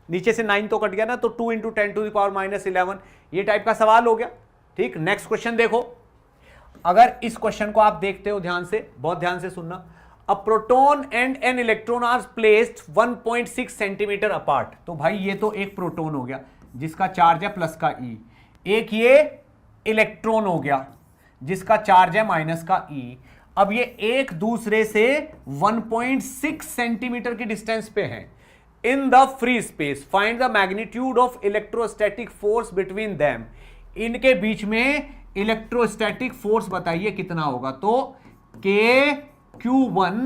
नीचे से 9 तो कट गया ना, तो 2 इंटू 10 टू द पावर -11, ये टाइप का सवाल हो गया। ठीक, नेक्स्ट क्वेश्चन देखो, अगर इस क्वेश्चन को आप देखते हो ध्यान से, बहुत ध्यान से सुनना, a proton and an electron are placed 1.6 centimetre apart, तो भाई ये तो एक प्रोटॉन हो गया जिसका चार्ज है प्लस का ई, एक ये इलेक्ट्रॉन हो गया जिसका चार्ज है माइनस का ई। अब ये एक दूसरे से 1.6 सेंटीमीटर की डिस्टेंस पे हैं। In the free space find the magnitude of electrostatic force between them, इनके बीच में इलेक्ट्रोस्टैटिक फोर्स बताइए कितना होगा, तो K Q1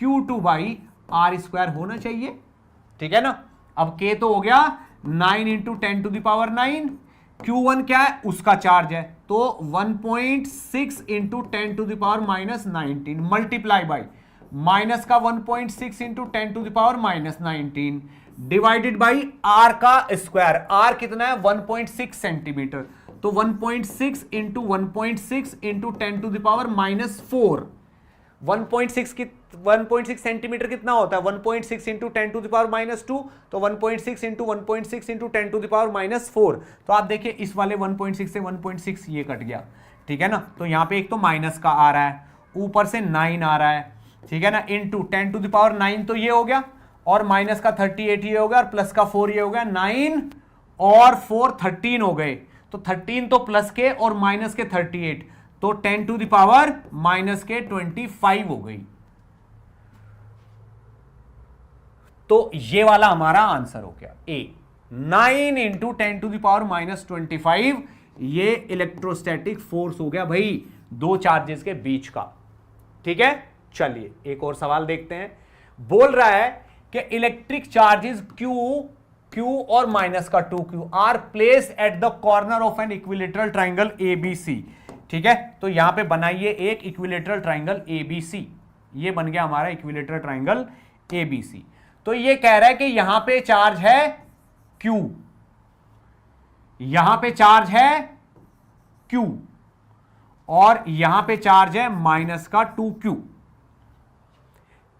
Q2 by r square होना चाहिए, ठीक है ना। अब K तो हो गया 9 into 10 to the power 9, Q1 क्या है उसका चार्ज है, तो 1.6 into 10 to the power -19 multiply by minus का 1.6 into 10 to the power -19 divided by r का स्क्वायर, आर कितना है 1.6 सेंटीमीटर, तो 1.6 into 1.6 into 10 to the power -4, 1.6 centimetre कितना होता है 1.6 इंटू 10 टू द पावर -2, तो 1.6 into 1.6 into 10 to the power -4, तो आप देखिए इस वाले 1.6 से 1.6 ये कट गया, ठीक है ना। तो यहां पे एक तो माइनस का आ रहा है, ऊपर से 9 आ रहा है, ठीक है ना, इंटू 10 टू द पावर 9 तो ये हो गया, और माइनस का 38 ये हो गया, और प्लस का 4 ये हो गया, 9 और 4 13 हो गए, तो 13 तो प्लस के और माइनस के 38, तो 10 टू द पावर माइनस के 25 हो गई। तो ये वाला हमारा आंसर हो गया ए, 9 इंटू 10 टू द पावर -25, ये इलेक्ट्रोस्टैटिक फोर्स हो गया भाई दो चार्जेस के बीच का, ठीक है। चलिए एक और सवाल देखते हैं, बोल रहा है कि इलेक्ट्रिक चार्जेस Q और माइनस का 2Q are place at the corner of an equilateral triangle ABC, ठीक है। तो यहां पे बनाइए एक इक्विलेटरल ट्राइंगल ABC, ये बन गया हमारा इक्विलेटरल ट्राइंगल ABC। तो ये कह रहा है कि यहां पे चार्ज है Q, यहां पे चार्ज है Q, और यहां पे चार्ज है माइनस का 2Q,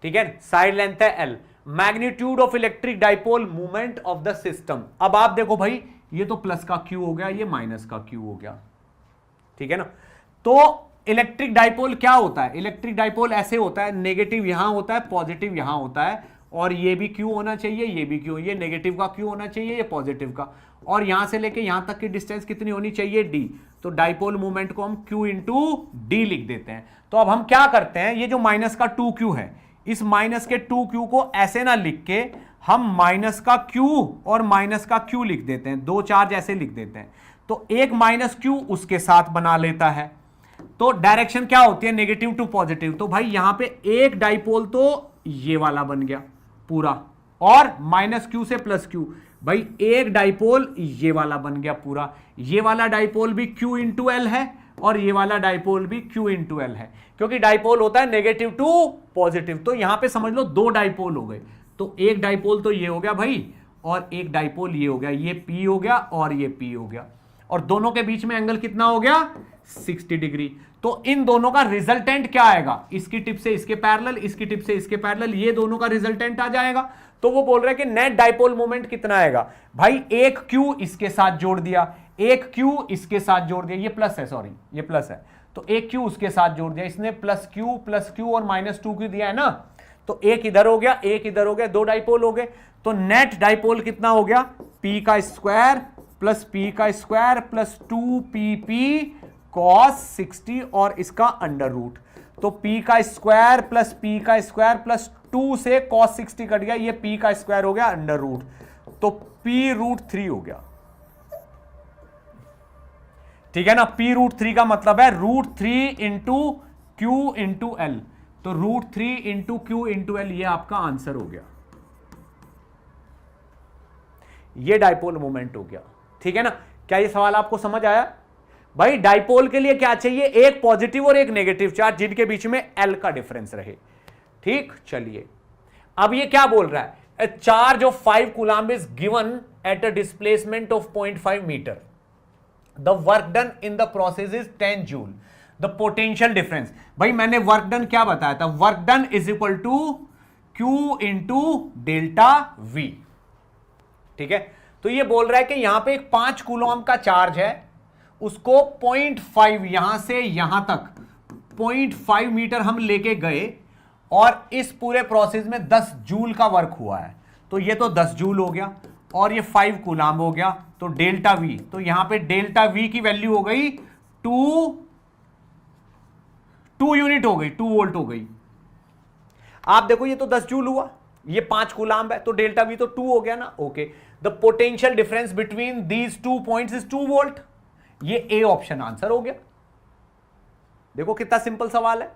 ठीक है। साइड लेंथ है L, magnitude of electric dipole movement of the system. अब आप देखो भाई ये तो प्लस का Q हो गया, ये माइनस का Q हो गया, ठीक है ना। तो इलेक्ट्रिक डाइपोल क्या होता है, इलेक्ट्रिक डाइपोल ऐसे होता है, नेगेटिव यहां होता है, पॉजिटिव यहां होता है, और ये भी Q होना चाहिए, ये भी Q, ये नेगेटिव का Q होना चाहिए, ये पॉजिटिव का, और यहां से लेके यहां तक की डिस्टेंस कितनी होनी चाहिए D, तो डाइपोल मूवमेंट को हम Q इंटू D लिख देते हैं। तो अब हम क्या करते हैं, ये जो माइनस का 2Q है, इस माइनस के 2Q को ऐसे ना लिख के हम माइनस का Q और माइनस का Q लिख देते हैं, दो चार्ज ऐसे लिख देते हैं, तो एक माइनस Q उसके साथ बना लेता है, तो डायरेक्शन क्या होती है नेगेटिव टू पॉजिटिव। तो भाई यहां पे एक डाइपोल तो ये वाला बन गया पूरा, और माइनस Q से प्लस Q, भाई एक डाइपोल ये वाला बन गया पूरा, ये वाला डाइपोल भी Q इंटू L है, और ये वाला डाइपोल भी Q इंटू L है, क्योंकि डाइपोल होता है नेगेटिव टू पॉजिटिव। तो यहां पे समझ लो दो डाइपोल हो गए, तो एक डाइपोल तो ये हो गया भाई, और एक डाइपोल ये हो गया, ये P हो गया और ये P हो गया, और दोनों के बीच में एंगल कितना हो गया 60 डिग्री। तो इन दोनों का रिजल्टेंट क्या आएगा, इसकी टिप से इसके पैरेलल, इसकी टिप से इसके पैरेलल, ये दोनों का रिजल्टेंट आ जाएगा। तो वो बोल रहे हैं कि नेट डाइपोल मोमेंट कितना आएगा, भाई एक Q इसके साथ जोड़ दिया, एक Q इसके साथ जोड़ दिया, ये प्लस है, सॉरी ये प्लस है, तो एक Q उसके साथ जोड़ दिया, इसने प्लस Q और माइनस 2Q दिया है ना, तो एक इधर हो गया, एक इधर हो गया, दो डाइपोल हो गए, तो नेट डाइपोल कितना हो गया पी का स्क्वायर प्लस पी का स्क्वायर प्लस 2pp cos 60 और इसका अंडर रूट। तो p का स्क्वायर प्लस p का स्क्वायर प्लस 2 से cos 60 कट गया, ये p का स्क्वायर हो गया अंडर रूट, तो p√3 हो गया। ठीक है ना, p√3 का मतलब है √3 इंटू क्यू इंटू एल, तो √3 इंटू क्यू इंटू एल, ये आपका आंसर हो गया, ये डाइपोल मोमेंट हो गया। ठीक है ना, क्या ये सवाल आपको समझ आया? भाई डाइपोल के लिए क्या चाहिए, एक पॉजिटिव और एक नेगेटिव चार्ज जिनके बीच में एल का डिफरेंस रहे। ठीक, चलिए अब ये क्या बोल रहा है, a charge of 5 coulomb is given at a displacement of 0.5 meter. The work done in the process is 10 joule. The potential difference, भाई मैंने वर्क डन क्या बताया था, work done is equal to Q into delta V। ठीक है, तो ये बोल रहा है कि यहां पे एक 5 कूलॉम का चार्ज है, उसको 0.5 यहां से यहां तक 0.5 मीटर हम लेके गए और इस पूरे प्रोसेस में 10 जूल का वर्क हुआ है, तो ये तो 10 जूल हो गया और ये 5 कूलॉम हो गया, तो डेल्टा V, तो यहां पे डेल्टा V की वैल्यू हो गई 2 यूनिट हो गई, 2 वोल्ट हो गई। आप देखो ये तो 10 जूल हुआ, ये 5 कूलॉम है, तो डेल्टा V तो 2 हो गया ना। Okay, the potential difference between these 2 points is 2 volt, ये ए ऑप्शन आंसर हो गया। देखो कितना सिंपल सवाल है।